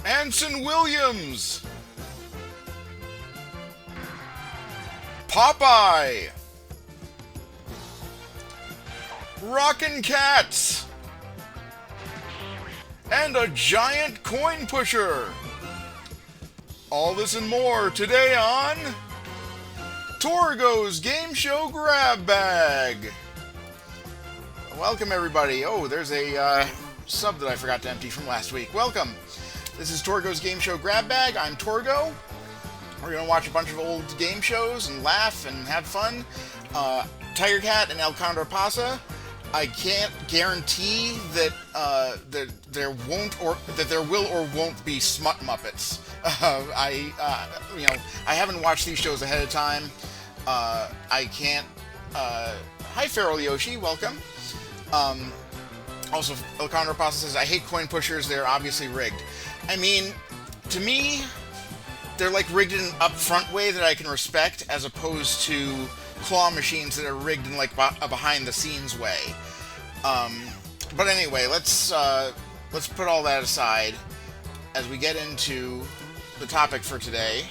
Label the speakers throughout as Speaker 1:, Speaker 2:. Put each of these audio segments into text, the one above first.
Speaker 1: Anson Williams, Popeye, Rockin' Cats, and a giant coin pusher. All this and more today on Torgo's Game Show Grab Bag. Welcome everybody. Oh, there's a sub that I forgot to empty from last week. Welcome. This is Torgo's Game Show Grab Bag. I'm Torgo. We're going to watch a bunch of old game shows and laugh and have fun. Tiger Cat and El Condor Pasa. I can't guarantee that that there will or won't be Smut Muppets. I haven't watched these shows ahead of time. I can't. Hi, Feral Yoshi. Welcome. Also, El Condor Pasa says, I hate coin pushers. They're obviously rigged. I mean, to me, they're like rigged in an upfront way that I can respect, as opposed to claw machines that are rigged in like a behind-the-scenes way. But anyway, let's put all that aside as we get into the topic for today.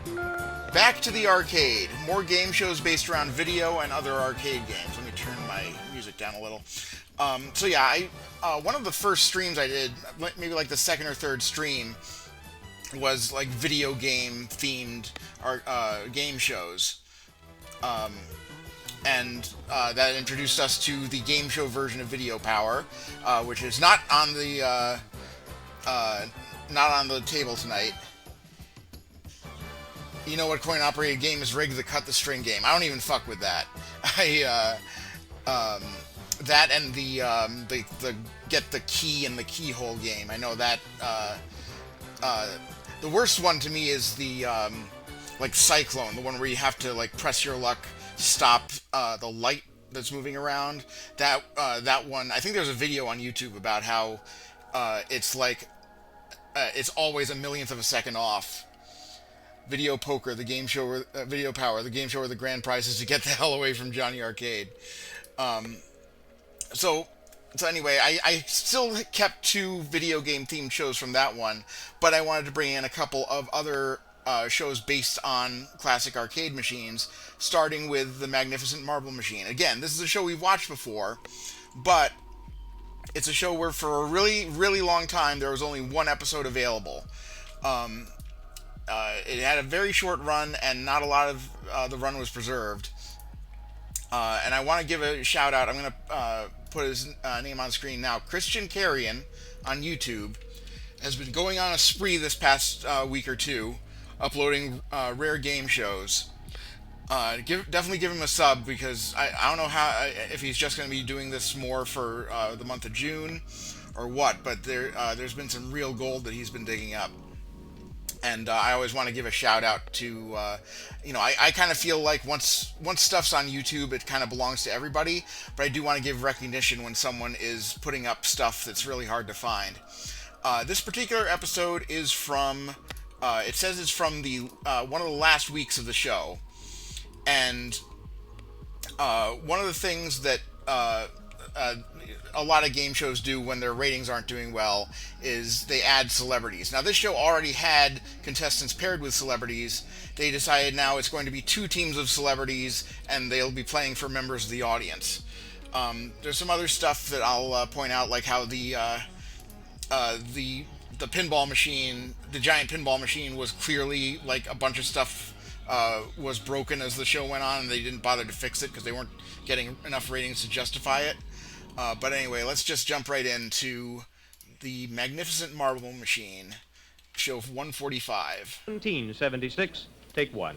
Speaker 1: Back to the arcade. More game shows based around video and other arcade games. Let me turn my music down a little. So yeah, one of the first streams I did, maybe like the second or third stream, was like video game themed game shows, and that introduced us to the game show version of Video Power, which is not on the table tonight. You know what coin operated game is rigged? The cut the string game. I don't even fuck with that. That and the get the key and the keyhole game. I know that. The worst one to me is the like Cyclone, the one where you have to like press your luck, stop the light that's moving around. That one, I think there's a video on YouTube about how it's like it's always a millionth of a second off. Video Poker, the game show where Video Power, the game show where the grand prize is to get the hell away from Johnny Arcade. So anyway, I still kept two video game themed shows from that one, but I wanted to bring in a couple of other shows based on classic arcade machines, starting with the Magnificent Marble Machine. Again, this is a show we've watched before, but it's a show where for a really, really long time there was only one episode available. It had a very short run, and not a lot of the run was preserved. And I want to give a shout out. I'm going to put his name on screen now. Christian Carrion on YouTube has been going on a spree this past week or two, uploading rare game shows. Definitely give him a sub, because I don't know if he's just going to be doing this more for the month of June or what, but there's been some real gold that he's been digging up. And I always want to give a shout out to, I kind of feel like once stuff's on YouTube, it kind of belongs to everybody. But I do want to give recognition when someone is putting up stuff that's really hard to find. This particular episode is from, it says it's from the one of the last weeks of the show. And one of the things that a lot of game shows do when their ratings aren't doing well is they add celebrities. Now, this show already had contestants paired with celebrities. They decided now it's going to be two teams of celebrities, and they'll be playing for members of the audience. There's some other stuff that I'll point out, like how the pinball machine, the giant pinball machine, was clearly like a bunch of stuff was broken as the show went on, and they didn't bother to fix it because they weren't getting enough ratings to justify it. But anyway, let's just jump right into the Magnificent Marble Machine, show 145.
Speaker 2: 1776, take one.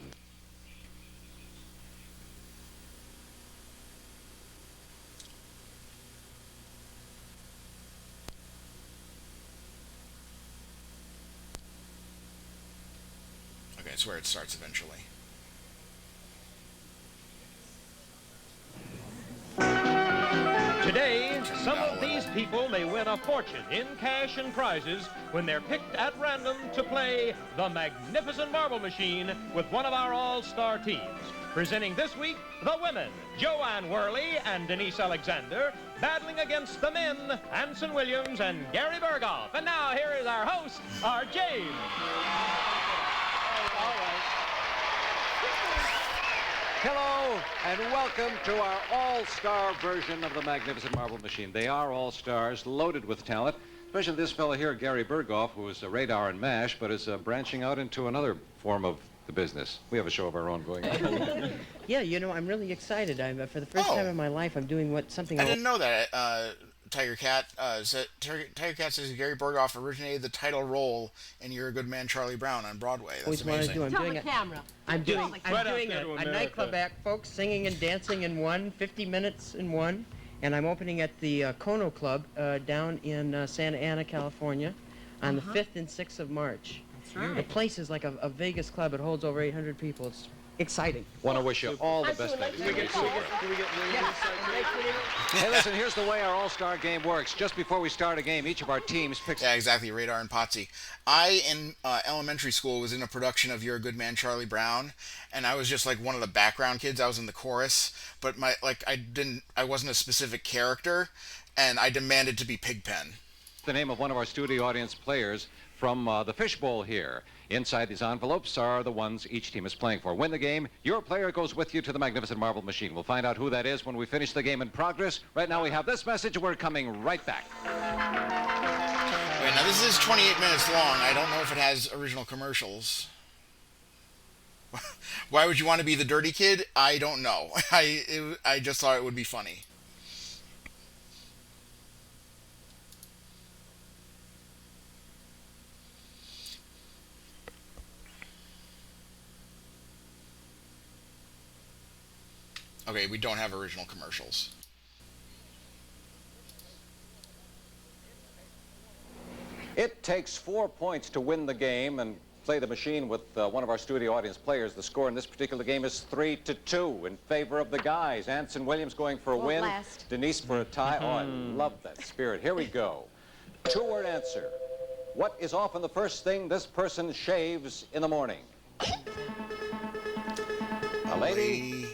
Speaker 1: Okay, it's where it starts eventually.
Speaker 2: Today, some of these people may win a fortune in cash and prizes when they're picked at random to play the Magnificent Marble Machine with one of our all-star teams. Presenting this week, the women, Joanne Worley and Denise Alexander, battling against the men, Anson Williams and Gary Berghoff. And now here is our host, our James.
Speaker 3: All right. Hello and welcome to our all-star version of the Magnificent Marble Machine. They are all-stars, loaded with talent, especially this fellow here, Gary Berghoff, who is a radar and MASH, but is branching out into another form of the business. We have a show of our own going on.
Speaker 4: Yeah, you know, I'm really excited. For the first time in my life, I'm doing something.
Speaker 1: I didn't know that. Tiger Cat Tiger Cat says Gary Berghoff originated the title role in You're a Good Man, Charlie Brown on Broadway. That's amazing.
Speaker 4: I'm doing a nightclub act, folks, singing and dancing in one, 50 minutes in one, and I'm opening at the Kono Club down in Santa Ana, California, on the 5th and 6th of March.
Speaker 5: That's right.
Speaker 4: The place is like a Vegas club. It holds over 800 people. It's exciting.
Speaker 3: Want to wish you all the best. Hey, listen, here's the way our all-star game works. Just before we start a game, each of our teams picks...
Speaker 1: Yeah, exactly, Radar and Potsy. I, in elementary school, was in a production of You're a Good Man, Charlie Brown, and I was just like one of the background kids. I was in the chorus, but I wasn't a specific character, and I demanded to be Pigpen.
Speaker 3: The name of one of our studio audience players from the fishbowl here. Inside these envelopes are the ones each team is playing for. Win the game, your player goes with you to the Magnificent Marble Machine. We'll find out who that is when we finish the game in progress. Right now we have this message. We're coming right back.
Speaker 1: Wait, now this is 28 minutes long. I don't know if it has original commercials. Why would you want to be the dirty kid? I don't know. I just thought it would be funny. Okay, we don't have original commercials.
Speaker 3: It takes 4 points to win the game and play the machine with one of our studio audience players. The score in this particular game is 3-2 in favor of the guys. Anson Williams going for a win.
Speaker 5: Last.
Speaker 3: Denise for a tie. Oh, I love that spirit. Here we go. Two-word answer. What is often the first thing this person shaves in the morning? A lady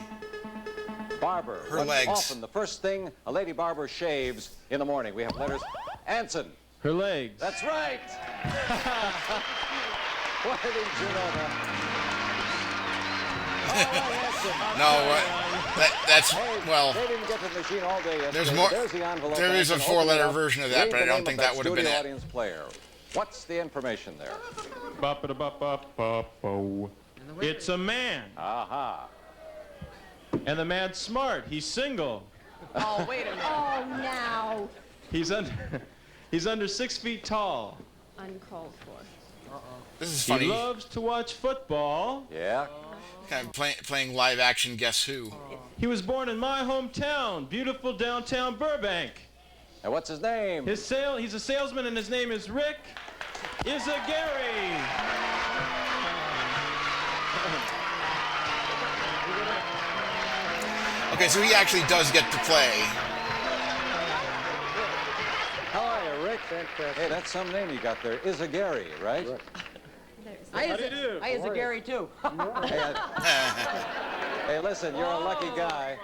Speaker 3: barber.
Speaker 1: Her
Speaker 3: What's
Speaker 1: legs.
Speaker 3: often the first thing a lady barber shaves in the morning? We have letters. Anson.
Speaker 2: Her legs.
Speaker 3: That's right. Why didn't you know that?
Speaker 1: That's well.
Speaker 3: They didn't get to the machine all day yesterday.
Speaker 1: There's more.
Speaker 3: There's the envelope.
Speaker 1: There is a
Speaker 3: Anson, open it
Speaker 1: four-letter
Speaker 3: up.
Speaker 1: version of that,
Speaker 3: Read
Speaker 1: but I
Speaker 3: the
Speaker 1: don't
Speaker 3: name
Speaker 1: think
Speaker 3: of
Speaker 1: that would have been
Speaker 3: studio
Speaker 1: it.
Speaker 3: audience player. What's the information there?
Speaker 6: It's a man.
Speaker 3: Aha.
Speaker 6: And the man's smart. He's single.
Speaker 4: Oh, wait a minute.
Speaker 5: Oh, now.
Speaker 6: He's under 6 feet tall.
Speaker 5: Uncalled for.
Speaker 1: This is
Speaker 6: He
Speaker 1: funny.
Speaker 6: loves to watch football.
Speaker 3: Yeah.
Speaker 1: Kind of playing live action Guess Who.
Speaker 6: He was born in my hometown, beautiful downtown Burbank.
Speaker 3: And what's his name?
Speaker 6: He's a salesman, and his name is Rick Izagari.
Speaker 1: Okay, so he actually does get to play.
Speaker 3: How are you, Rick? Fantastic. Hey, that's some name you got there. Izagari, right?
Speaker 6: How do you do?
Speaker 4: I is a Gary, too.
Speaker 3: Hey, listen, you're a lucky guy.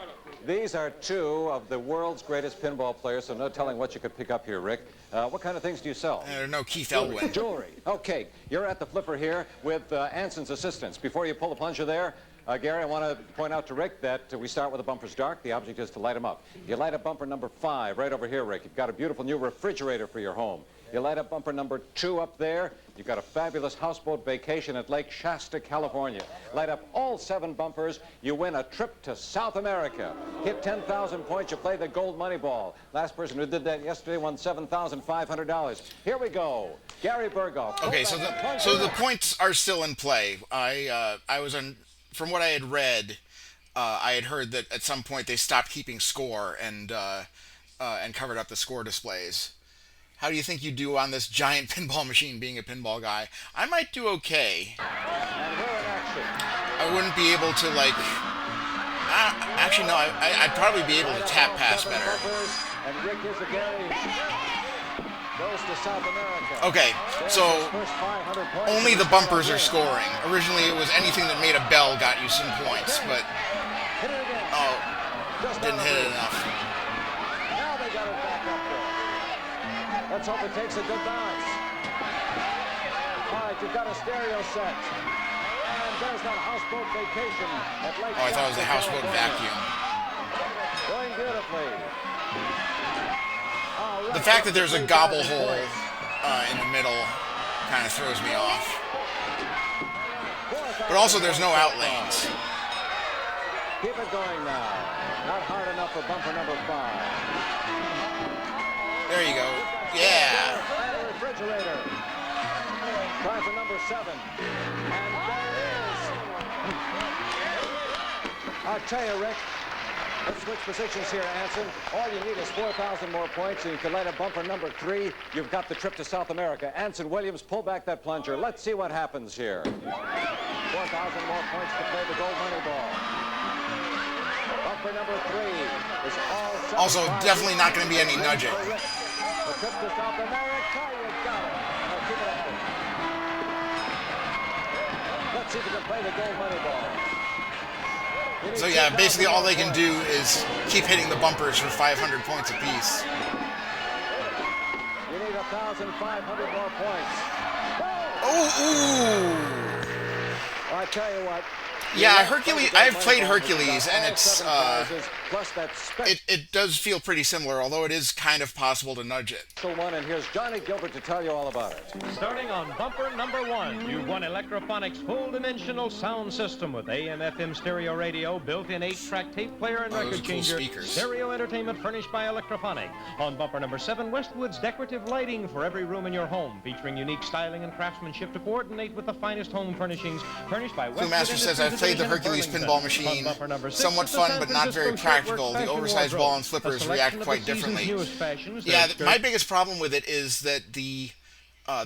Speaker 3: These are two of the world's greatest pinball players, so no telling what you could pick up here, Rick. What kind of things do you sell?
Speaker 1: There are no Keith Elwin.
Speaker 3: Jewelry. Okay, you're at the flipper here with Anson's assistants. Before you pull the plunger there, Gary, I want to point out to Rick that we start with the bumpers dark. The object is to light them up. You light up bumper number 5 right over here, Rick. You've got a beautiful new refrigerator for your home. You light up bumper number 2 up there. You've got a fabulous houseboat vacation at Lake Shasta, California. Light up all 7 bumpers. You win a trip to South America. Hit 10,000 points. You play the gold money ball. Last person who did that yesterday won $7,500. Here we go. Gary Berghoff.
Speaker 1: Okay, so the points are still in play. I was on. From what I had read, I had heard that at some point they stopped keeping score and covered up the score displays. How do you think you do on this giant pinball machine, being a pinball guy? I might do okay.
Speaker 3: And we're in action.
Speaker 1: I wouldn't be able to, like... actually, no, I'd probably be able to tap pass better.
Speaker 3: And Rick Izagari goes to South America.
Speaker 1: Okay, so only the bumpers are scoring. Originally, it was anything that made a bell got you some points, but... Oh, didn't hit it enough.
Speaker 3: Now they Let's hope it takes a good bounce. All right, you've got a stereo set. And there's that houseboat vacation at Lake
Speaker 1: Oh, I thought it was a
Speaker 3: Shasta,
Speaker 1: houseboat
Speaker 3: California.
Speaker 1: vacuum.
Speaker 3: Going beautifully.
Speaker 1: The fact that there's a gobble hole in the middle kind of throws me off. But also there's no out lanes.
Speaker 3: Keep it going now. Not hard enough for bumper number 5.
Speaker 1: There you go. Yeah.
Speaker 3: And a refrigerator. Try for number 7. And there it is. I'll tell you, Rick. Let's switch positions here, Anson. All you need is 4,000 more points, and you can light up bumper number 3. You've got the trip to South America. Anson Williams, pull back that plunger. Let's see what happens here. 4,000 more points to play the gold money ball. Bumper number 3 is all.
Speaker 1: Also, definitely not going to be any nudging.
Speaker 3: The trip to South America, you got it. Now keep it up. Let's see if we can play the gold money ball.
Speaker 1: So yeah, basically all they can do is keep hitting the bumpers for 500 points apiece.
Speaker 3: You need 1,500 more points.
Speaker 1: Oh, ooh.
Speaker 3: I tell you what.
Speaker 1: Yeah, Hercules. I've played Hercules, and it's
Speaker 3: plus that
Speaker 1: it does feel pretty similar, although it is kind of possible to nudge it.
Speaker 3: special one, and here's Johnny Gilbert to tell you all about it.
Speaker 2: Starting on bumper number 1, you've won Electrophonics full-dimensional sound system with AM/FM stereo radio, built-in 8-track tape player and
Speaker 1: those
Speaker 2: record
Speaker 1: are cool
Speaker 2: changer,
Speaker 1: speakers.
Speaker 2: stereo entertainment furnished by Electrophonic. On bumper number 7, Westwood's decorative lighting for every room in your home, featuring unique styling and craftsmanship to coordinate with the finest home furnishings, furnished by Westwood.
Speaker 1: Master says, I've played the Hercules pinball machine. Somewhat fun, but not very practical. The oversized ball and flippers react quite differently. Yeah, my biggest problem with it is that the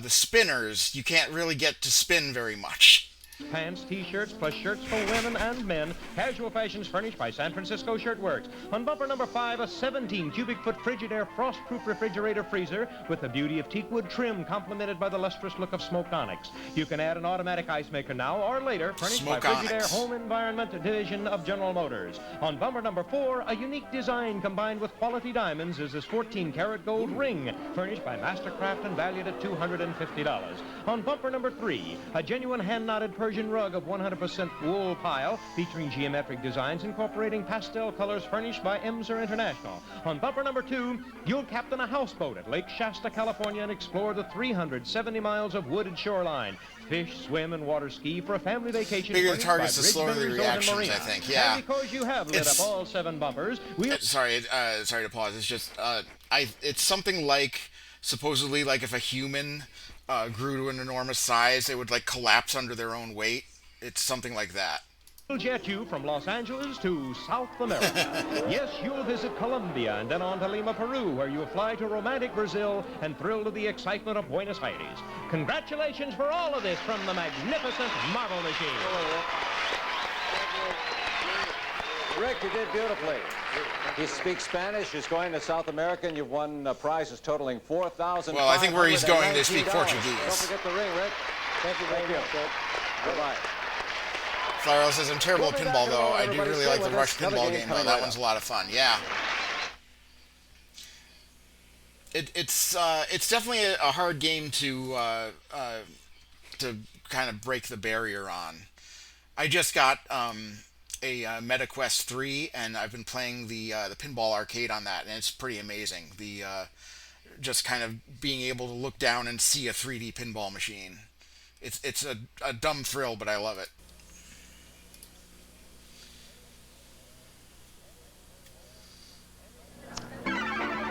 Speaker 1: spinners, you can't really get to spin very much.
Speaker 2: Pants, t-shirts, plus shirts for women and men. Casual fashions furnished by San Francisco Shirt Works. On bumper number 5, a 17 cubic foot Frigidaire frost-proof refrigerator freezer with the beauty of teakwood trim complemented by the lustrous look of smoked onyx. You can add an automatic ice maker now or later, furnished by Frigidaire Home Environment Division of General Motors. On bumper number 4, a unique design combined with quality diamonds is this 14-karat gold ring, furnished by Mastercraft and valued at $250. On bumper number 3, a genuine hand-knotted Persian rug of 100% wool pile featuring geometric designs incorporating pastel colors furnished by Emser International. On bumper number 2, you'll captain a houseboat at Lake Shasta, California and explore the 370 miles of wooded shoreline. Fish, swim, and water ski for a family vacation.
Speaker 1: Bigger the targets, the slower the reactions, I think. Yeah.
Speaker 2: And because you have lit up all 7 bumpers,
Speaker 1: sorry to pause. It's just it's something like supposedly like if a human grew to an enormous size, they would like collapse under their own weight. It's something like that.
Speaker 2: We'll jet you from Los Angeles to South America. Yes, you'll visit Colombia and then on to Lima, Peru, where you'll fly to romantic Brazil and thrill to the excitement of Buenos Aires. Congratulations for all of this from the magnificent Marble Machine.
Speaker 3: Rick, you did beautifully. He speaks Spanish, he's going to South America, and you've won prizes totaling $4,000.
Speaker 1: Well, I think where he's going, they speak Portuguese.
Speaker 3: Don't forget the ring, Rick. Thank you very much. Bye-bye.
Speaker 1: Flyrell says, I'm terrible at pinball, though. I do really like the Rush pinball game, though. That one's a lot of fun. Yeah. It's definitely a hard game to kind of break the barrier on. I just got a MetaQuest 3, and I've been playing the pinball arcade on that, and it's pretty amazing. The just kind of being able to look down and see a 3D pinball machine. It's a dumb thrill, but I love it.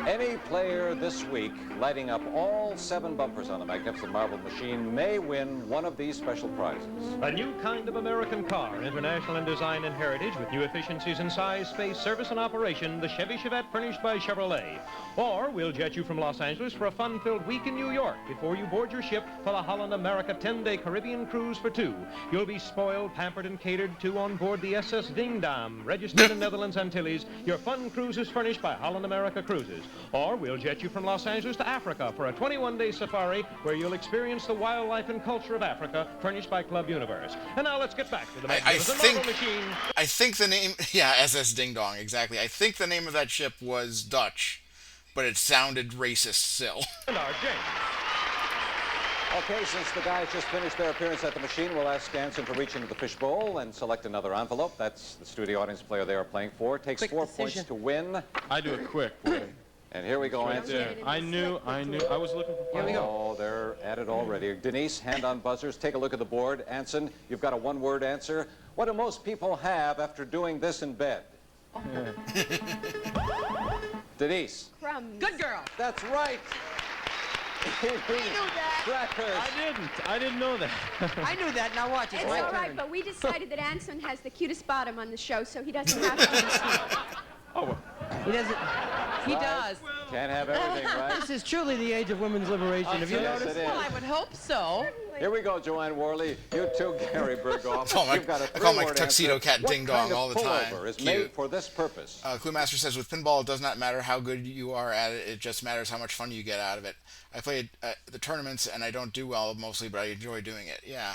Speaker 3: Any player this week lighting up all 7 bumpers on the magnificent Marble Machine may win one of these special prizes.
Speaker 2: A new kind of American car, international in design and heritage, with new efficiencies in size, space, service, and operation, the Chevy Chevette furnished by Chevrolet. Or we'll jet you from Los Angeles for a fun-filled week in New York before you board your ship for the Holland America 10-day Caribbean cruise for 2. You'll be spoiled, pampered, and catered to on board the SS Ding Dam, registered in Netherlands Antilles. Your fun cruise is furnished by Holland America Cruises. Or we'll jet you from Los Angeles to Africa for a 21-day safari where you'll experience the wildlife and culture of Africa, furnished by Club Universe. And now let's get back to the magnificent Marble Machine.
Speaker 1: I think the name, yeah, SS Ding Dong, exactly. I think the name of that ship was Dutch, but it sounded racist still.
Speaker 2: And our James.
Speaker 3: Okay, since the guys just finished their appearance at the machine, we'll ask Anson to reach into the fishbowl and select another envelope. That's the studio audience player they are playing for. Takes
Speaker 4: Quick
Speaker 3: 4
Speaker 4: decision.
Speaker 3: points to win.
Speaker 6: I do it quick, boy.
Speaker 3: And here we go,
Speaker 6: Right
Speaker 3: Anson.
Speaker 6: there. I knew. I was looking for.
Speaker 4: Here we go.
Speaker 3: Oh, they're at it already. Denise, hand on buzzers. Take a look at the board. Anson, you've got a one-word answer. What do most people have after doing this in bed? Denise.
Speaker 5: Crumbs.
Speaker 4: Good girl.
Speaker 3: That's right. I knew
Speaker 4: that.
Speaker 3: Crackers.
Speaker 6: I didn't know that.
Speaker 4: I knew that. Now watch it.
Speaker 5: It's
Speaker 4: My
Speaker 5: all right,
Speaker 4: turn.
Speaker 5: but we decided that Anson has the cutest bottom on the show, so he doesn't have to.
Speaker 6: Oh, well.
Speaker 4: He doesn't. He does.
Speaker 3: Can't have everything, right?
Speaker 4: This is truly the age of women's liberation. Have you
Speaker 3: Yes,
Speaker 4: noticed?
Speaker 3: it is.
Speaker 4: Well, I would hope so.
Speaker 3: Here we go, Joanne Worley. You too, Gary Berghoff.
Speaker 1: I
Speaker 3: You've got a
Speaker 1: call my
Speaker 3: three-word
Speaker 1: tuxedo
Speaker 3: answer.
Speaker 1: cat
Speaker 3: What
Speaker 1: ding dong
Speaker 3: kind of
Speaker 1: all the time.
Speaker 3: pullover is
Speaker 1: Cute.
Speaker 3: made for this purpose?
Speaker 1: Cluemaster says, with pinball, it does not matter how good you are at it. It just matters how much fun you get out of it. I play the tournaments, and I don't do well mostly, but I enjoy doing it. Yeah.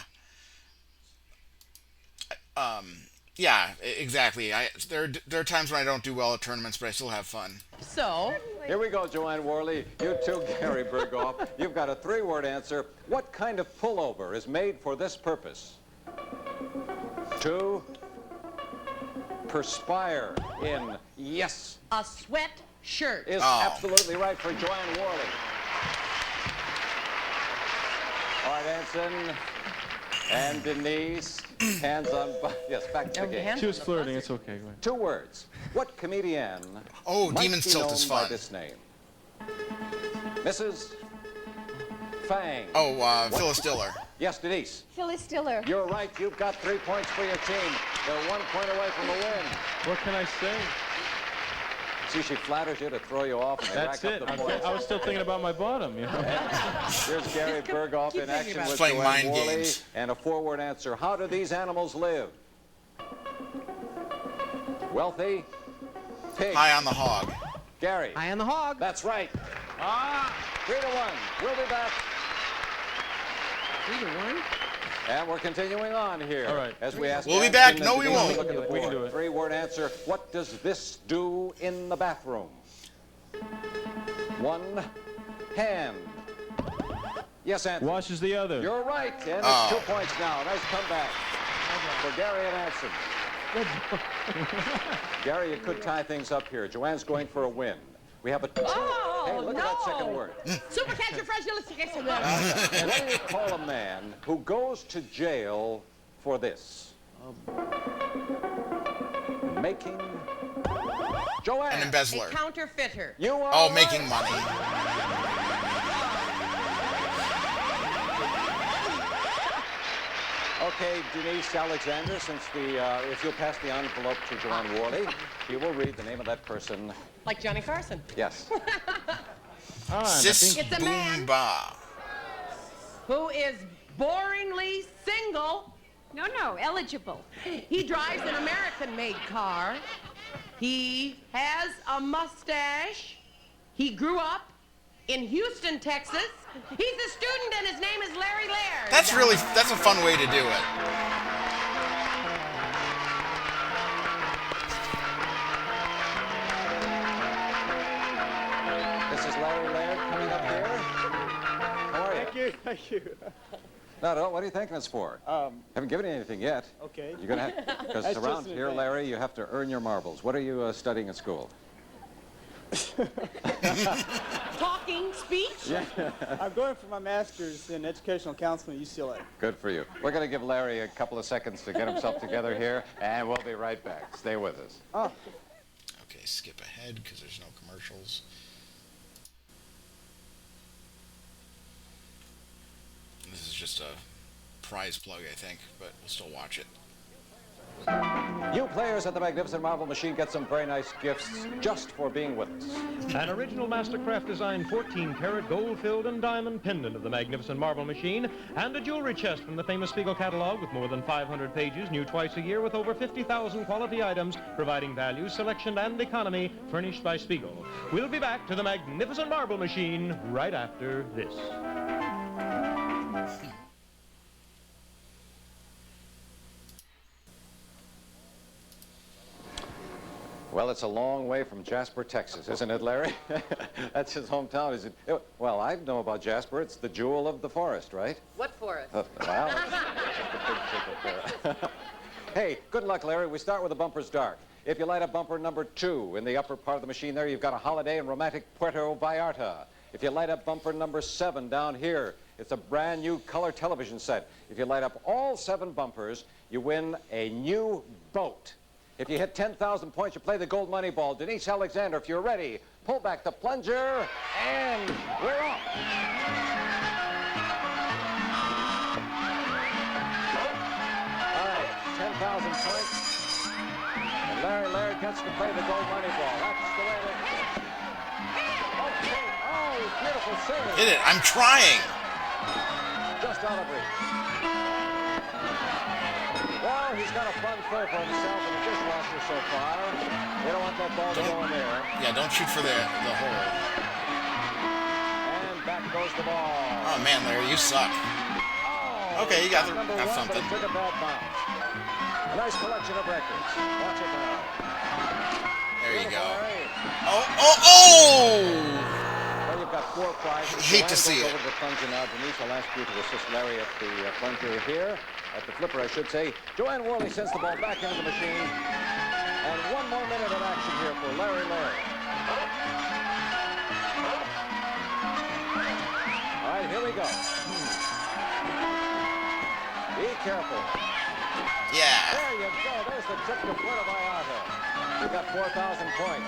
Speaker 1: Yeah, exactly. There are times when I don't do well at tournaments, but I still have fun.
Speaker 4: So,
Speaker 3: Here we go, Joanne Worley. You too, Gary Berghoff. You've got a three-word answer. What kind of pullover is made for this purpose? To perspire in yes
Speaker 4: a sweat shirt.
Speaker 3: is
Speaker 1: Oh.
Speaker 3: absolutely right for Joanne Worley. All right, Anson and Denise, hands on, yes, back to the game.
Speaker 6: She was flirting. It's okay. Go ahead.
Speaker 3: 2 words. What comedian
Speaker 1: Oh,
Speaker 3: might
Speaker 1: Demon's
Speaker 3: be
Speaker 1: Tilt
Speaker 3: known
Speaker 1: is
Speaker 3: by
Speaker 1: fun.
Speaker 3: this name? Mrs. Fang.
Speaker 1: Oh, Phyllis Diller.
Speaker 3: Yes, Denise.
Speaker 5: Phyllis Diller.
Speaker 3: You're right. You've got 3 points for your team. They're 1 point away from the win.
Speaker 6: What can I say?
Speaker 3: See, she flatters you to throw you off, and they
Speaker 6: That's
Speaker 3: rack
Speaker 6: it.
Speaker 3: up the points.
Speaker 6: I was still thinking about my bottom, you know.
Speaker 3: Here's Gary Berghoff
Speaker 4: keep
Speaker 3: in
Speaker 4: thinking
Speaker 3: action
Speaker 4: about
Speaker 3: with
Speaker 1: it. Playing
Speaker 3: Joanne
Speaker 1: mind
Speaker 3: Worley.
Speaker 1: games.
Speaker 3: And a 4-word answer. How do these animals live? Wealthy? Pig.
Speaker 1: High on the hog.
Speaker 3: Gary.
Speaker 4: Eye on the hog.
Speaker 3: That's right. 3-1. We'll be back.
Speaker 4: 3-1.
Speaker 3: And we're continuing on here.
Speaker 6: All right.
Speaker 3: As we ask
Speaker 1: We'll be
Speaker 3: Anson
Speaker 1: back.
Speaker 3: and
Speaker 1: No, we
Speaker 3: Denise to
Speaker 1: won't.
Speaker 3: Look at the
Speaker 6: We can
Speaker 3: board.
Speaker 6: do it.
Speaker 3: 3-word answer. What does this do in the bathroom? 1 hand. Yes, Anthony.
Speaker 6: Washes the other.
Speaker 3: You're right. And it's
Speaker 1: Oh.
Speaker 3: 2 points now. Nice comeback for Gary and Anson. Gary, you could tie things up here. Joanne's going for a win. We have a
Speaker 4: Oh,
Speaker 3: Hey, look at that second
Speaker 4: no.
Speaker 3: word.
Speaker 4: Supercalifragilisticexpialidocious.
Speaker 3: What do you call a man who goes to jail for this? Making Joanne.
Speaker 1: An
Speaker 4: A
Speaker 1: embezzler.
Speaker 4: counterfeiter.
Speaker 3: You are
Speaker 1: Oh,
Speaker 3: right.
Speaker 1: making money.
Speaker 3: Okay, Denise Alexander, since if you'll pass the envelope to Joanne Worley, she will read the name of that person.
Speaker 4: Like Johnny Carson.
Speaker 3: Yes.
Speaker 1: Sis
Speaker 4: It's a
Speaker 1: Boom
Speaker 4: man.
Speaker 1: Ba.
Speaker 4: Who is boringly single.
Speaker 5: No, eligible.
Speaker 4: He drives an American-made car. He has a mustache. He grew up in Houston, Texas. He's a student, and his name is Larry Laird.
Speaker 1: That's a fun way to do it.
Speaker 3: This is Larry Laird coming up here. How are you?
Speaker 7: Thank you.
Speaker 3: No, what are you thanking us for? Haven't given you anything yet.
Speaker 7: Okay.
Speaker 3: You're gonna have, because
Speaker 7: That's
Speaker 3: around
Speaker 7: just an
Speaker 3: here,
Speaker 7: advance.
Speaker 3: Larry, you have to earn your marbles. What are you studying at school?
Speaker 4: Talking, speech.
Speaker 7: I'm going for my master's in educational counseling at UCLA.
Speaker 3: Good for you. We're going to give Larry a couple of seconds to get himself together here, and we'll be right back. Stay with us.
Speaker 7: Oh,
Speaker 1: Okay, skip ahead because there's no commercials. This is just a prize plug, I think, but we'll still watch it.
Speaker 3: You players at the Magnificent Marble Machine get some very nice gifts just for being with us.
Speaker 2: An original Mastercraft designed 14-karat gold-filled and diamond pendant of the Magnificent Marble Machine, and a jewelry chest from the famous Spiegel catalog with more than 500 pages, new twice a year with over 50,000 quality items, providing value, selection, and economy, furnished by Spiegel. We'll be back to the Magnificent Marble Machine right after this.
Speaker 3: Well, it's a long way from Jasper, Texas, isn't it, Larry? That's his hometown, is it? Well, I know about Jasper. It's the jewel of the forest, right?
Speaker 8: What forest?
Speaker 3: Well, it's just a big ticket there. Hey, good luck, Larry. We start with the bumpers dark. If you light up bumper number 2 in the upper part of the machine there, you've got a holiday in romantic Puerto Vallarta. If you light up bumper number 7 down here, it's a brand new color television set. If you light up all 7 bumpers, you win a new boat. If you hit 10,000 points, you play the gold money ball. Denise Alexander, if you're ready, pull back the plunger, and we're off. All right, 10,000 points. And Larry gets to play the gold money ball. That's the way it is. Okay. Oh, beautiful save.
Speaker 1: Hit it. I'm trying.
Speaker 3: Just out of reach. Well, he's got a fun throw for himself in the dishwasher so far. They don't want that ball to go in there.
Speaker 1: Yeah, don't shoot for the hole.
Speaker 3: And back goes the ball.
Speaker 1: Oh man, Larry, you suck.
Speaker 3: Oh,
Speaker 1: Okay, you got
Speaker 3: number 1,
Speaker 1: something.
Speaker 3: But it took a bad bounce. A nice collection of records. Watch it now.
Speaker 1: There you go.
Speaker 3: Larry.
Speaker 1: Oh!
Speaker 3: Well, you've got 4 prizes.
Speaker 1: Hate to
Speaker 3: Joanne
Speaker 1: see
Speaker 3: goes
Speaker 1: it.
Speaker 3: over to the plunger now. Denise, I'll ask you to assist Larry at the plunger here. At the flipper, I should say. Joanne Worley sends the ball back into the machine. And 1 more minute of action here for Larry. All right, here we go. Be careful.
Speaker 1: Yeah.
Speaker 3: There you go. There's the trip to Puerto Vallarta. You've got 4,000 points.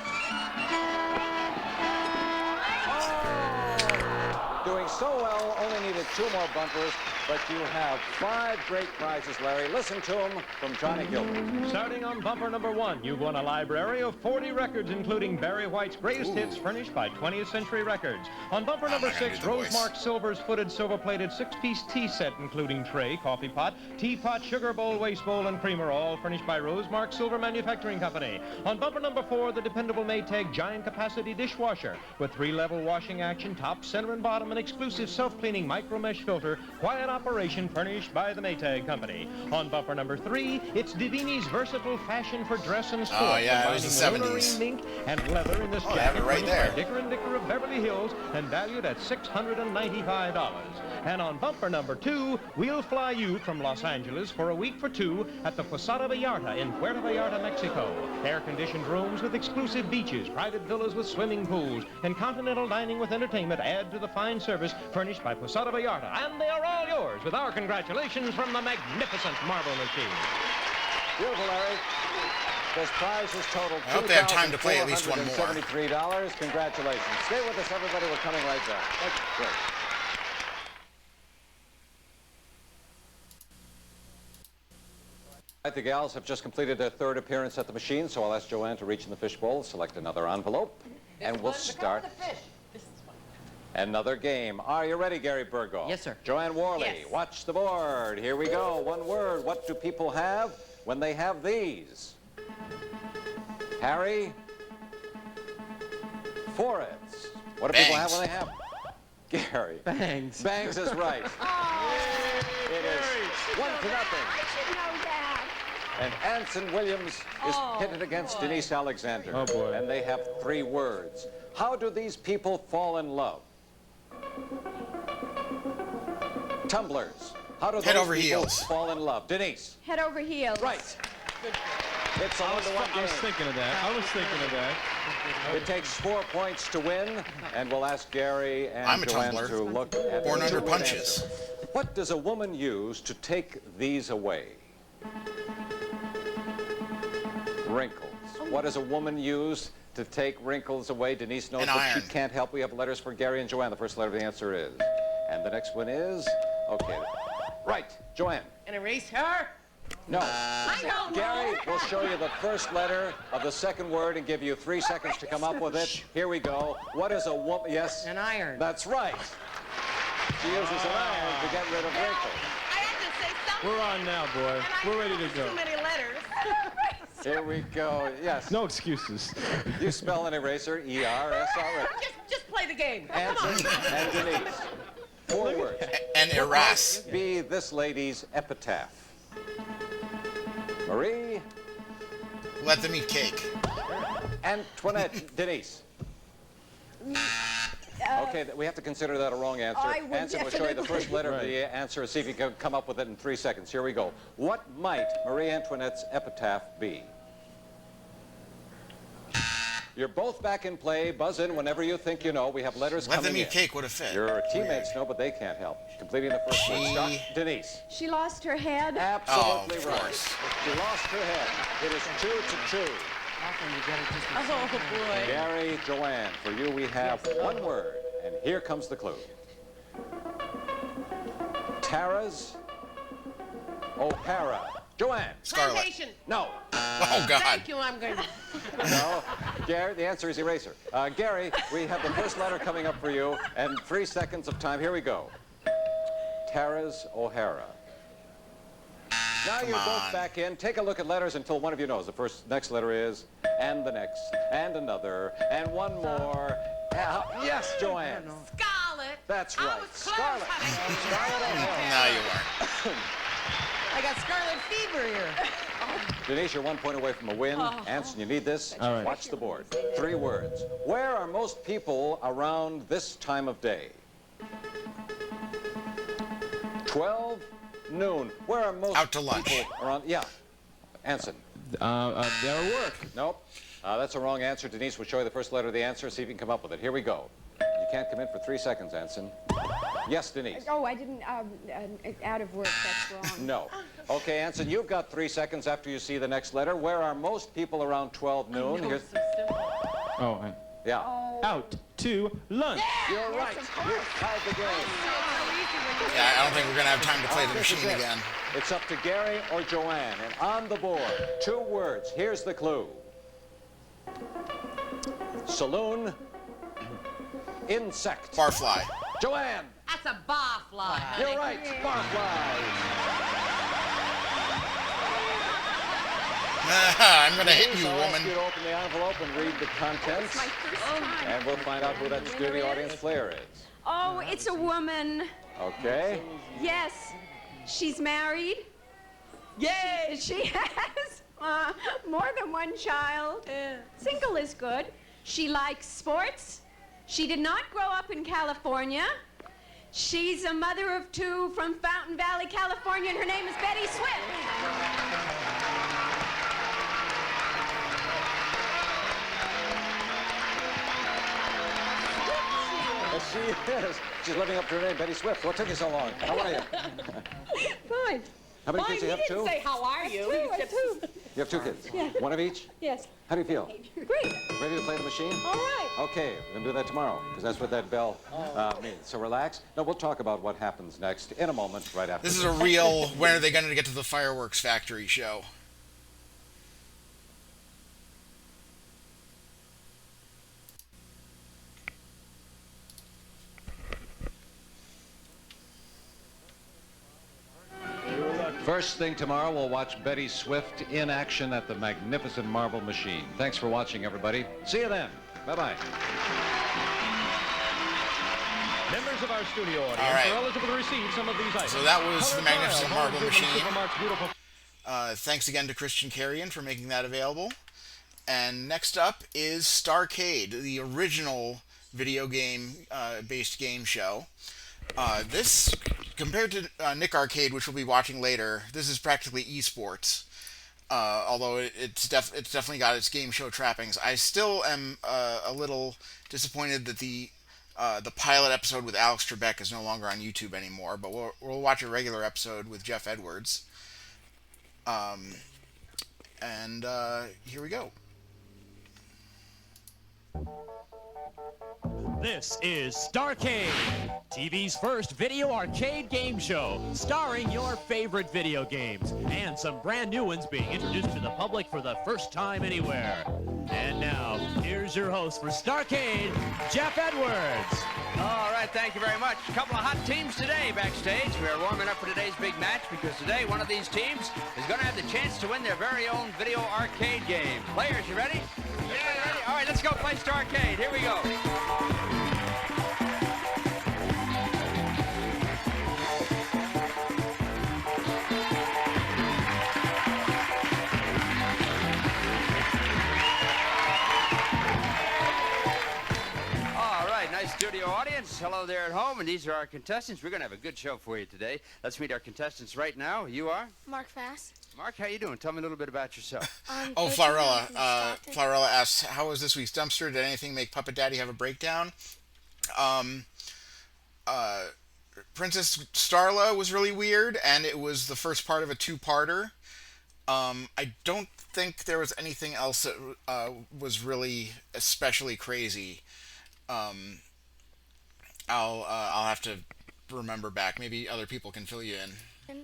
Speaker 3: Oh! Doing so well, only needed 2 more bumpers, but you have 5 great prizes, Larry. Listen to them from Johnny Gilbert.
Speaker 2: Starting on bumper number 1, you've won a library of 40 records, including Barry White's greatest hits, furnished by 20th Century Records. On bumper number
Speaker 1: not gonna
Speaker 2: 6,
Speaker 1: do the voice.
Speaker 2: Rosemark Silver's footed silver-plated 6-piece tea set, including tray, coffee pot, teapot, sugar bowl, waste bowl, and creamer, all furnished by Rosemark Silver Manufacturing Company. On bumper number 4, the dependable Maytag giant capacity dishwasher with 3-level washing action, top, center, and bottom, an exclusive self-cleaning micro mesh filter, quiet operation, furnished by the Maytag Company. On bumper number 3, it's Divini's versatile fashion for dress and sport.
Speaker 1: Oh, yeah, it was the
Speaker 2: combining
Speaker 1: 70s.
Speaker 2: lunar mink and leather in this
Speaker 1: Oh, they have
Speaker 2: jacket
Speaker 1: it right
Speaker 2: furnished by
Speaker 1: there.
Speaker 2: Dicker & Dicker of Beverly Hills and valued at $695. And on bumper number 2, we'll fly you from Los Angeles for a week for 2 at the Posada Vallarta in Puerto Vallarta, Mexico. Air-conditioned rooms with exclusive beaches, private villas with swimming pools, and continental dining with entertainment add to the fine service furnished by Posada Vallarta. And they are all yours with our congratulations from the magnificent Marble Machine.
Speaker 3: Beautiful, Larry. This prize is totaled
Speaker 1: I hope they have time to play at least one more.
Speaker 3: $2,473. Congratulations. Stay with us, everybody. We're coming right back. Great. The gals have just completed their 3rd appearance at the machine, so I'll ask Joanne to reach in the fishbowl, select another envelope, and we'll start another game. Are you ready, Gary Burgo?
Speaker 4: Yes, sir.
Speaker 3: Joanne Worley,
Speaker 8: Yes.
Speaker 3: watch the board. Here we go. 1 word. What do people have when they have these? Harry? Florets. What do people have when they have? Gary.
Speaker 4: Bangs.
Speaker 3: Bangs is right. It is 1-0.
Speaker 5: I should know that.
Speaker 3: And Anson Williams is pitted against Denise Alexander.
Speaker 6: Oh, boy.
Speaker 3: And they have 3 words. How do these people fall in love? Tumblers. How do
Speaker 1: Head
Speaker 3: those
Speaker 1: over
Speaker 3: people
Speaker 1: heels.
Speaker 3: fall in love? Denise.
Speaker 5: Head over heels.
Speaker 3: Right. It's a 1-1
Speaker 6: I was
Speaker 3: game.
Speaker 6: thinking of that.
Speaker 3: It takes 4 points to win, and we'll ask Gary and
Speaker 1: I'm a
Speaker 3: Joanne
Speaker 1: tumbler.
Speaker 3: to look at
Speaker 1: Born
Speaker 3: the
Speaker 1: under
Speaker 3: 2-word
Speaker 1: punches.
Speaker 3: answer. What does a woman use to take these away? Wrinkles. What does a woman use to take wrinkles away? Denise knows,
Speaker 1: An
Speaker 3: but
Speaker 1: iron.
Speaker 3: she can't help. We have letters for Gary and Joanne. The first letter of the answer is. And the next one is, okay. Right, Joanne.
Speaker 8: An eraser?
Speaker 3: No.
Speaker 8: I don't
Speaker 3: Gary
Speaker 8: know.
Speaker 3: will show you the first letter of the 2nd word and give you 3 seconds to come up with it. Here we go. What is a woman? Yes?
Speaker 4: An iron.
Speaker 3: That's right. She uses an iron to get rid of wrinkles.
Speaker 8: I had to say something.
Speaker 6: We're on now, boy. We're ready to go.
Speaker 8: Too many letters.
Speaker 3: Here we go. Yes.
Speaker 6: No excuses.
Speaker 3: You spell an eraser, E-R-S-R.
Speaker 8: Just play the game. Come
Speaker 3: Anson
Speaker 8: on.
Speaker 3: and Denise. 4 words.
Speaker 1: And Eras.
Speaker 3: Be this lady's epitaph. Marie.
Speaker 1: Let them eat cake.
Speaker 3: Antoinette, Denise. Okay, we have to consider that a wrong answer.
Speaker 5: I would
Speaker 3: Anson will show you the first letter of the answer and see if you can come up with it in 3 seconds. Here we go. What might Marie Antoinette's epitaph be? You're both back in play. Buzz in whenever you think you know. We have letters
Speaker 1: Let
Speaker 3: coming
Speaker 1: them
Speaker 3: in.
Speaker 1: eat cake would have fit.
Speaker 3: Your teammates know, but they can't help. Completing the first word. Start. Denise.
Speaker 5: She lost her head.
Speaker 3: Absolutely
Speaker 1: of
Speaker 3: right.
Speaker 1: course.
Speaker 3: She lost her head. It is 2-2.
Speaker 4: Often you get it just as
Speaker 8: Oh, boy.
Speaker 3: Gary, Joanne, for you we have one word, and here comes the clue. Tara's O'Hara. Joanne.
Speaker 1: Scarlet.
Speaker 8: Plantation.
Speaker 3: No.
Speaker 1: Oh, God.
Speaker 8: Thank you, I'm going to...
Speaker 3: No. Gary, the answer is eraser. Gary, we have the first letter coming up for you, and 3 seconds of time. Here we go. Tara's O'Hara. Now you're both back in. Take a look at letters until one of you knows. The next letter is, and the next, and another, and one more. Yes, Joanne.
Speaker 8: Scarlet.
Speaker 3: That's
Speaker 8: I
Speaker 3: right.
Speaker 8: was close,
Speaker 3: Scarlet.
Speaker 8: honey.
Speaker 3: Scarlet O'Hara.
Speaker 1: No, you weren't.
Speaker 8: I got scarlet fever here.
Speaker 3: Denise, you're 1 point away from a win. Anson, you need this.
Speaker 6: All right.
Speaker 3: Watch the board. 3 words. Where are most people around this time of day? 12 noon. Where are most
Speaker 1: Out to lunch.
Speaker 3: people around? Yeah. Anson.
Speaker 6: Their work.
Speaker 3: Nope. That's a wrong answer. Denise will show you the first letter of the answer. See if you can come up with it. Here we go. You can't come in for 3 seconds, Anson. Yes, Denise.
Speaker 5: Oh, I didn't, out of work, that's wrong.
Speaker 3: No. Okay, Anson, you've got 3 seconds after you see the next letter. Where are most people around 12 noon? Here's...
Speaker 6: Oh,
Speaker 3: Yeah.
Speaker 6: out to lunch.
Speaker 3: You're right. You've tied the game.
Speaker 1: Yeah, I don't think we're going to have time to play the
Speaker 3: This is
Speaker 1: machine
Speaker 3: it.
Speaker 1: again.
Speaker 3: It's up to Gary or Joanne. And on the board, 2 words. Here's the clue. Saloon. Insect.
Speaker 1: Barfly.
Speaker 3: Joanne.
Speaker 8: That's a barfly.
Speaker 3: You're right. Barfly.
Speaker 1: I'm going to hit you,
Speaker 3: I'll ask
Speaker 1: woman.
Speaker 3: you to open the envelope and read the contents.
Speaker 5: It's my first time.
Speaker 3: And we'll find out who that studio audience player is.
Speaker 5: Oh, it's a woman.
Speaker 3: Okay.
Speaker 5: Yes. She's married.
Speaker 8: Yay!
Speaker 5: She has more than one child. Single is good. She likes sports. She did not grow up in California. She's a mother of 2 from Fountain Valley, California, and her name is Betty Swift.
Speaker 3: Yes, she is. She's living up to her name, Betty Swift. What took you so long? How are you?
Speaker 5: Fine.
Speaker 3: How many
Speaker 8: Fine,
Speaker 3: kids do
Speaker 8: he
Speaker 3: you have?
Speaker 8: didn't
Speaker 3: 2?
Speaker 8: say, how are you? He said,
Speaker 5: Two.
Speaker 3: You have 2 kids?
Speaker 5: Yeah.
Speaker 3: One of each?
Speaker 5: Yes.
Speaker 3: How do you feel?
Speaker 5: Great.
Speaker 3: Ready to play the machine?
Speaker 5: All right.
Speaker 3: Okay, we're going to do that tomorrow, because that's what that bell means. So relax. No, we'll talk about what happens next in a moment, right after
Speaker 1: This is a real when are they going to get to the fireworks factory show.
Speaker 3: First thing tomorrow, we'll watch Betty Swift in action at the magnificent Marble Machine. Thanks for watching, everybody. See you then. Bye-bye.
Speaker 2: Members of our studio audience
Speaker 1: All right.
Speaker 2: are eligible to receive some of these items.
Speaker 1: So that was the
Speaker 2: Color
Speaker 1: magnificent
Speaker 2: Tile,
Speaker 1: Marble
Speaker 2: Home Improvement
Speaker 1: Machine.
Speaker 2: Supermart's beautiful.
Speaker 1: Thanks again to Christian Carrion for making that available. And next up is Starcade, the original video game based game show. This, compared to Nick Arcade, which we'll be watching later, this is practically esports. Although it's definitely got its game show trappings. I still am a little disappointed that the pilot episode with Alex Trebek is no longer on YouTube anymore. But we'll watch a regular episode with Jeff Edwards. And here we go.
Speaker 9: This is Starcade, TV's first video arcade game show, starring your favorite video games, and some brand new ones being introduced to the public for the first time anywhere. And now, here's your host for Starcade, Jeff Edwards.
Speaker 10: All right, thank you very much. A couple of hot teams today backstage. We are warming up for today's big match because today one of these teams is going to have the chance to win their very own video arcade game. Players, you ready? Yeah. Ready? All right, let's go play Starcade. Here we go. hello there at home, and these are our contestants. We're going to have a good show for you today. Let's meet our contestants right now. You are?
Speaker 11: Mark Fass.
Speaker 10: Mark, how you doing? Tell me a little bit about yourself.
Speaker 1: Oh, Florella. Florella asks, how was this week's dumpster? Did anything make Puppet Daddy have a breakdown? Princess Starla was really weird, and it was the first part of a two-parter. I don't think there was anything else that was really especially crazy. I'll have to remember back. Maybe other people can fill you in.
Speaker 11: And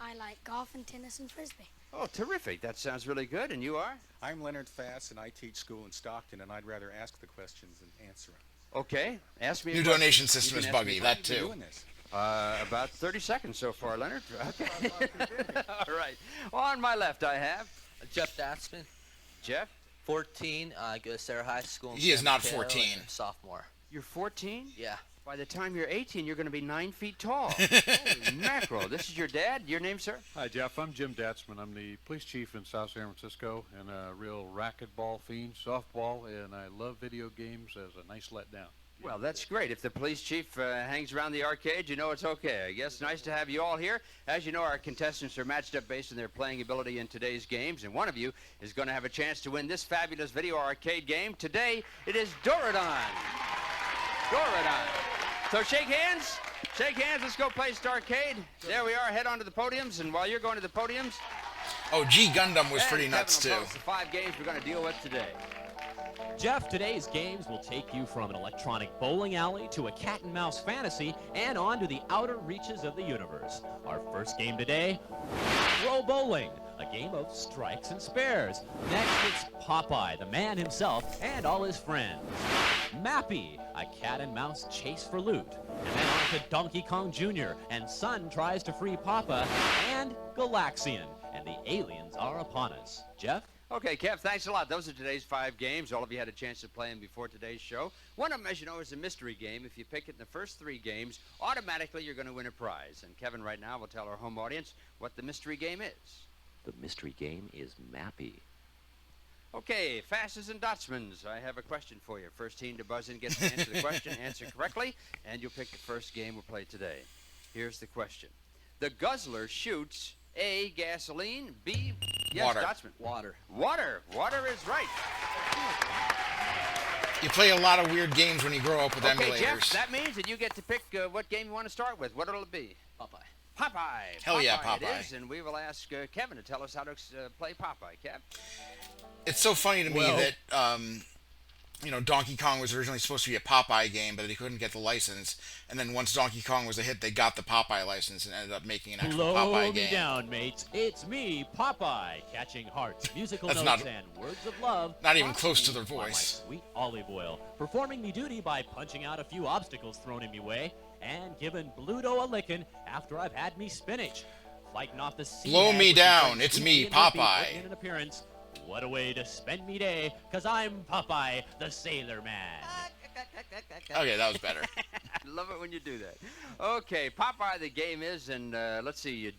Speaker 11: I like golf and tennis and frisbee.
Speaker 10: Oh, terrific. That sounds really good. And you are?
Speaker 12: I'm Leonard Fass, and I teach school in Stockton, and I'd rather ask the questions than answer them.
Speaker 10: Okay. Ask me.
Speaker 1: New donation system is buggy. That too.
Speaker 10: About 30 seconds so far, Leonard. Okay. All right. On my left, I have
Speaker 13: Jeff Datsman.
Speaker 10: Jeff.
Speaker 13: 14. I go to Sarah High School.
Speaker 1: He is not 14.
Speaker 13: Sophomore.
Speaker 10: You're 14?
Speaker 13: Yeah.
Speaker 10: By the time you're 18, you're going to be 9 feet tall. Holy mackerel. This is your dad. Your name, sir?
Speaker 14: Hi, Jeff. I'm Jim Datsman. I'm the police chief in South San Francisco and a real racquetball fiend, softball, and I love video games as a nice letdown.
Speaker 10: Well, that's great. If the police chief hangs around the arcade, you know it's okay. I guess nice to have you all here. As you know, our contestants are matched up based on their playing ability in today's games, and one of you is going to have a chance to win this fabulous video arcade game. Today, it is Doradon. Doradon. So shake hands. Shake hands. Let's go play Starcade. There we are. Head on to the podiums, and while you're going to the podiums...
Speaker 1: Oh, G Gundam was pretty nuts, too.
Speaker 10: The 5 games we're going to deal with today.
Speaker 9: Jeff, today's games will take you from an electronic bowling alley to a cat and mouse fantasy and on to the outer reaches of the universe. Our first game today, Throw Bowling, a game of strikes and spares. Next, it's Popeye, the man himself, and all his friends. Mappy, a cat and mouse chase for loot. And then on to Donkey Kong Jr., and Son tries to free Papa, and Galaxian, and the aliens are upon us. Jeff?
Speaker 10: Okay, Kev, thanks a lot. Those are today's 5 games. All of you had a chance to play them before today's show. One of them, as you know, is a mystery game. If you pick it in the first 3 games, automatically you're going to win a prize. And Kevin right now will tell our home audience what the mystery game is.
Speaker 15: The mystery game is Mappy.
Speaker 10: Okay, Fasses and Dotsmans, I have a question for you. First team to buzz in gets to answer the question, answer correctly, and you'll pick the first game we'll play today. Here's the question. The Guzzler shoots A, gasoline, B, yes,
Speaker 1: water.
Speaker 10: Dotsman.
Speaker 13: Water.
Speaker 10: Water. Water is right.
Speaker 1: You play a lot of weird games when you grow up with emulators.
Speaker 10: Okay, Jeff, that means that you get to pick what game you want to start with. What'll it be?
Speaker 13: Popeye.
Speaker 10: Popeye.
Speaker 1: Hell yeah,
Speaker 10: Popeye.
Speaker 1: Popeye.
Speaker 10: It is, and we will ask Kevin to tell us how to play Popeye. Kev?
Speaker 1: It's so funny to me that, Donkey Kong was originally supposed to be a Popeye game, but they couldn't get the license. And then once Donkey Kong was a hit, they got the Popeye license and ended up making an actual Popeye game.
Speaker 9: Blow me down, mates. It's me, Popeye, catching hearts, musical
Speaker 1: That's
Speaker 9: notes,
Speaker 1: not-
Speaker 9: and words of love.
Speaker 1: Not even
Speaker 9: brought
Speaker 1: close
Speaker 9: me
Speaker 1: to their
Speaker 9: by my
Speaker 1: voice.
Speaker 9: Sweet olive oil, performing me duty by punching out a few obstacles thrown in me way, and giving Bluto a lickin' after I've had me spinach. Fighting off the sea.
Speaker 1: Blow
Speaker 9: hag
Speaker 1: me
Speaker 9: with
Speaker 1: down,
Speaker 9: friends
Speaker 1: it's
Speaker 9: Sweet
Speaker 1: me,
Speaker 9: and Nippy
Speaker 1: Popeye.
Speaker 9: putting in an appearance. What a way to spend me day, 'cause I'm Popeye, the Sailor Man.
Speaker 1: Okay, that was better.
Speaker 10: I love it when you do that. Okay, Popeye the game is, and let's see,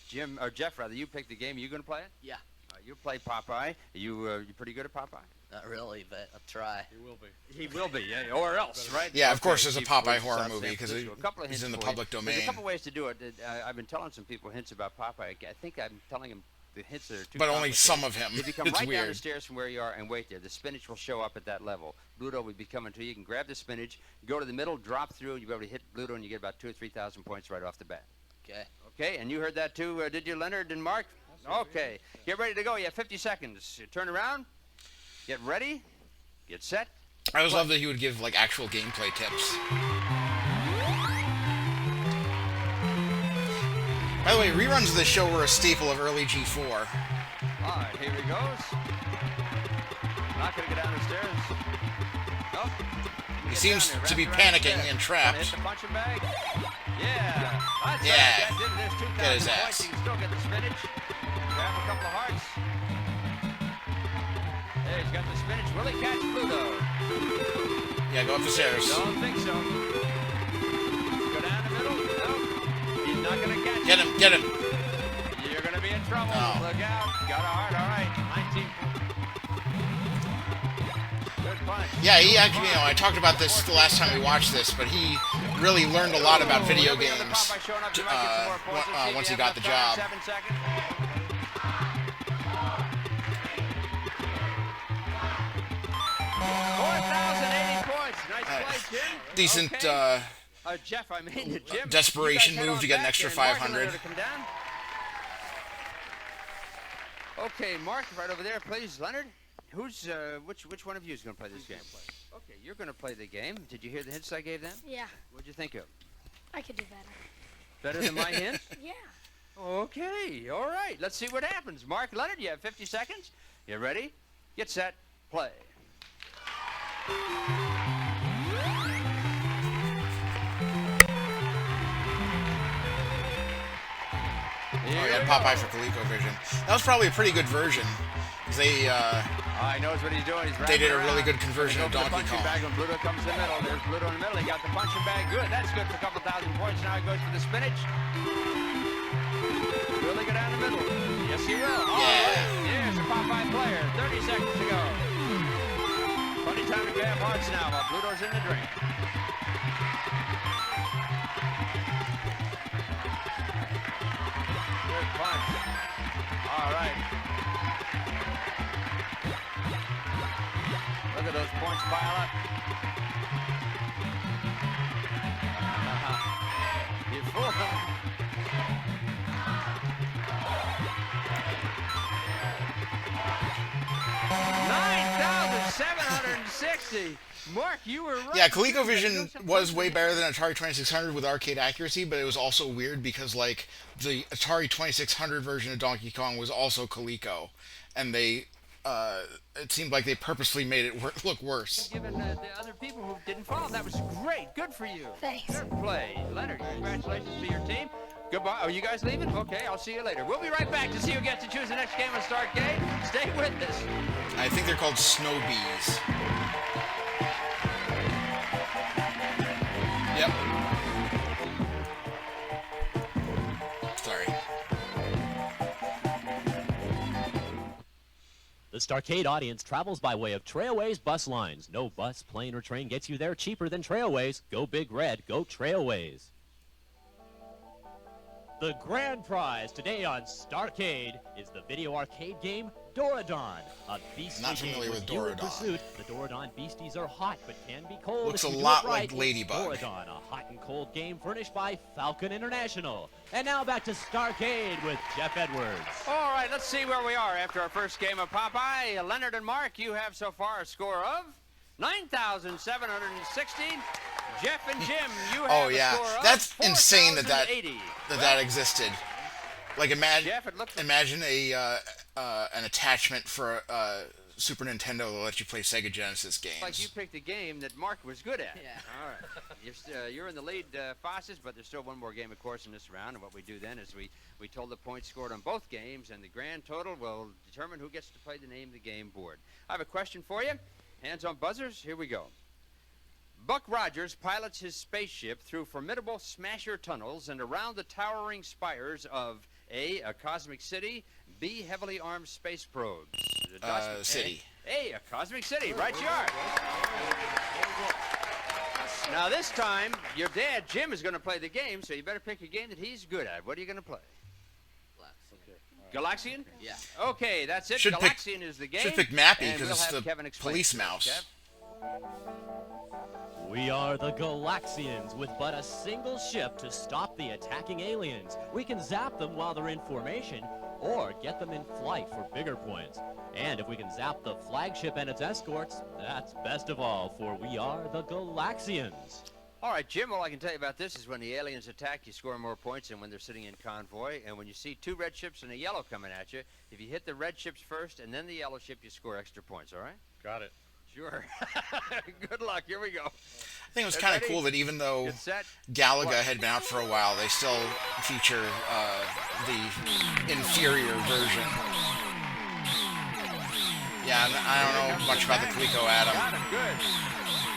Speaker 10: Jim, or Jeff rather, you pick the game. Are you going to play it?
Speaker 13: Yeah.
Speaker 10: You play Popeye. You pretty good at Popeye?
Speaker 13: Not really, but I'll try.
Speaker 14: He will be.
Speaker 10: He will be, yeah, or else, right?
Speaker 1: Yeah, of course there's a
Speaker 10: Chief
Speaker 1: Popeye
Speaker 10: Police,
Speaker 1: horror
Speaker 10: South
Speaker 1: movie
Speaker 10: San
Speaker 1: because
Speaker 10: Francisco. A couple of
Speaker 1: he's
Speaker 10: hints
Speaker 1: in the
Speaker 10: for you.
Speaker 1: public
Speaker 10: There's
Speaker 1: domain.
Speaker 10: a couple ways to do it. I've been telling some people hints about Popeye. I think I'm telling them the hints that are too
Speaker 1: But only
Speaker 10: complicated.
Speaker 1: some of him.
Speaker 10: If you come
Speaker 1: It's
Speaker 10: right down the
Speaker 1: weird.
Speaker 10: stairs from where you are and wait there, the spinach will show up at that level. Bluto will be coming to you. You can grab the spinach, go to the middle, drop through, and you'll be able to hit Bluto, and you get about 2,000 or 3,000 points right off the bat.
Speaker 13: Okay.
Speaker 10: Okay, and you heard that too, did you, Leonard and Mark? Okay, get ready to go. You have 50 seconds. Turn around, get ready, get set.
Speaker 1: I always love that he would give like actual gameplay tips. By the way, reruns of this show were a staple of early G4.
Speaker 10: All right, here he goes. Not going to go down the stairs. Nope.
Speaker 1: He seems to be panicking and trapped.
Speaker 10: Hit the punching bag. Yeah. That's
Speaker 1: Yeah.
Speaker 10: right. That did it. There's 2,000
Speaker 1: Get his
Speaker 10: points.
Speaker 1: ass.
Speaker 10: You can still get the spinach. Grab a couple of hearts. There, he's got the spinach. Will he catch Pluto?
Speaker 1: Yeah, go up the stairs.
Speaker 10: Don't think so. Go down the middle. No. He's not going to catch
Speaker 1: Get him, get him.
Speaker 10: You're going to be in trouble.
Speaker 1: Oh.
Speaker 10: Look out. Got a heart. All right. 19. Good punch.
Speaker 1: Yeah, he actually, I talked about this the last time we watched this, but he really learned a lot about video games once he got the job.
Speaker 10: 7 seconds. 4,080 points. Nice play, Jim.
Speaker 1: Decent
Speaker 10: Jeff, I mean, Jim.
Speaker 1: desperation move to get an extra 500.
Speaker 10: Okay, Mark, right over there, please. Leonard, who's which one of you is going to play this game? Okay, you're going to play the game. Did you hear the hints I gave them?
Speaker 11: Yeah,
Speaker 10: What'd you think of?
Speaker 11: I could do better.
Speaker 10: Better than my hints?
Speaker 11: Yeah.
Speaker 10: Okay, all right. Let's see what happens. Mark, Leonard, you have 50 seconds. You ready? Get set, play.
Speaker 1: Oh, yeah, Popeye for ColecoVision. That was probably a pretty good version. 'Cause they,
Speaker 10: he knows what he's doing.
Speaker 1: They did a really good conversion of Donkey Kong.
Speaker 10: Bag when Bluto comes in the middle. There's Bluto in the middle. He got the punching bag. Good. That's good for a couple thousand points. Now he goes for the spinach. Will he go down the middle? Yes, he will. All right. Here's a Popeye player. 30 seconds to go. Plenty time to grab hearts now while Bluto's in the drink. Good punch. All right. Look at those points pile up. You fool them. $9,760. Mark, you were right.
Speaker 1: Yeah, ColecoVision was way better than Atari 2600 with arcade accuracy, but it was also weird because, like, the Atari 2600 version of Donkey Kong was also Coleco, and they, it seemed like they purposely made it look worse.
Speaker 10: Given the other people who didn't follow, that was great. Good for you.
Speaker 11: Thanks.
Speaker 10: Good play. Leonard, congratulations to your team. Goodbye. Are you guys leaving? Okay, I'll see you later. We'll be right back to see who gets to choose the next game on Starcade. Stay with us.
Speaker 1: I think they're called Snow Bees. Yep. Sorry.
Speaker 9: The Starcade audience travels by way of Trailways bus lines. No bus, plane, or train gets you there cheaper than Trailways. Go Big Red. Go Trailways. The grand prize today on Starcade is the video arcade game Doradon, a beastie
Speaker 1: Not familiar
Speaker 9: game
Speaker 1: with
Speaker 9: you in
Speaker 1: Doradon.
Speaker 9: pursuit. The Doradon beasties are hot but can be cold.
Speaker 1: Looks
Speaker 9: if
Speaker 1: a
Speaker 9: you do
Speaker 1: lot
Speaker 9: it right.
Speaker 1: like Ladybug.
Speaker 9: Doradon, a hot and cold game furnished by Falcon International. And now back to Starcade with Jeff Edwards.
Speaker 10: All right, let's see where we are after our first game of Popeye. Leonard and Mark, you have so far a score of 9,760. Jeff and Jim, you have
Speaker 1: Oh
Speaker 10: a
Speaker 1: yeah,
Speaker 10: score of
Speaker 1: that's insane that
Speaker 10: 4,080.
Speaker 1: that existed. Like imagine
Speaker 10: Jeff, it looks like
Speaker 1: imagine an attachment for a Super Nintendo that lets you play Sega Genesis games.
Speaker 10: like you picked a game that Mark was good at.
Speaker 13: Yeah.
Speaker 10: All right. You're in the lead, Fosses, but there's still one more game, of course, in this round. And what we do then is we told the points scored on both games, and the grand total will determine who gets to play the name of the game board. I have a question for you. Hands on buzzers. Here we go. Buck Rogers pilots his spaceship through formidable smasher tunnels and around the towering spires of A, a cosmic city, B, heavily armed space probes.
Speaker 1: City.
Speaker 10: A, a cosmic city. Right you are. Now this time, your dad, Jim, is going to play the game, so you better pick a game that he's good at. What are you going to play? Galaxian?
Speaker 13: Yeah.
Speaker 10: Okay, that's it.
Speaker 1: Should pick-
Speaker 10: Galaxian is the game.
Speaker 1: Should pick Mappy
Speaker 10: and
Speaker 1: because
Speaker 10: we'll
Speaker 1: it's
Speaker 10: have
Speaker 1: the
Speaker 10: Kevin explain
Speaker 1: police
Speaker 10: it to us.
Speaker 1: mouse.
Speaker 10: Kev?
Speaker 9: We are the Galaxians with but a single ship to stop the attacking aliens. We can zap them while they're in formation or get them in flight for bigger points. And if we can zap the flagship and its escorts, that's best of all, for we are the Galaxians.
Speaker 10: All right, Jim, all I can tell you about this is when the aliens attack, you score more points than when they're sitting in convoy. And when you see two red ships and a yellow coming at you, if you hit the red ships first and then the yellow ship, you score extra points, all right?
Speaker 14: Got it.
Speaker 10: Sure. Good luck. Here we go.
Speaker 1: I think it was kind of cool that even though
Speaker 10: Get set.
Speaker 1: Galaga had been out for a while, they still feature the inferior version. Yeah, I don't know much about the Coleco Adam.
Speaker 10: Got him. Good.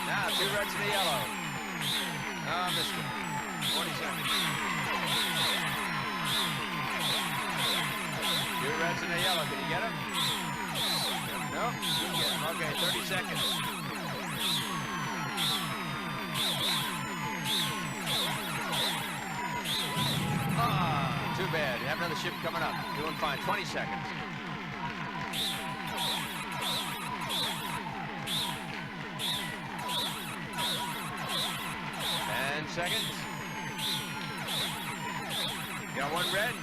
Speaker 10: Now, two reds and a yellow. Oh, missed him. 40 seconds. Two reds and a yellow. Can you get him? No? Okay, 30 seconds. right, you have another ship coming up. Doing fine. 20 seconds. 10 seconds. Got one red.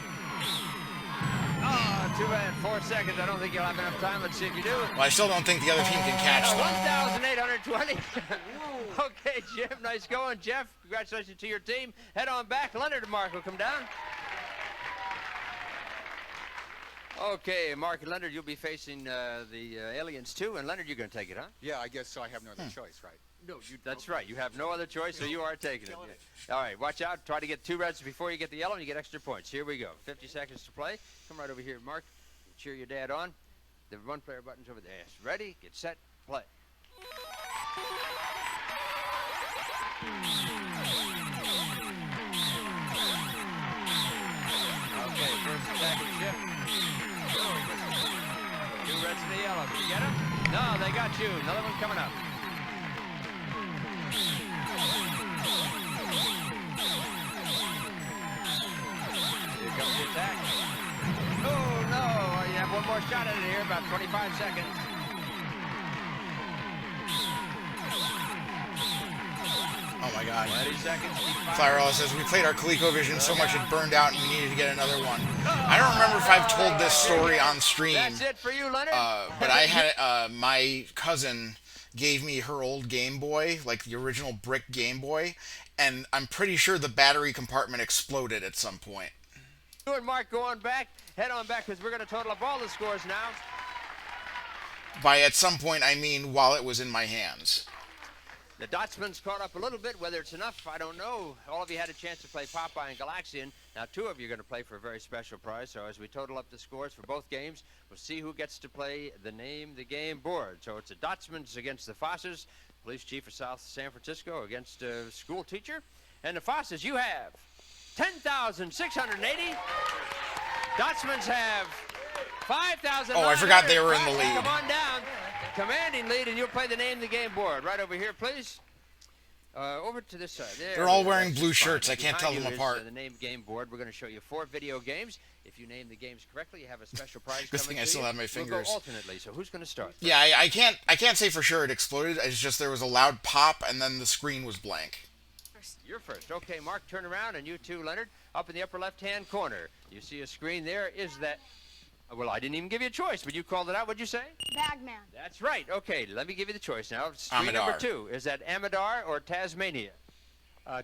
Speaker 10: Oh, too bad. 4 seconds. I don't think you'll have enough time. Let's see if you do.
Speaker 1: Well, I still don't think the other team can catch them.
Speaker 10: 1,820. Okay, Jim, nice going. Jeff, congratulations to your team. Head on back. Leonard and Mark will come down. Okay, Mark and Leonard, you'll be facing the aliens too. And Leonard, you're going to take it, huh?
Speaker 12: Yeah, I guess so. I have no other choice, right?
Speaker 10: No, that's right. You have no other choice, so you are taking it. All right, watch out. Try to get 2 reds before you get the yellow, and you get extra points. Here we go. 50 seconds to play. Come right over here, Mark. Cheer your dad on. The one-player button's over there. Yes. Ready, get set, play. Okay, first attacking ship. 2 reds and a yellow. Did you get them? No, they got you. Another one coming up. Here comes the attack. Oh, no. You have one more shot at it here, about 25 seconds.
Speaker 1: Oh my God.
Speaker 10: 20 seconds.
Speaker 1: Clarella says, we played our ColecoVision so much it burned out and we needed to get another one. I don't remember if I've told this story on stream.
Speaker 10: That's it for you, Leonard.
Speaker 1: But I had, my cousin gave me her old Game Boy, like the original brick Game Boy, and I'm pretty sure the battery compartment exploded at some point.
Speaker 10: You and Mark go on back. Head on back because we're going to total up all the scores now.
Speaker 1: By at some point, I mean while it was in my hands.
Speaker 10: The Dotsman's caught up a little bit. Whether it's enough, I don't know. All of you had a chance to play Popeye and Galaxian. Now, 2 of you are going to play for a very special prize. So as we total up the scores for both games, we'll see who gets to play the Name the Game board. So it's the Dotsmans against the Fosses, police chief of South San Francisco against a school teacher. And the Fosses, you have 10,680. Dotsmans have 5,000.
Speaker 1: Oh, I forgot they were in the lead.
Speaker 10: Come on down. Commanding lead, and you'll play the Name the Game board. Right over here, please. Over to this side.
Speaker 1: They're all wearing blue shirts. I can't tell them apart.
Speaker 10: The Name Game board. We're going to show you 4 video games. If you name the games correctly, you have a special prize.
Speaker 1: Good thing I still have my fingers.
Speaker 10: We'll go alternately. So who's going to start?
Speaker 1: Yeah, I can't say for sure it exploded. It's just there was a loud pop and then the screen was blank.
Speaker 10: You're first. Okay, Mark, turn around, and you too, Leonard. Up in the upper left-hand corner, you see a screen there. Is that... Well, I didn't even give you a choice, but you called it out. What'd you say?
Speaker 11: Bagman.
Speaker 10: That's right. Okay, let me give you the choice now. Screen
Speaker 1: Amadar.
Speaker 10: number 2. Is that Amadar or Tasmania?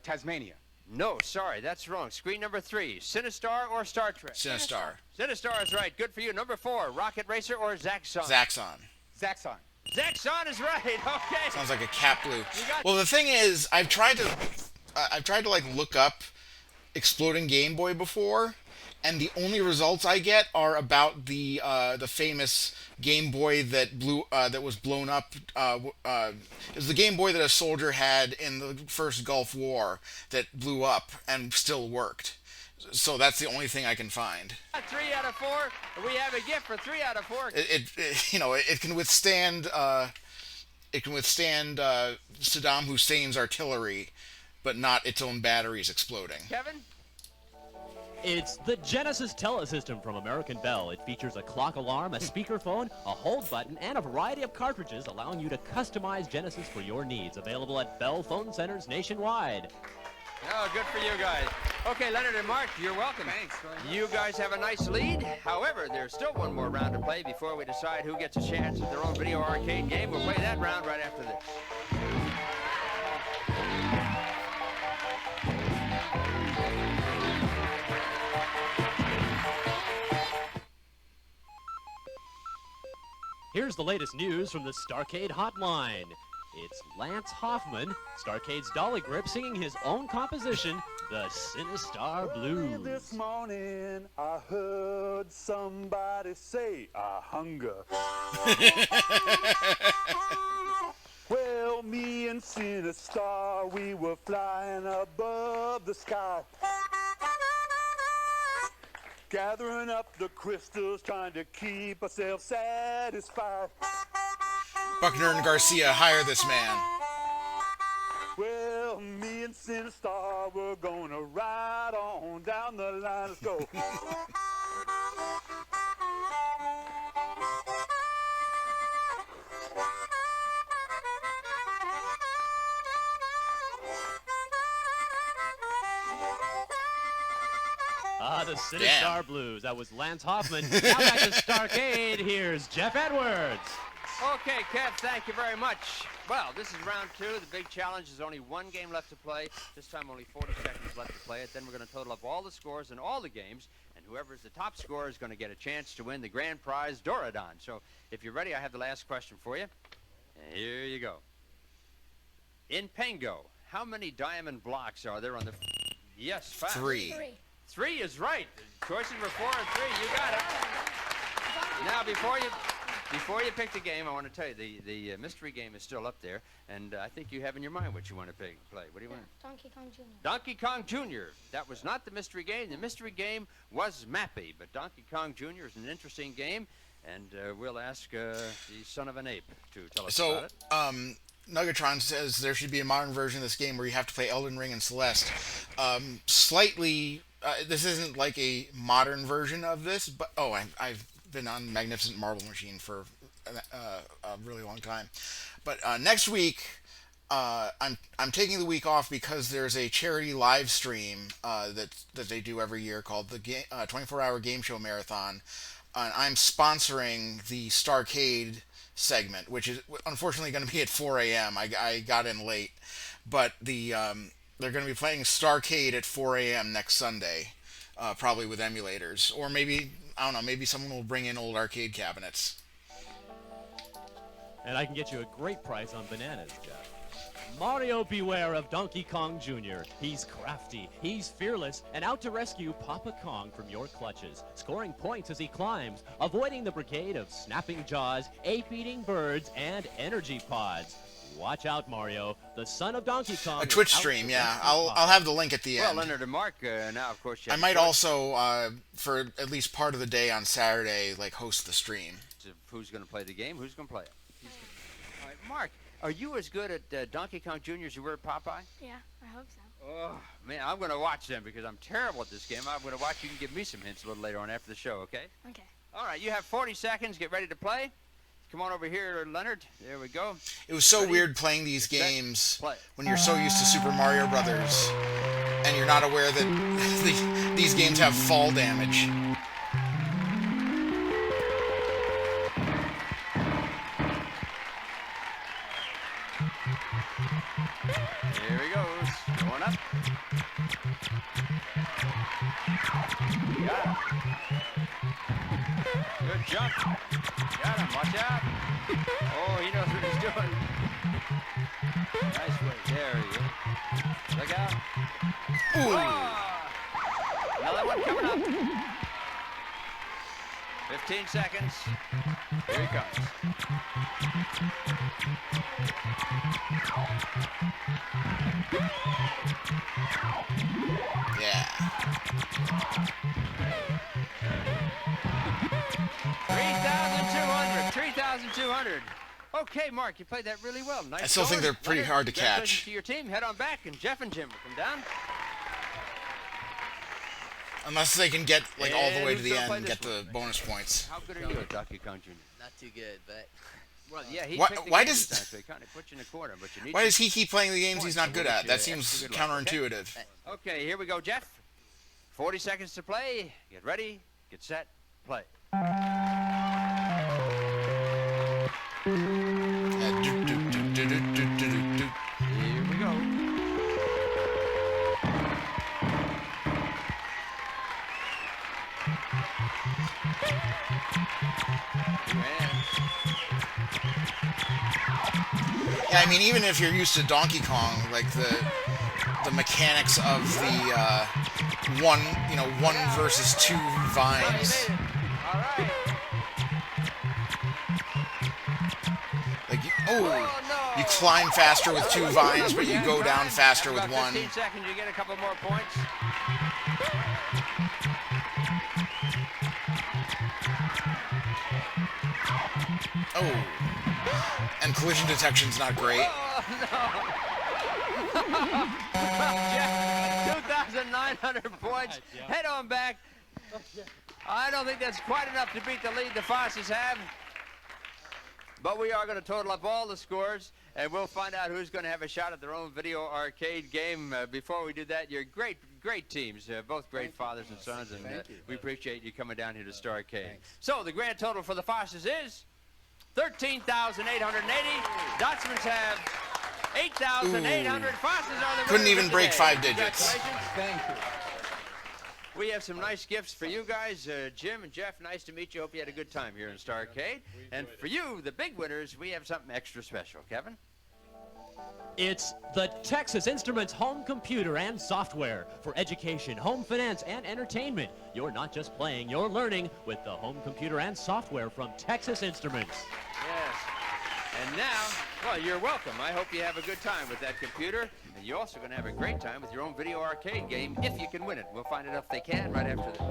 Speaker 12: Tasmania.
Speaker 10: No, sorry, that's wrong. Screen number 3. Sinistar or Star Trek?
Speaker 1: Sinistar.
Speaker 10: Sinistar is right. Good for you. Number 4. Rocket Racer or Zaxxon?
Speaker 1: Zaxxon.
Speaker 12: Zaxxon.
Speaker 10: Zaxxon is right. Okay.
Speaker 1: Sounds like a cat blue. Well, the thing is, I've tried to like look up exploding Game Boy before, and the only results I get are about the famous Game Boy that was blown up. It was the Game Boy that a soldier had in the first Gulf War that blew up and still worked. So that's the only thing I can find.
Speaker 10: 3 out of 4. We have a gift for 3 out of 4.
Speaker 1: It can withstand Saddam Hussein's artillery, but not its own batteries exploding.
Speaker 10: Kevin?
Speaker 9: It's the Genesis Telesystem from American Bell. It features a clock alarm, a speakerphone, a hold button, and a variety of cartridges allowing you to customize Genesis for your needs. Available at Bell phone centers nationwide.
Speaker 10: Oh, good for you guys. Okay, Leonard and Mark, you're welcome.
Speaker 12: Thanks.
Speaker 10: You guys have a nice lead. However, there's still one more round to play before we decide who gets a chance at their own video arcade game. We'll play that round right after this.
Speaker 9: Here's the latest news from the Starcade Hotline. It's Lance Hoffman, Starcade's Dolly Grip, singing his own composition, The Sinistar Blues.
Speaker 16: This morning I heard somebody say, hunger. Well, me and Sinistar, we were flying above the sky, gathering up the crystals, trying to keep ourselves satisfied.
Speaker 1: Buckner and Garcia, hire this man.
Speaker 16: Well, Well, me and Sinistar, we're gonna ride on down the line. Let's go.
Speaker 9: Ah, the City Star Blues. That was Lance Hoffman. Now back to Starcade. Here's Jeff Edwards.
Speaker 10: Okay, Kev, thank you very much. Well, this is round 2. The big challenge is only one game left to play. This time only 40 seconds left to play it. Then we're going to total up all the scores in all the games, and whoever is the top scorer is going to get a chance to win the grand prize Doradon. So if you're ready, I have the last question for you. And here you go. In Pengo, how many diamond blocks are there on the... Yes, 5.
Speaker 1: 3.
Speaker 10: 3 is right. The choices were 4 and 3. You got it. Now, before you pick the game, I want to tell you the mystery game is still up there, and I think you have in your mind what you want to play. What do you want?
Speaker 11: Donkey Kong Jr.
Speaker 10: Donkey Kong Jr. That was not the mystery game. The mystery game was Mappy, but Donkey Kong Jr. is an interesting game, and we'll ask the son of an ape to tell us about it.
Speaker 1: Nuggatron says there should be a modern version of this game where you have to play Elden Ring and Celeste. Slightly, this isn't like a modern version of this, but I've been on Magnificent Marble Machine for a really long time. But next week, I'm taking the week off because there's a charity live stream that they do every year called the 24-hour game show marathon. I'm sponsoring the Starcade segment, which is unfortunately going to be at 4 a.m. I got in late, but they're going to be playing Starcade at 4 a.m. next Sunday, probably with emulators, or maybe, I don't know, maybe someone will bring in old arcade cabinets.
Speaker 9: And I can get you a great price on bananas, Jeff. Mario, beware of Donkey Kong Jr. He's crafty, he's fearless, and out to rescue Papa Kong from your clutches, scoring points as he climbs, avoiding the brigade of snapping jaws, ape-eating birds, and energy pods. Watch out, Mario, the son of Donkey Kong.
Speaker 1: A Twitch stream, yeah. I'll have the link at the end.
Speaker 10: Well, Leonard and Mark, now, of course, you
Speaker 1: I
Speaker 10: have
Speaker 1: might
Speaker 10: choice.
Speaker 1: also, for at least part of the day on Saturday, host the stream.
Speaker 10: Who's going to play the game? Who's going to play it? All right, Mark. Are you as good at Donkey Kong Jr. as you were at Popeye?
Speaker 11: Yeah, I hope so.
Speaker 10: Oh, man, I'm going to watch them because I'm terrible at this game. I'm going to watch. You can give me some hints a little later on after the show, okay?
Speaker 11: Okay.
Speaker 10: All right, you have 40 seconds. Get ready to play. Come on over here, Leonard. There we go.
Speaker 1: It was so weird playing these games when you're so used to Super Mario Brothers and you're not aware that these games have fall damage.
Speaker 10: Here he goes. Going up. Got him. Good jump. Got him. Watch out. Oh, he knows what he's doing. Nice way. There he is. Look out.
Speaker 1: Ooh.
Speaker 10: Oh. Another one coming up. 15 seconds. Here he comes.
Speaker 1: Yeah.
Speaker 10: 3,200. 3,200. Okay, Mark, you played that really well. Nice.
Speaker 1: I still think they're pretty hard to
Speaker 10: Congratulations
Speaker 1: catch.
Speaker 10: to your team. Head on back, and Jeff and Jim will come down.
Speaker 1: Unless they can get all the way to
Speaker 10: who's
Speaker 1: the
Speaker 10: gonna
Speaker 1: end
Speaker 10: play
Speaker 1: and
Speaker 10: this
Speaker 1: get the bonus points.
Speaker 10: How good are you at Donkey Kong Jr.?
Speaker 13: Not too good, but...
Speaker 10: Well, yeah, he
Speaker 1: Why-
Speaker 10: picked the
Speaker 1: why
Speaker 10: game
Speaker 1: does-
Speaker 10: this time, so he kind of put you in a corner, but you need
Speaker 1: Why
Speaker 10: to-
Speaker 1: does he keep playing the games he's not good at? That seems
Speaker 10: Extra good luck, okay?
Speaker 1: counterintuitive.
Speaker 10: Okay, here we go, Jeff. 40 seconds to play. Get ready, get set, play. Here we go.
Speaker 1: Yeah, I mean, even if you're used to Donkey Kong, the mechanics of the one versus two vines. You climb faster with two vines, but you go down faster with
Speaker 10: About
Speaker 1: one.
Speaker 10: 15 seconds, you get a couple more points.
Speaker 1: Oh. And collision detection's not great.
Speaker 10: Oh, no. Jeff, 2,900 points. Head on back. I don't think that's quite enough to beat the lead the Fosses have. But we are going to total up all the scores, and we'll find out who's going to have a shot at their own video arcade game. Before we do that, you're great teams, both great fathers and sons, and we appreciate you coming down here to Starcade. So the grand total for the Fosses is 13,880. Dotsmans have 8,800. Fosses are the
Speaker 1: Couldn't
Speaker 10: winners
Speaker 1: even
Speaker 10: of
Speaker 1: break
Speaker 10: today.
Speaker 1: 5 digits.
Speaker 10: Thank you. We have some nice gifts for you guys. Jim and Jeff, nice to meet you. Hope you had a good time here in Starcade. And for you, the big winners, we have something extra special. Kevin?
Speaker 9: It's the Texas Instruments home computer and software for education, home finance, and entertainment. You're not just playing, you're learning with the home computer and software from Texas Instruments.
Speaker 10: Yes. And now, well, you're welcome. I hope you have a good time with that computer. And you're also going to have a great time with your own video arcade game if you can win it. We'll find out if they can right after this.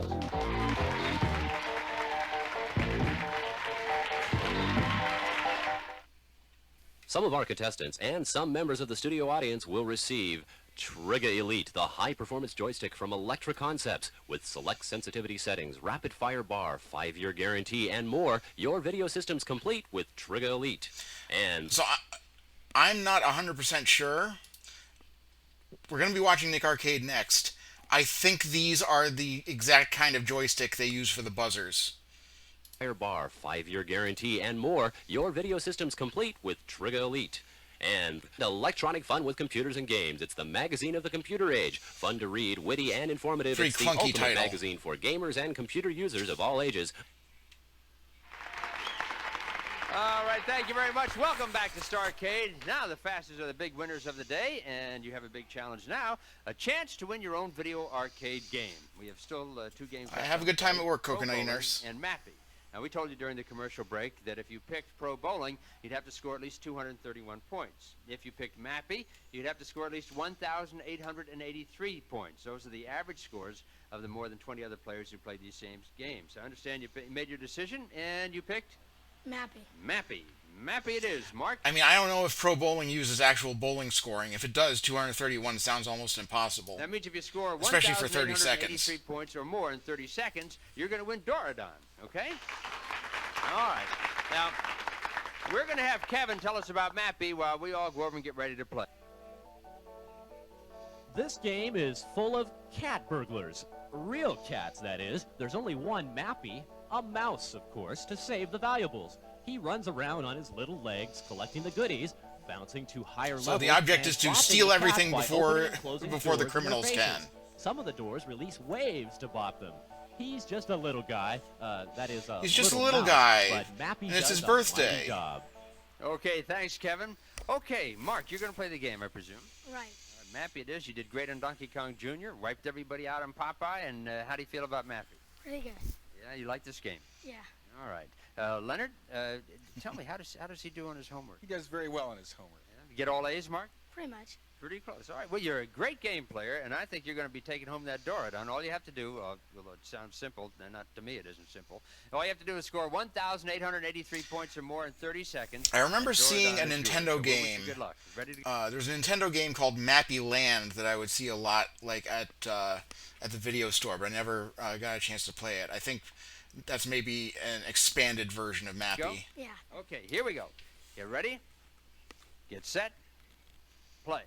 Speaker 15: Some of our contestants and some members of the studio audience will receive Trigger Elite, the high-performance joystick from Electra Concepts with select sensitivity settings, rapid-fire bar, 5-year guarantee, and more. Your video system's complete with Trigger Elite. And
Speaker 1: so I'm not 100% sure. We're going to be watching Nick Arcade next. I think these are the exact kind of joystick they use for the buzzers.
Speaker 15: Bar, 5-year guarantee, and more. Your video system's complete with Trigger Elite. And electronic fun with computers and games. It's the magazine of the computer age. Fun to read, witty, and informative.
Speaker 1: Pretty
Speaker 15: it's the
Speaker 1: clunky
Speaker 15: ultimate
Speaker 1: title.
Speaker 15: magazine for gamers and computer users of all ages.
Speaker 10: All right, thank you very much. Welcome back to Starcade. Now the Fastest are the big winners of the day, and you have a big challenge now, a chance to win your own video arcade game. We have still 2 games.
Speaker 1: I have a good time at work, Coconut Nurse.
Speaker 10: And Mappy. Now, we told you during the commercial break that if you picked Pro Bowling, you'd have to score at least 231 points. If you picked Mappy, you'd have to score at least 1,883 points. Those are the average scores of the more than 20 other players who played these same games. I understand you made your decision, and you picked?
Speaker 11: Mappy.
Speaker 10: Mappy. Mappy it is. Mark?
Speaker 1: I mean, I don't know if Pro Bowling uses actual bowling scoring. If it does, 231 sounds almost impossible.
Speaker 10: That means if you score
Speaker 1: especially for 30 seconds.
Speaker 10: 1,883 points or more in 30 seconds, you're going to win Doradon, okay? All right. Now, we're going to have Kevin tell us about Mappy while we all go over and get ready to play.
Speaker 9: This game is full of cat burglars. Real cats, that is. There's only one Mappy, a mouse, of course, to save the valuables. He runs around on his little legs, collecting the goodies, bouncing to higher levels.
Speaker 1: So the object is to steal everything before the
Speaker 9: doors
Speaker 1: criminals
Speaker 9: in their
Speaker 1: can.
Speaker 9: faces. Some of the doors release waves to bop them. He's just a little guy. That is a
Speaker 1: He's just a
Speaker 9: little
Speaker 1: little
Speaker 9: mouse,
Speaker 1: guy,
Speaker 9: but Mappy
Speaker 1: and it's
Speaker 9: does
Speaker 1: his
Speaker 9: a
Speaker 1: birthday.
Speaker 9: mighty job.
Speaker 10: Okay, thanks, Kevin. Okay, Mark, you're going to play the game, I presume.
Speaker 11: Right.
Speaker 10: Mappy it is. You did great on Donkey Kong Jr., wiped everybody out on Popeye, and how do you feel about Mappy?
Speaker 11: Pretty good.
Speaker 10: Yeah, you like this game?
Speaker 11: Yeah.
Speaker 10: All right. Leonard, tell me, how does he do on his homework?
Speaker 12: He does very well on his homework.
Speaker 10: Yeah? Get all A's, Mark?
Speaker 11: Pretty much.
Speaker 10: Pretty close. All right. Well, you're a great game player, and I think you're going to be taking home that Doradon. All you have to do, well, it sounds simple, and not to me it isn't simple. All you have to do is score 1,883 points or more in 30 seconds.
Speaker 1: I remember seeing a
Speaker 10: is yours.
Speaker 1: Nintendo
Speaker 10: So we'll wish you
Speaker 1: game.
Speaker 10: good luck. Ready to
Speaker 1: There's a Nintendo game called Mappy Land that I would see a lot, like at the video store, but I never got a chance to play it. I think that's maybe an expanded version of Mappy.
Speaker 10: Go?
Speaker 11: Yeah.
Speaker 10: Okay, here we go. Get ready. Get set. Play.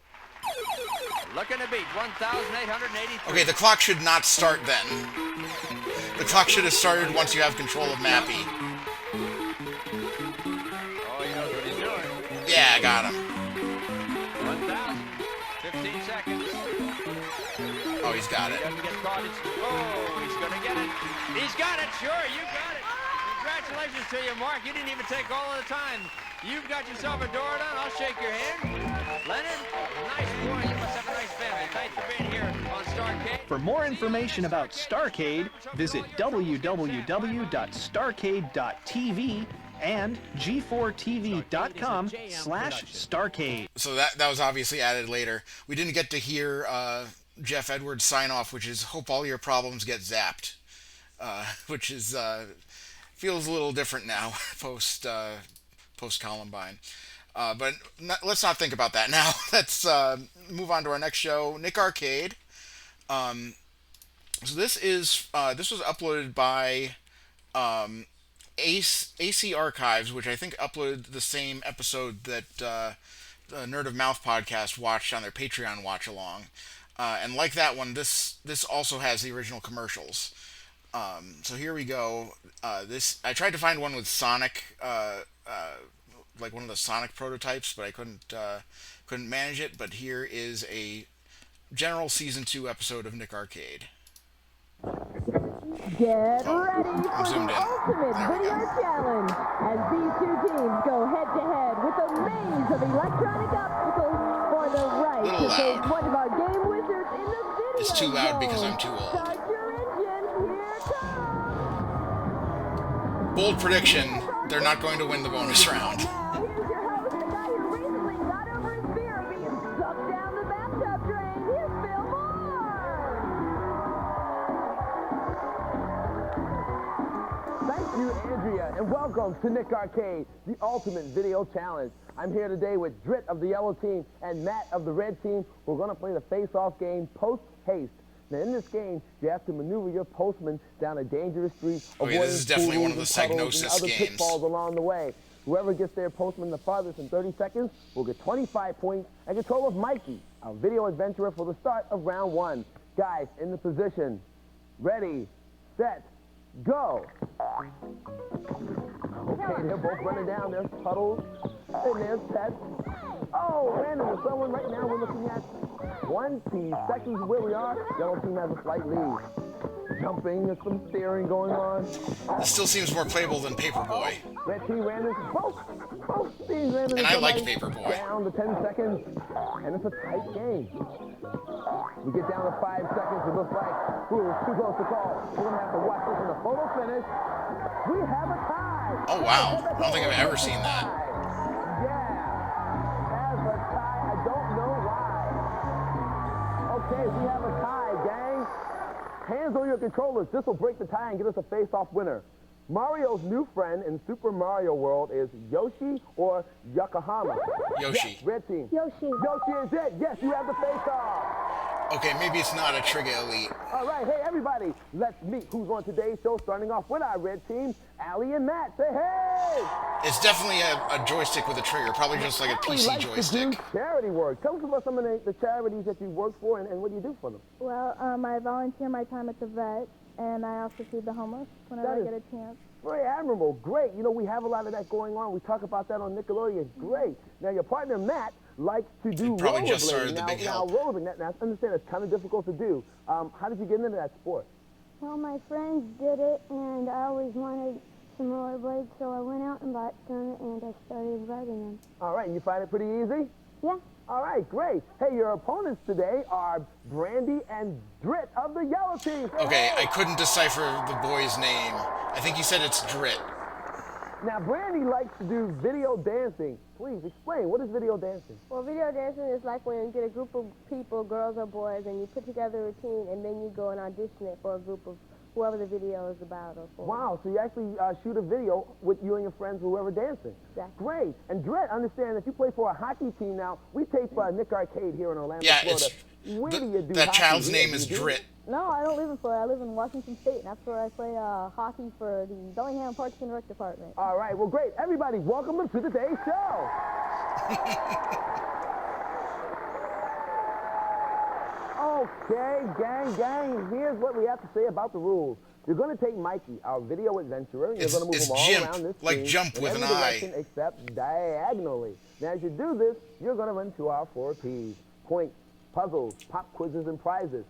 Speaker 10: Looking to beat 1,883.
Speaker 1: Okay, the clock should not start then. The clock should have started once you have control of Mappy.
Speaker 10: Oh, he knows what he's doing.
Speaker 1: Yeah, I got him.
Speaker 10: 1,000. 15 seconds.
Speaker 1: Oh, he's got it.
Speaker 10: He doesn't get caught. Oh, he's going to get it. He's got it. Sure, you got it. Congratulations to you, Mark. You didn't even take all of the time. You've got yourself a Doradon. I'll shake your hand. Leonard, nice boy. You must have a nice family. Thanks for being here on Starcade.
Speaker 17: For more information about Starcade, visit www.starcade.tv and g4tv.com/Starcade.
Speaker 1: So that was obviously added later. We didn't get to hear Jeff Edwards sign off, which is "Hope all your problems get zapped," which is feels a little different now post Columbine. But let's not think about that now. Let's move on to our next show, Nick Arcade. So this was uploaded by AC Archives, which I think uploaded the same episode that the Nerd of Mouth podcast watched on their Patreon watch along. And like that one, this also has the original commercials. So here we go. I tried to find one with Sonic, like one of the Sonic prototypes, but I couldn't manage it. But here is a general season 2 episode of Nick Arcade.
Speaker 18: Get ready for the ultimate video challenge as these two teams go head-to-head with a maze of electronic obstacles for the right to face one of our game wizards in the video.
Speaker 1: It's too loud because I'm too old.
Speaker 18: Start your engine, here comes.
Speaker 1: Bold prediction, they're not going to win the bonus round.
Speaker 18: Now, here's your host, the guy who recently got over his fear of being sucked down the bathtub drain. Here's Phil Moore.
Speaker 19: Thank you, Andrea, and welcome to Nick Arcade, the ultimate video challenge. I'm here today with Drit of the yellow team and Matt of the red team. We're going to play the face-off game Post-Haste. Now, in this game, you have to maneuver your postman down a dangerous street,
Speaker 1: Okay, this is definitely one of the
Speaker 19: puddles and
Speaker 1: Psygnosis
Speaker 19: other
Speaker 1: games.
Speaker 19: pitfalls along the way. Whoever gets their postman the farthest in 30 seconds will get 25 points and control of Mikey, our video adventurer, for the start of round 1. Guys, in the position. Ready, set, go. Okay, they're both running down. There's puddles, and there's pets. Oh, ran into someone right now. We're looking at 20 seconds where we are. Yellow team has a slight lead. Jumping, there's some steering going on.
Speaker 1: This still seems more playable than Paperboy.
Speaker 19: Red team ran into both teams ran into
Speaker 1: And I liked
Speaker 19: somebody.
Speaker 1: Paperboy.
Speaker 19: Down to 10 seconds, and it's a tight game. We get down to 5 seconds. It looks like it was too close to call. We're gonna have to watch this in the photo finish. We have a tie.
Speaker 1: Oh wow, I don't think I've ever seen that.
Speaker 19: Have a tie. I don't know why. Okay, we have a tie, gang. Hands on your controllers. This will break the tie and get us a face-off winner. Mario's new friend in Super Mario World is Yoshi or Yokohama.
Speaker 1: Yoshi.
Speaker 19: Yes, red team.
Speaker 18: Yoshi.
Speaker 19: Yoshi is it. Yes, you have the face-off.
Speaker 1: Okay, maybe it's not a Trigger Elite.
Speaker 19: All right, hey, everybody. Let's meet who's on today's show, starting off with our red team, Allie and Matt. Say hey!
Speaker 1: It's definitely a joystick with a trigger, probably just like a PC
Speaker 19: Likes
Speaker 1: joystick.
Speaker 19: to do charity work. Tell us about some of the charities that you work for and what do you do for them?
Speaker 20: Well, I volunteer my time at the vet, and I also feed the homeless whenever I get a chance.
Speaker 19: Very admirable. Great. You know, we have a lot of that going on. We talk about that on Nickelodeon. Great. Now, your partner, Matt, likes to do
Speaker 1: probably just started
Speaker 19: rollerblading.
Speaker 1: the Big
Speaker 19: Now,
Speaker 1: Help.
Speaker 19: rollerblading, now, I understand it's kind of difficult to do. How did you get into that sport?
Speaker 20: Well, my friends did it, and I always wanted some rollerblades, so I went out and bought some, and I started riding them.
Speaker 19: All right, and you find it pretty easy?
Speaker 20: Yeah.
Speaker 19: All right, great. Hey, your opponents today are Brandy and Drit of the yellow team. Say
Speaker 1: Okay,
Speaker 19: hey.
Speaker 1: I couldn't decipher the boy's name. I think he said it's Drit.
Speaker 19: Now, Brandy likes to do video dancing. Please explain, what is video dancing?
Speaker 20: Well, video dancing is like when you get a group of people, girls or boys, and you put together a routine, and then you go and audition it for a group of whoever the video is about or for.
Speaker 19: Wow, so you actually shoot a video with you and your friends, whoever dancing.
Speaker 20: Exactly.
Speaker 19: Great. And Dret, understand that you play for a hockey team now. We tape Nick Arcade here in Orlando,
Speaker 1: Yeah,
Speaker 19: Florida.
Speaker 1: it's
Speaker 19: Where do you do
Speaker 1: that
Speaker 19: hockey?
Speaker 1: child's
Speaker 19: Where
Speaker 1: name
Speaker 19: do
Speaker 1: is
Speaker 19: you do
Speaker 1: Drit.
Speaker 19: it?
Speaker 20: No, I don't live in Florida. I live in Washington State, and that's where I play hockey for the Bellingham Parks and Rec Department.
Speaker 19: All right, well, great. Everybody, welcome them to today's show. Okay, gang, here's what we have to say about the rules. You're going to take Mikey, our video adventurer, and you're going to move
Speaker 1: It's
Speaker 19: him all
Speaker 1: Jimp,
Speaker 19: around this
Speaker 1: like
Speaker 19: screen
Speaker 1: Jump
Speaker 19: in
Speaker 1: with
Speaker 19: every
Speaker 1: an eye.
Speaker 19: direction except diagonally. Now, as you do this, you're going to run to our 4 Ps. Points, puzzles, pop quizzes, and prizes.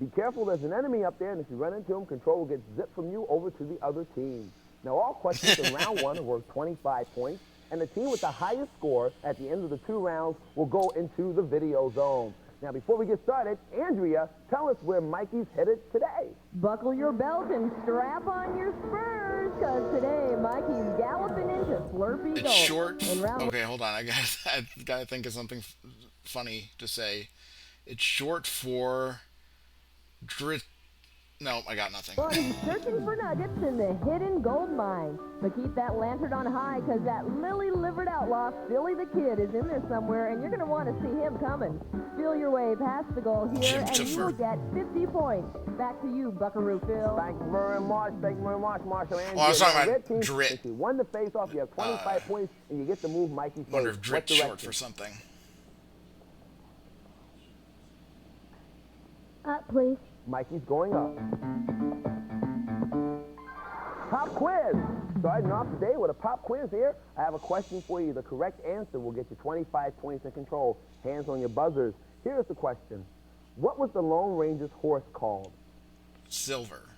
Speaker 19: Be careful, there's an enemy up there, and if you run into him, control will get zipped from you over to the other team. Now, all questions in round 1 are worth 25 points, and the team with the highest score at the end of the 2 rounds will go into the video zone. Now, before we get started, Andrea, tell us where Mikey's headed today.
Speaker 18: Buckle your belt and strap on your spurs, because today Mikey's galloping into Slurpy
Speaker 1: It's
Speaker 18: Gulch.
Speaker 1: short.
Speaker 18: In round
Speaker 1: Okay, hold on. I gotta think of something funny to say. It's short for Drit. No, I got nothing.
Speaker 18: Well, he's searching for nuggets in the hidden gold mine. But keep that lantern on high, because that lily-livered outlaw, Billy the Kid, is in there somewhere, and you're going to want to see him coming. Feel your way past the goal here, and you'll get 50 points. Back to you, Buckaroo Phil.
Speaker 19: Thank you very much. Thank you very much, Marshall.
Speaker 1: Oh, I was talking about Drit.
Speaker 19: If you won the face-off, you have 25 points, and you get to move Mikey.
Speaker 1: Wonder if Drit's short for something.
Speaker 20: Up, please.
Speaker 19: Mikey's going up. Pop quiz. Starting off today with a pop quiz here. I have a question for you. The correct answer will get you 25 points in control. Hands on your buzzers. Here's the question. What was the Lone Ranger's horse called?
Speaker 1: Silver.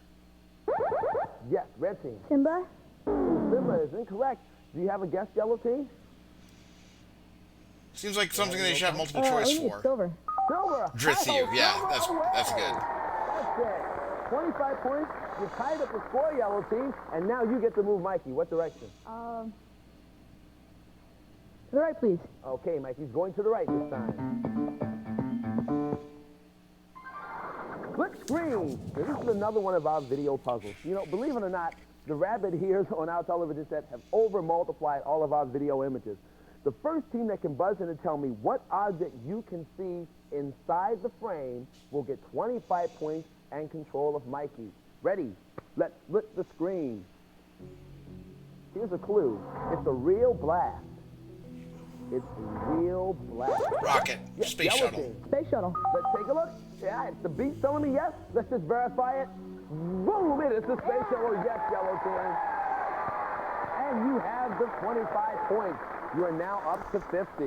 Speaker 19: Yes, red team.
Speaker 20: Simba?
Speaker 19: Simba is incorrect. Do you have a guess, yellow team?
Speaker 1: Seems like something they should have multiple choice for.
Speaker 20: Silver.
Speaker 19: Silver.
Speaker 1: Drit's you. Yeah, that's good.
Speaker 19: That's it. 25 points. You tied up the score, yellow team, and now you get to move Mikey. What direction?
Speaker 20: To the right, please.
Speaker 19: Okay, Mikey's going to the right this time. Split screen. Now, this is another one of our video puzzles. You know, believe it or not, the rabbit ears on our television set have over-multiplied all of our video images. The first team that can buzz in and tell me what object you can see inside the frame will get 25 points and control of Mikey. Ready? Let's split the screen. Here's a clue. It's a real blast. It's a real blast.
Speaker 1: Rocket.
Speaker 19: Yes,
Speaker 1: Space shuttle.
Speaker 19: Team.
Speaker 20: Space shuttle.
Speaker 19: Let's take a look. Yeah, it's the beat telling me yes. Let's just verify it. Boom, it is the space shuttle. Yes, yellow team. And you have the 25 points. You are now up to 50.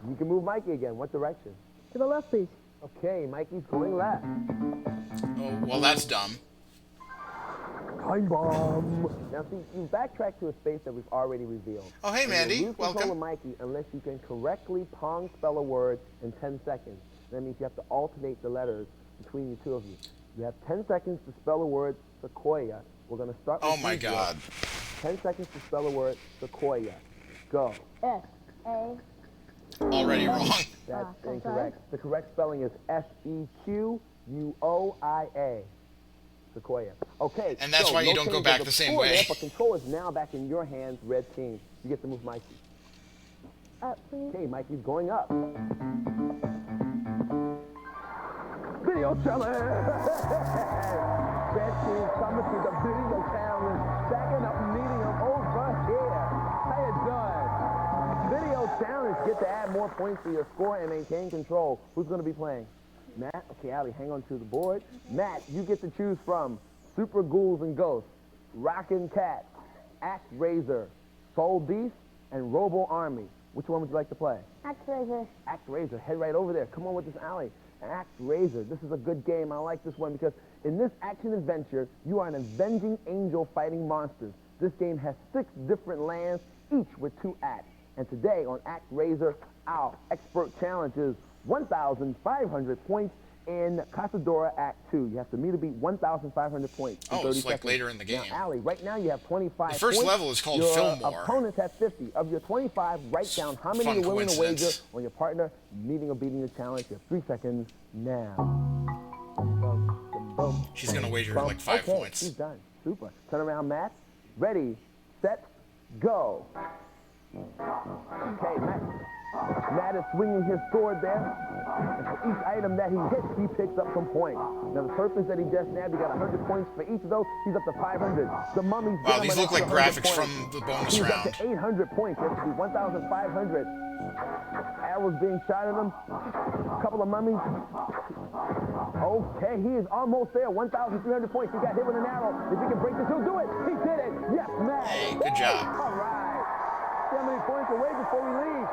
Speaker 19: You can move Mikey again. What direction?
Speaker 20: To the left, please.
Speaker 19: Okay, Mikey's going left.
Speaker 1: Oh, well, that's dumb.
Speaker 19: Time bomb. Now, see, you backtrack to a space that we've already revealed.
Speaker 1: Oh, hey, Mandy.
Speaker 19: You lose control
Speaker 1: Welcome.
Speaker 19: of Mikey unless you can correctly Pong spell a word in 10 seconds. That means you have to alternate the letters between the two of you. You have 10 seconds to spell a word sequoia. We're going to start with
Speaker 1: Oh, my God.
Speaker 19: 10 seconds to spell a word sequoia. Go.
Speaker 20: S-A.
Speaker 1: Already wrong.
Speaker 19: That's incorrect. The correct spelling is S-E-Q-U-O-I-A. Sequoia. Okay.
Speaker 1: And that's why you don't go back the same way.
Speaker 19: There, but control is now back in your hands, red team. You get to move Mikey.
Speaker 20: Up, please.
Speaker 19: Okay, Mikey's going up. Video challenge! Red team coming to the video challenge. Stacking up medium over here. How you doing? Video challenge. Get to add more points to your score and maintain control. Who's going to be playing? Matt? Okay, Allie, hang on to the board. Matt, you get to choose from Super Ghouls and Ghosts, Rockin' Cat, Act Razor, Soul Beast, and Robo Army. Which one would you like to play?
Speaker 20: Act Razor.
Speaker 19: Act Razor. Head right over there. Come on with this, Allie. Act Razor. This is a good game. I like this one because in this action-adventure, you are an avenging angel fighting monsters. This game has 6 different lands, each with 2 acts. And today on Act Razor, our expert challenge is 1,500 points in Casadora Act 2. You have to meet or beat 1,500 points in 30
Speaker 1: it's like
Speaker 19: seconds.
Speaker 1: later in the game.
Speaker 19: Now, Allie, right now you have 25 points.
Speaker 1: The first level is called
Speaker 19: Your
Speaker 1: Fillmore.
Speaker 19: opponents have 50. Of your 25, write down how many
Speaker 1: Fun
Speaker 19: you're willing to wager
Speaker 1: coincidence.
Speaker 19: on your partner meeting or beating the challenge. You have 3 seconds now.
Speaker 1: She's going to wager like 5
Speaker 19: okay,
Speaker 1: points.
Speaker 19: She's done. Super. Turn around, Matt. Ready, set, go. Okay, Matt is swinging his sword there. And for each item that he hits, he picks up some points. Now, the purpose that he just nabbed, he got 100 points for each of those. He's up to 500. The mummy's
Speaker 1: Wow, these look like graphics
Speaker 19: points.
Speaker 1: from the bonus
Speaker 19: He's
Speaker 1: round.
Speaker 19: up to 800 points. That should be 1,500. Arrows being shot at him. A couple of mummies. Okay, he is almost there. 1,300 points. He got hit with an arrow. If he can break this, he'll do it. He did it. Yes, Matt.
Speaker 1: Hey, good job.
Speaker 19: All right. See how many points away before we leave.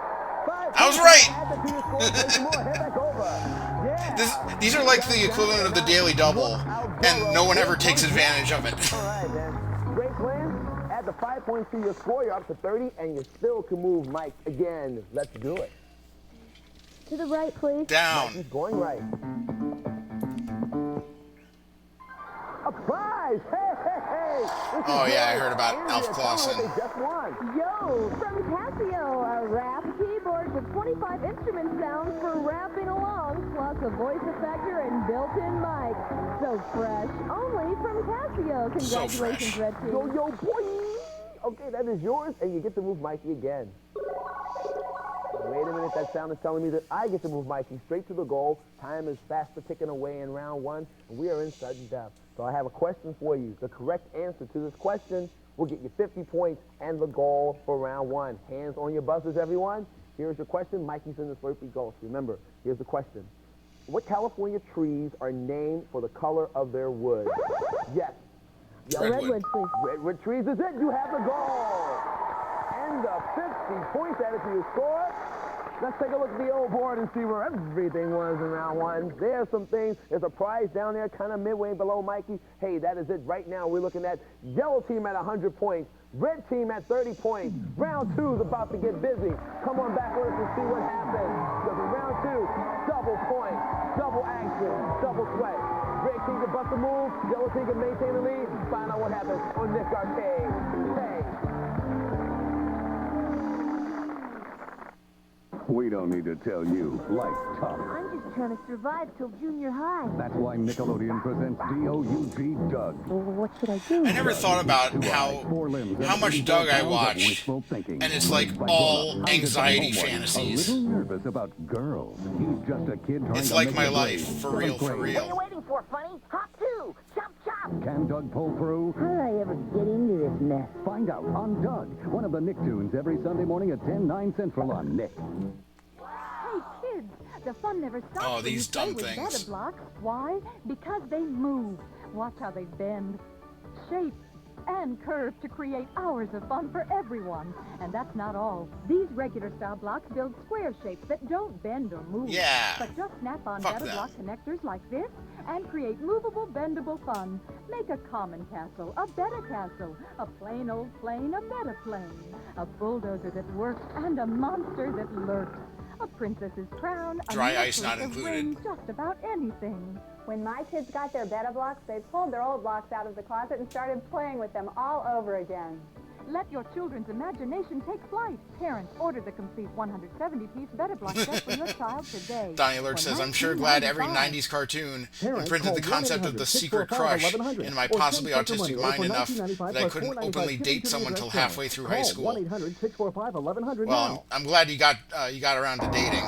Speaker 19: 5
Speaker 1: I was
Speaker 19: points.
Speaker 1: right.
Speaker 19: Add that to your score. Play some more. Head back over. Yeah.
Speaker 1: These are like the equivalent of the Daily Double, and no one ever takes advantage of it.
Speaker 19: All right, then. Great plan. Add the 5 points to your score. You're up to 30, and you still can move Mike again. Let's do it.
Speaker 20: To the right, please.
Speaker 1: Down.
Speaker 19: Mike is going right. A prize! Hey, hey, hey!
Speaker 1: Oh, yeah, I heard about Alf
Speaker 19: Andrea,
Speaker 1: Clausen.
Speaker 19: tell me what they just won.
Speaker 18: Yo, from Casio, a rap keyboard with 25 instrument sounds for rapping along, plus a voice effector and built-in mic. So fresh, only from Casio. Congratulations, Red Team.
Speaker 19: Yo, yo, boy. Okay, that is yours, and you get to move Mikey again. Wait a minute, that sound is telling me that I get to move Mikey straight to the goal. Time is faster ticking away in round one, and we are in sudden death. So I have a question for you. The correct answer to this question will get you 50 points and the goal for round one. Hands on your buzzers, everyone. Here's your question. Mikey's in the Slurpee Ghost. Remember, here's the question. What California trees are named for the color of their wood? Yes.
Speaker 18: Redwood trees.
Speaker 19: Redwood trees is it. You have the goal. And the 50 points added to your score. Let's take a look at the old board and see where everything was in round one. There's some things. There's a prize down there kind of midway below Mikey. Hey, that is it. Right now, we're looking at yellow team at 100 points, red team at 30 points. Round two is about to get busy. Come on back with us and see what happens. Because in round two, double points, double action, double sweat. Red team can bust a move, yellow team can maintain the lead. Find out what happens on Nick Arcade. Hey.
Speaker 21: We don't need to tell you, life's tough.
Speaker 18: I'm just trying to survive till junior high.
Speaker 21: That's why Nickelodeon presents D-O-U-G Doug.
Speaker 18: What should I do?
Speaker 1: I never thought about how much Doug I watch, and it's like all anxiety fantasies.
Speaker 21: A little nervous about girls. He's just a kid trying
Speaker 1: It's
Speaker 21: to
Speaker 1: like
Speaker 21: make
Speaker 1: my
Speaker 21: it
Speaker 1: life,
Speaker 21: rain.
Speaker 1: for real, for
Speaker 21: What are you
Speaker 1: real.
Speaker 21: waiting
Speaker 18: for, funny? Hop two! Chop, chop!
Speaker 21: Can Doug pull through?
Speaker 18: How did I ever get into this mess?
Speaker 21: Find out on Doug, one of the Nicktoons every Sunday morning at 10, 9 Central on Nick.
Speaker 22: Hey, kids, the fun never stops.
Speaker 1: Oh,
Speaker 22: when
Speaker 1: these
Speaker 22: you play
Speaker 1: dumb
Speaker 22: with
Speaker 1: things.
Speaker 22: Beta blocks. Why? Because they move. Watch how they bend, shape, and curve to create hours of fun for everyone. And that's not all. These regular style blocks build square shapes that don't bend or move.
Speaker 1: Yeah.
Speaker 22: But just snap on
Speaker 1: Fuck
Speaker 22: Beta
Speaker 1: them.
Speaker 22: block connectors like this and create movable, bendable fun. Make a common castle, a Beta castle, a plain old plane, a Beta plane, a bulldozer that works, and a monster that lurks. A princess's crown, a
Speaker 1: Dry ice
Speaker 22: necklace
Speaker 1: not
Speaker 22: of
Speaker 1: included.
Speaker 22: rings, just about anything.
Speaker 23: When my kids got their Beta blocks, they pulled their old blocks out of the closet and started playing with them all over again.
Speaker 22: Let your children's imagination take flight. Parents, order the complete 170-piece Beta block set for your child today.
Speaker 1: Donnie Lurk says, I'm sure glad every 90s cartoon imprinted the concept of the secret crush in my possibly autistic mind enough that I couldn't openly date someone till halfway through high school. Well, I'm glad you got around to dating.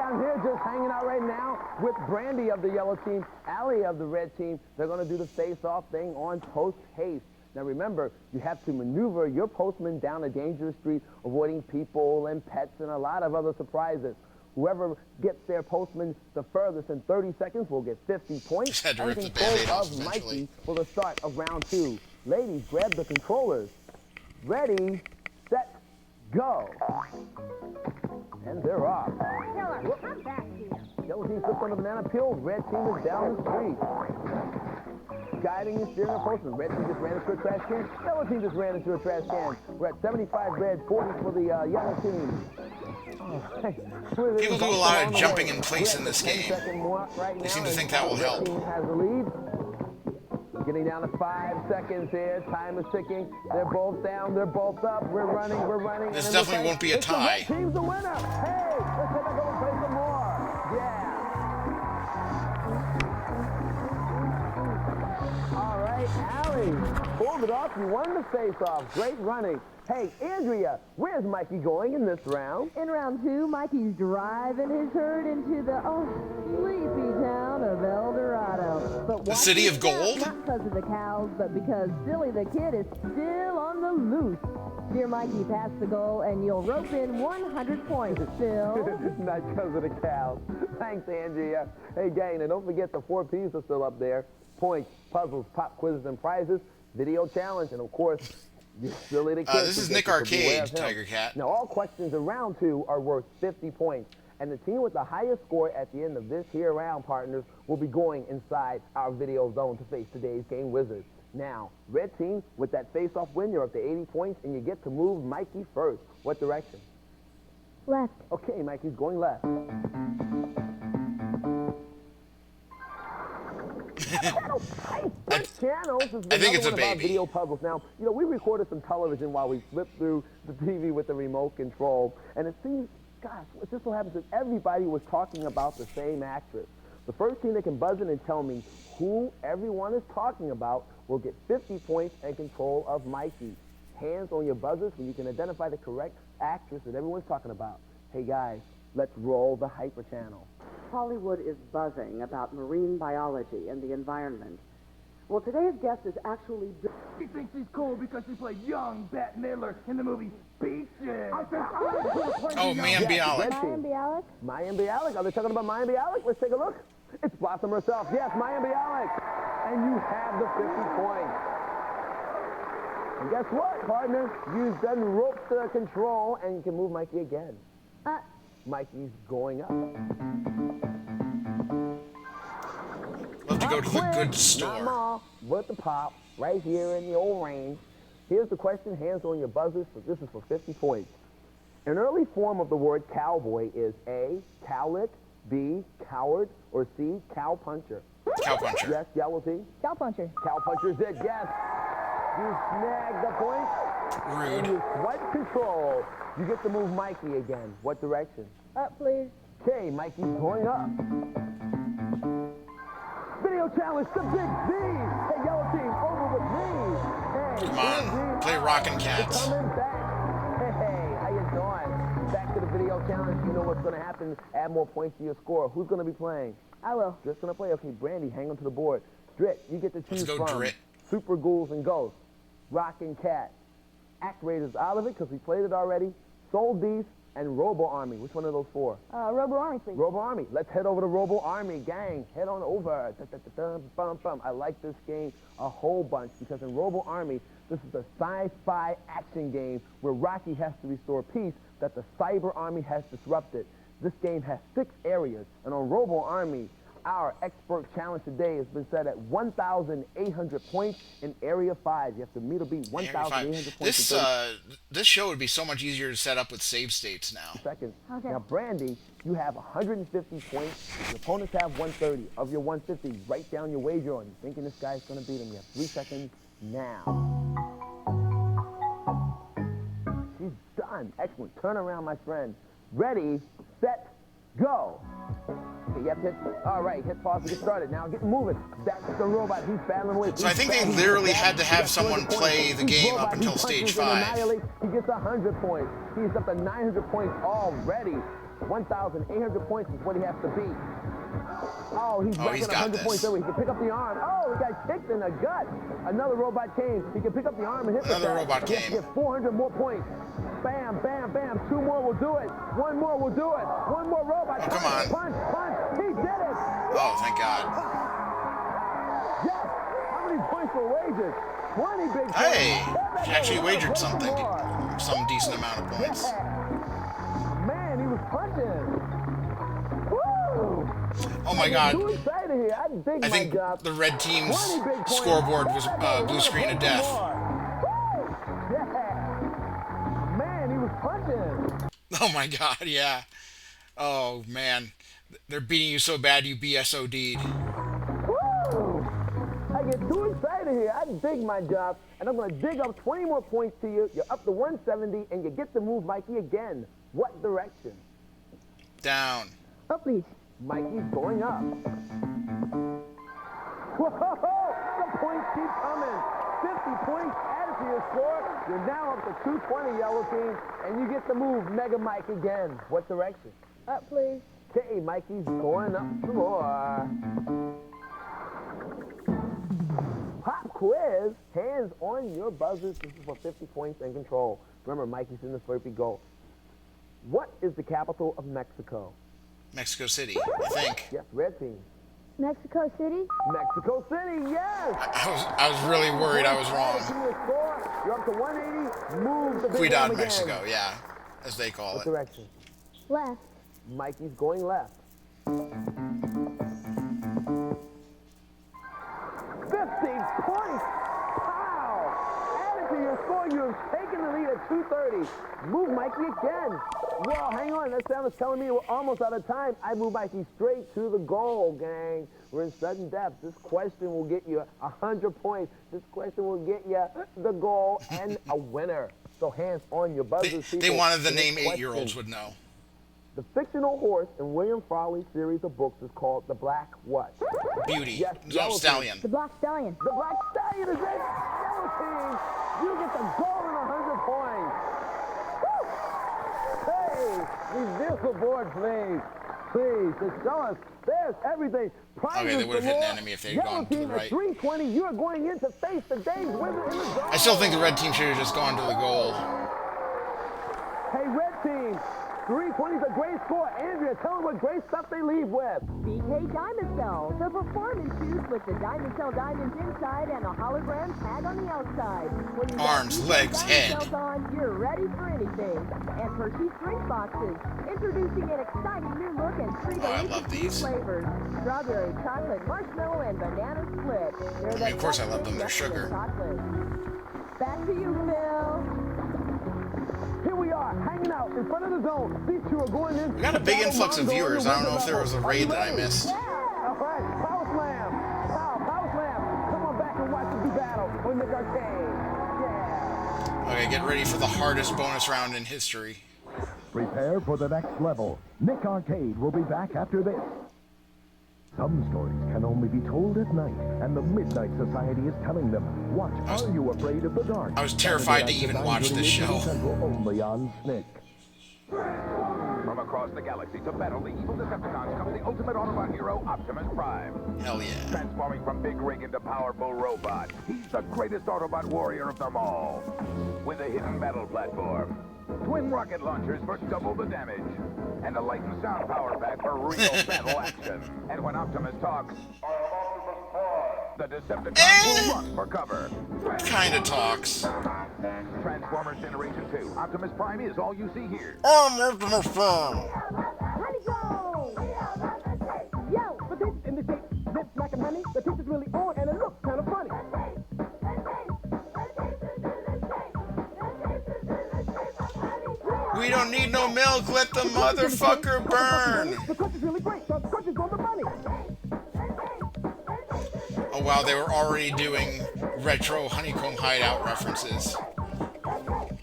Speaker 19: I'm here just hanging out right now with Brandy of the yellow team, Allie of the red team. They're going to do the face-off thing on post haste. Now remember, you have to maneuver your postman down a dangerous street, avoiding people and pets and a lot of other surprises. Whoever gets their postman the furthest in 30 seconds will get 50 points.
Speaker 1: Just had to rip the
Speaker 19: And
Speaker 1: Band-Aid
Speaker 19: full
Speaker 1: off
Speaker 19: of
Speaker 1: eventually.
Speaker 19: Mikey for the start of round two. Ladies, grab the controllers. Ready, set, go. And they're off.
Speaker 18: Killer, come back here.
Speaker 19: Yellow team slips on the banana peel. Red team is down the street. Guiding and steering a postman. Red team just ran into a trash can. Yellow team just ran into a trash can. We're at 75 red, 40 for the yellow team.
Speaker 1: People do a lot of jumping in place in this game. They seem to think that will help.
Speaker 19: Red team has the lead. Getting down to 5 seconds here. Time is ticking. They're both down. They're both up. We're running. We're running.
Speaker 1: This
Speaker 19: And
Speaker 1: definitely won't be a
Speaker 19: it's the red
Speaker 1: tie.
Speaker 19: team's the winner. Hey, let's take a go and play some more. Yeah. All right, Allie, pulled it off. You won the face-off. Great running. Hey, Andrea, where's Mikey going in this round?
Speaker 18: In round two, Mikey's driving his herd into the sleepy town of El Dorado. But
Speaker 1: The city of
Speaker 18: watch out,
Speaker 1: gold?
Speaker 18: Not because of the cows, but because Silly the Kid is still on the loose. Dear Mikey, pass the goal, and you'll rope in 100 points, Phil.
Speaker 19: Not because of the cows. Thanks, Andrea. Hey, gang, and don't forget the 4 Ps are still up there. Points, puzzles, pop quizzes, and prizes, video challenge, and of course, you're Silly the Kid.
Speaker 1: This is
Speaker 19: so
Speaker 1: Nick
Speaker 19: just beware
Speaker 1: Arcade,
Speaker 19: of him.
Speaker 1: Tiger Cat.
Speaker 19: Now, all questions in round two are worth 50 points. And the team with the highest score at the end of this here round, partners, will be going inside our video zone to face today's game wizards. Now, red team, with that face-off win, you're up to 80 points, and you get to move Mikey first. What direction?
Speaker 18: Left.
Speaker 19: Okay, Mikey's going left. Channels is
Speaker 1: I think it's a
Speaker 19: another one of our
Speaker 1: baby.
Speaker 19: video puzzles. Now, you know, we recorded some television while we flipped through the TV with the remote control, and it seems, gosh, it just so happens that everybody was talking about the same actress. The first team that can buzz in and tell me who everyone is talking about will get 50 points and control of Mikey. Hands on your buzzers when you can identify the correct actress that everyone's talking about. Hey guys, let's roll the Hyper Channel.
Speaker 4: Hollywood is buzzing about marine biology and the environment. Well, today's guest is actually...
Speaker 6: She thinks she's cool because she played young Bette Midler in the movie Beaches.
Speaker 1: Oh, Mayim Bialik.
Speaker 19: Mayim Bialik? Mayim Bialik. Are they talking about Mayim Bialik? Let's take a look. It's Blossom herself. Yes, Mayim Bialik. And you have the 50 points. And guess what, partner? You've done roped the control, and you can move Mikey again. Mikey's going up.
Speaker 1: Love to go to the good
Speaker 19: Not
Speaker 1: store.
Speaker 19: mall, but the pop, right here in the old range. Here's the question, hands on your buzzers, so this is for 50 points. An early form of the word cowboy is A, cowlick, B, coward, or C, cowpuncher.
Speaker 1: Cowpuncher.
Speaker 19: Yes, yellow T?
Speaker 20: Cowpuncher.
Speaker 19: Cowpuncher's it, yes. You snag the point.
Speaker 1: Rude.
Speaker 19: And you swipe control. You get to move Mikey again. What direction?
Speaker 20: Up, please.
Speaker 19: Okay, Mikey's going up. Video challenge, the big Z. Hey, yellow team, over with me. Hey,
Speaker 1: Come on, play Rockin' Cats.
Speaker 19: Coming back. Hey, how you doing? Back to the video challenge. You know what's going to happen. Add more points to your score. Who's going to be playing?
Speaker 20: I will.
Speaker 19: Drit's going to play. Okay, Brandy, hang on to the board. Drit, you get to choose
Speaker 1: Let's go,
Speaker 19: from
Speaker 1: Drit.
Speaker 19: Super Ghouls and Ghosts, Rockin' Cat, Activators out of it because we played it already, Soul Beast, and Robo Army. Which one of those four?
Speaker 20: Robo Army, please.
Speaker 19: Robo Army. Let's head over to Robo Army, gang. Head on over. Bum, bum. I like this game a whole bunch because in Robo Army, this is a sci-fi action game where Rocky has to restore peace that the Cyber Army has disrupted. This game has 6 areas, and on Robo Army, our expert challenge today has been set at 1,800 points in Area 5. You have to meet or beat 1,800 points.
Speaker 1: This show would be so much easier to set up with save states now.
Speaker 19: Seconds.
Speaker 20: Okay.
Speaker 19: Now, Brandy, you have 150 points. Your opponents have 130. Of your 150, write down your wager on. You thinking this guy's going to beat him? You have 3 seconds now. She's done. Excellent. Turn around, my friend. Ready, set, go. Okay, you have to hit, all right, hit pause to get started. Now get moving. That's the robot. He's battling away.
Speaker 1: So I think they literally had to have someone play the game up until stage 5.
Speaker 19: He gets 100 points. He's up to 900 points already. 1,800 points is what he has to beat. Oh, he's back at 100 points. There he can pick up the arm. Oh, he got kicked in the gut. Another robot came. He can pick up the arm and hit the
Speaker 1: Another robot
Speaker 19: He has
Speaker 1: came.
Speaker 19: to get 400 more points. Bam, bam, bam. 2 more will do it. 1 more will do it. 1 more robot.
Speaker 1: Oh, come on.
Speaker 19: Punch, punch. He did it.
Speaker 1: Oh, thank God.
Speaker 19: Yes. How many points were wagered? 20 big points.
Speaker 1: Hey, she actually wagered something. Some decent amount of points.
Speaker 19: Yeah. Man, he was punching. Woo!
Speaker 1: Oh my God.
Speaker 19: Too excited here. I dig
Speaker 1: I
Speaker 19: my
Speaker 1: think
Speaker 19: job.
Speaker 1: the red team's
Speaker 19: 20 big points.
Speaker 1: scoreboard was blue screen of death.
Speaker 19: Yeah. Man, he was punching.
Speaker 1: Oh my God, yeah. Oh man, they're beating you so bad you BSOD'd.
Speaker 19: Woo! I get too excited here. I dig my job, and I'm going to dig up 20 more points to you. You're up to 170, and you get to move Mikey again. What direction?
Speaker 1: Down.
Speaker 20: Up, please.
Speaker 19: Mikey's going up. Whoa! The points keep coming. 50 points added to your score. You're now up to 220, yellow team, and you get to move Mega Mike again. What direction?
Speaker 20: Up, please.
Speaker 19: Okay, Mikey's going up some more. Pop quiz. Hands on your buzzers. This is for 50 points and control. Remember, Mikey's in the Slurpee goal. What is the capital of Mexico?
Speaker 1: Mexico City, I think.
Speaker 19: Yes, red team.
Speaker 20: Mexico City?
Speaker 19: Mexico City, yes!
Speaker 1: I was really worried I was wrong.
Speaker 19: You're up to 180. Move the big
Speaker 1: Cuidad,
Speaker 19: arm again.
Speaker 1: Mexico, yeah, as they call
Speaker 19: What
Speaker 1: it.
Speaker 19: direction?
Speaker 20: Left.
Speaker 19: Mikey's going left. 50 points! Pow! Added to your score, you're Williams taking the lead at 2:30. Move Mikey again. Whoa, hang on. That sound is telling me we're almost out of time. I move Mikey straight to the goal, gang. We're in sudden death. This question will get you 100 points. This question will get you the goal and a winner. So hands on your buzzers,
Speaker 1: They wanted the name 8-year-olds would know.
Speaker 19: The fictional horse in William Frawley's series of books is called the Black what?
Speaker 1: Beauty.
Speaker 19: Yes,
Speaker 1: No, Stallion.
Speaker 18: The Black Stallion.
Speaker 19: The Black Stallion is it. Yellow team, you get the goal and 100 points. Hey, reveal the board, please. Please, just show us. There's everything.
Speaker 1: Okay, they would have hit an enemy if they had gone to the right.
Speaker 19: At 3:20, you are going in to face the day's winner in the zone.
Speaker 1: I still think the red team should have just gone to the goal.
Speaker 19: Hey, red team. 320 is a great score. Andrea, tell them what great stuff they leave with.
Speaker 18: BK Diamond Cell, the performance shoes with the Diamond Cell diamonds inside and a hologram tag on the outside. When you
Speaker 1: Arms, legs, head.
Speaker 18: cells on, you're ready for anything. And Hershey's drink boxes, introducing an exciting new look and 3
Speaker 1: I love these.
Speaker 18: flavors: strawberry, chocolate, marshmallow, and banana split.
Speaker 1: I mean, of course I love them. They're sugar.
Speaker 18: Back to you, Phil.
Speaker 19: Here we are, hanging out in front of the zone. These two are going in.
Speaker 1: We got a big influx of viewers. I don't know if there was a raid that I missed.
Speaker 19: All right, Power Slam. Power Slam. Come on back and watch us do battle on Nick Arcade. Yeah.
Speaker 1: Okay, get ready for the hardest bonus round in history.
Speaker 21: Prepare for the next level. Nick Arcade will be back after this. Some stories can only be told at night, and the Midnight Society is telling them. Watch Are You Afraid of the Dark?
Speaker 1: I was terrified to even watch this show.
Speaker 21: Only on Snick.
Speaker 5: From across the galaxy to battle the evil Decepticons comes the ultimate Autobot hero, Optimus Prime.
Speaker 1: Hell yeah.
Speaker 5: Transforming from big rig into powerful robot, he's the greatest Autobot warrior of them all. With a hidden battle platform, twin rocket launchers for double the damage, and a light and sound power pack for real battle action. And when Optimus talks, the Decepticons will run for cover.
Speaker 1: Kinda talks.
Speaker 5: Transformers Generation 2. Optimus Prime is all you see here.
Speaker 1: Optimus Prime.
Speaker 6: Yo, the taste in the shape, lips like a honey. The taste is really on and it looks kind of funny.
Speaker 1: We don't need no milk, let the motherfucker burn.
Speaker 6: The crunch is really great, the crunch is on the money.
Speaker 1: Oh wow, they were already doing retro Honeycomb Hideout references.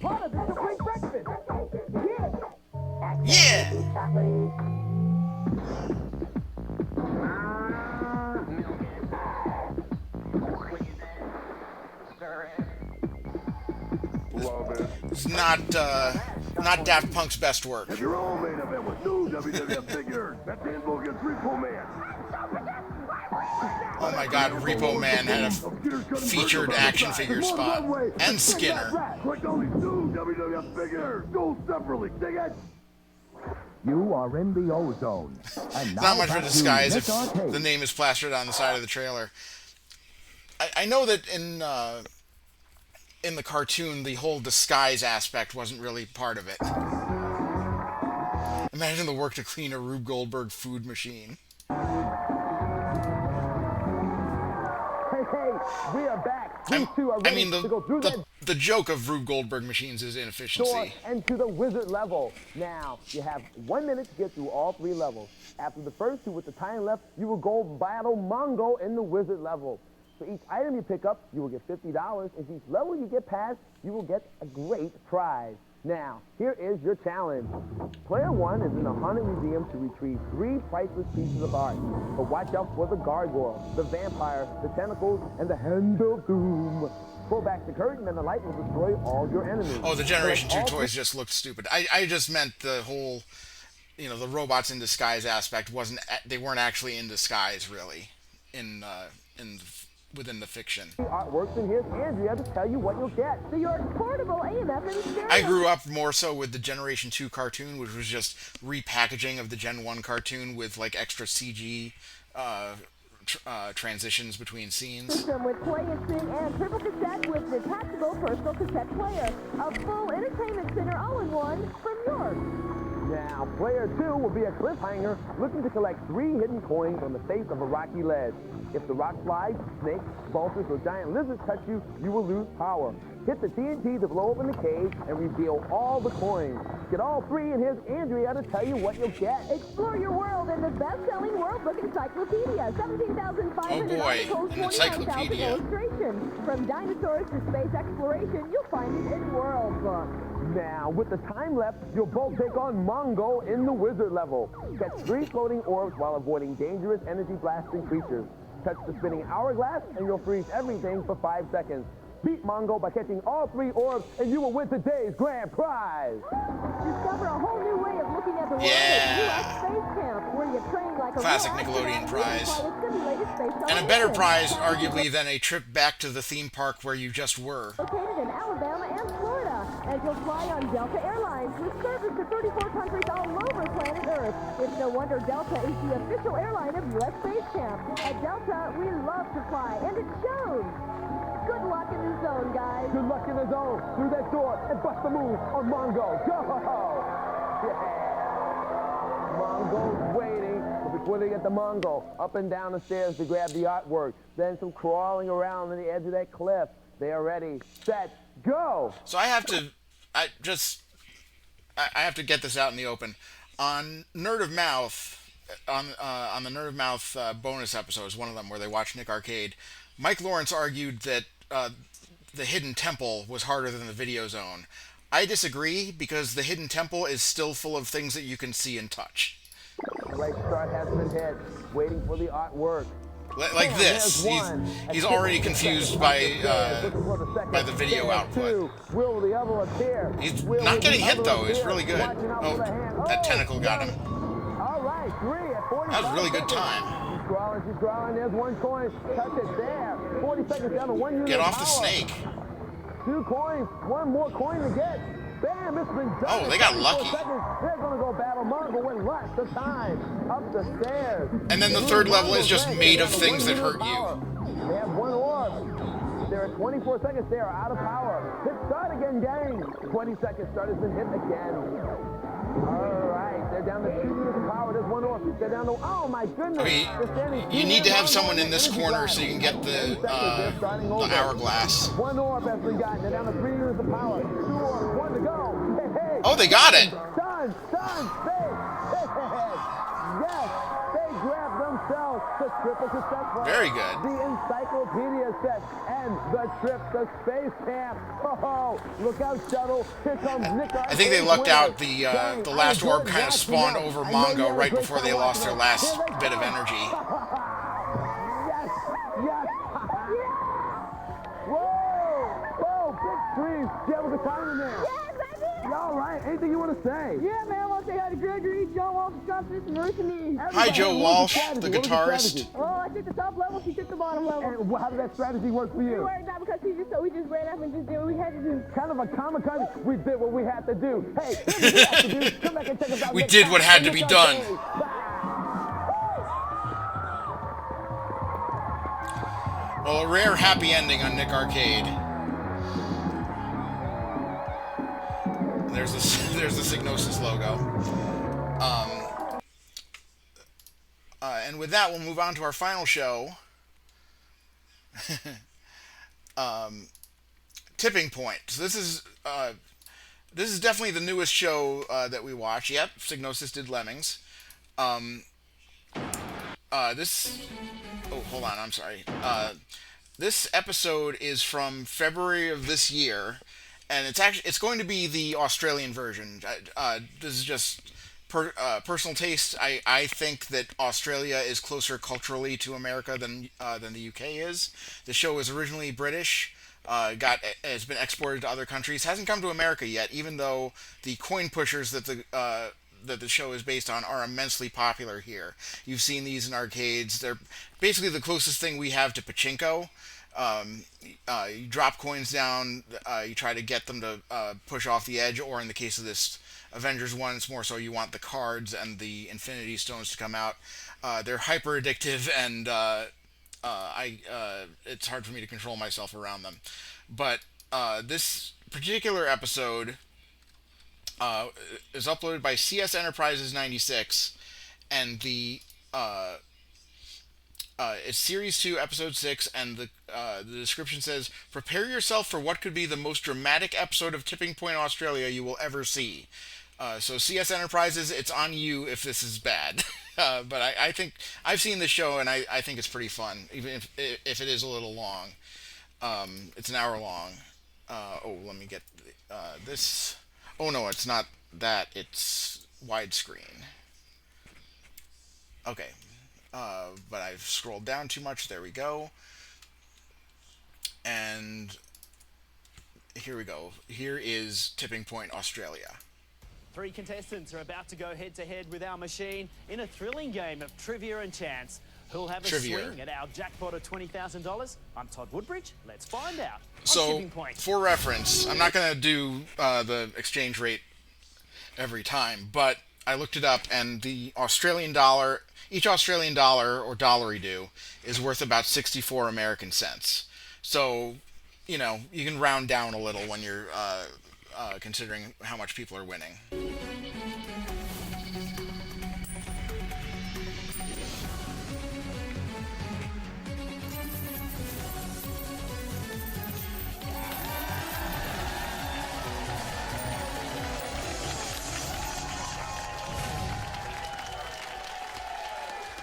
Speaker 6: Part of it's a great breakfast.
Speaker 1: Yeah! It's not Daft Punk's best work.
Speaker 16: Have your own main event with new WWF figures. That's Handle against Repo Man.
Speaker 1: Oh my god, Repo Man had a featured action figure spot. And Skinner.
Speaker 16: Click on these new WWF figures. Sold separately. Dig it?
Speaker 21: You are in the ozone. And
Speaker 1: It's not much of a
Speaker 21: back to
Speaker 1: disguise
Speaker 21: Nick
Speaker 1: if
Speaker 21: Arcade.
Speaker 1: the name is plastered on the side of the trailer. I know that in the cartoon, the whole disguise aspect wasn't really part of it. Imagine the work to clean a Rube Goldberg food machine.
Speaker 19: Hey, we are back. These two are ready to go through
Speaker 1: the joke of Rube Goldberg machines is
Speaker 19: door
Speaker 1: inefficiency.
Speaker 19: and to the wizard level. Now, you have 1 minute to get through all 3 levels. After the first 2 with the time left, you will go battle Mongo in the wizard level. For each item you pick up, you will get $50. If each level you get past, you will get a great prize. Now, here is your challenge. Player 1 is in a haunted museum to retrieve 3 priceless pieces of art. But watch out for the gargoyle, the vampire, the tentacles, and the hand of doom. Pull back the curtain and the light will destroy all your enemies.
Speaker 1: Oh, the Generation 2 toys just looked stupid. I just meant the whole, the robots in disguise aspect they weren't actually in disguise, really, within the fiction.
Speaker 19: Artworks, and here's Andrea to tell you what you'll get.
Speaker 18: The York Portable AMF and stereo.
Speaker 1: I grew up more so with the Generation 2 cartoon, which was just repackaging of the Gen 1 cartoon with like extra CG transitions between scenes.
Speaker 18: System with play and sing and triple cassette with detachable personal cassette player. A full entertainment center all-in-one from York.
Speaker 19: Now, player 2 will be a cliffhanger looking to collect 3 hidden coins on the face of a rocky ledge. If the rock slides, snakes, vultures, or giant lizards touch you, you will lose power. Hit the TNT to blow open the cage and reveal all the coins. Get all 3 and here's Andrea to tell you what you'll get.
Speaker 18: Explore your world in the best-selling World Book Encyclopedia. 17,500 articles, 49,000 illustrations. From dinosaurs to space exploration, you'll find it in World Book.
Speaker 19: Now, with the time left, you'll both take on Mongo in the wizard level. Catch 3 floating orbs while avoiding dangerous energy-blasting creatures. Touch the spinning hourglass, and you'll freeze everything for 5 seconds. Beat Mongo by catching all 3 orbs, and you will win today's grand prize.
Speaker 18: Discover a whole new way of looking at the world at U.S. Space Camp, where you train like a
Speaker 1: Classic
Speaker 18: real
Speaker 1: Nickelodeon
Speaker 18: astronaut
Speaker 1: prize.
Speaker 18: by a simulated space
Speaker 1: And a better
Speaker 18: station.
Speaker 1: prize, arguably, than a trip back to the theme park where you just were.
Speaker 18: Located in Alabama and Florida, and you'll fly on Delta Airlines with service to 34 countries all over planet Earth. It's no wonder Delta is the official airline of U.S. Space Camp. At Delta, we love to fly, and it shows. Good luck in the zone, guys.
Speaker 19: Good luck in the zone. Through that door and bust the move on Mongo. Go! Yeah. Mongo's waiting. But before they get to Mongo, up and down the stairs to grab the artwork. Then some crawling around on the edge of that cliff. They are ready, set, go!
Speaker 1: So I have to get this out in the open. On Nerd of Mouth, on the Nerd of Mouth bonus episodes, one of them where they watch Nick Arcade, Mike Lawrence argued that the Hidden Temple was harder than the Video Zone. I disagree, because the Hidden Temple is still full of things that you can see and touch.
Speaker 19: Right start has been hit, waiting for the artwork.
Speaker 1: Like this, he's already confused by the video output.
Speaker 19: Will the other appear?
Speaker 1: He's not getting hit though. It's really good. Oh, that tentacle got him.
Speaker 19: All right, 3 at 45.
Speaker 1: That was a really good time.
Speaker 19: She's crawling. There's 1 coin. Touch it there. 40 seconds down to 1 unit.
Speaker 1: Get off the
Speaker 19: power.
Speaker 1: snake.
Speaker 19: 2 coins. 1 more coin to get. Bam! It's been done.
Speaker 1: Oh, they got lucky.
Speaker 19: Seconds. They're gonna go battle Mongo with lots of time. Up the stairs.
Speaker 1: And then the third level is just made of things that hurt you.
Speaker 19: They have 1 orb. There are 24 seconds. They are out of power. Hit start again, gang. 20 seconds. Start has been hit again. All right, they're down to 2 units of power. There's 1 orb. They're down to, oh my goodness.
Speaker 1: I mean, you need to have someone in this corner so you can get the hourglass.
Speaker 19: 1 orb has been gotten. They're down to 3 units of power. 2 orbs, 1 to go. Hey.
Speaker 1: Oh, they got it.
Speaker 19: Done. Yes, they grabbed themselves the triple cassette player.
Speaker 1: Very good.
Speaker 19: The encyclopedia set and the trip to space camp. Oh, look out, shuttle. Here comes Nick.
Speaker 1: I think they lucked out. The last orb kind of spawned over Mongo right before they lost their last bit of energy.
Speaker 19: Yes. Whoa, big trees. Do you have a good time in there?
Speaker 18: Yes, I did.
Speaker 19: All right, anything you want to say?
Speaker 18: Yeah, man, I want to say hi to Gregory, Joe Walsh, Trumpets, and Marissa Me.
Speaker 1: Hi, Joe Walsh, the guitarist.
Speaker 18: Oh, I took the top level, she took the bottom level.
Speaker 19: And how did that strategy work for
Speaker 18: It
Speaker 19: you?
Speaker 18: worked out because we just ran up and just did what we had to do.
Speaker 19: Kind of a kamikaze. We did what we had to do. Hey, here's what we have to do. Come back and check us out.
Speaker 1: We
Speaker 19: next
Speaker 1: did
Speaker 19: time
Speaker 1: what had
Speaker 19: on
Speaker 1: to be
Speaker 19: Nick
Speaker 1: done.
Speaker 19: Arcade.
Speaker 1: Well, a rare happy ending on Nick Arcade. There's the Signosis logo. And with that, we'll move on to our final show. Tipping Point. So this is definitely the newest show that we watch. Yep, Signosis did Lemmings. Oh, hold on. I'm sorry. This episode is from February of this year, and it's going to be the Australian version. This is just personal taste. I think that Australia is closer culturally to America than the UK is. The show was originally British. Has been exported to other countries. Hasn't come to America yet, even though the coin pushers that the show is based on are immensely popular here. You've seen these in arcades. They're basically the closest thing we have to pachinko. You drop coins down, you try to get them to push off the edge, or in the case of this Avengers one, it's more so you want the cards and the Infinity Stones to come out. They're hyper addictive, and it's hard for me to control myself around them. But this particular episode is uploaded by CS Enterprises 96, and it's Series 2, Episode 6, and the description says, "Prepare yourself for what could be the most dramatic episode of Tipping Point Australia you will ever see." So CS Enterprises, it's on you if this is bad. But I think I've seen the show, and I think it's pretty fun, even if it is a little long. It's an hour long. Let me get this. Oh no, it's not that. It's widescreen. Okay. But I've scrolled down too much. There we go. And here we go. Here is Tipping Point Australia.
Speaker 3: 3 contestants are about to go head-to-head with our machine in a thrilling game of trivia and chance. Who'll have a swing at our jackpot of $20,000? I'm Todd Woodbridge. Let's find out.
Speaker 1: So, for reference, I'm not going to do the exchange rate every time, but I looked it up, and the Australian dollar, each Australian dollar, or dollary-do, is worth about 64 American cents. So, you know, you can round down a little when you're considering how much people are winning.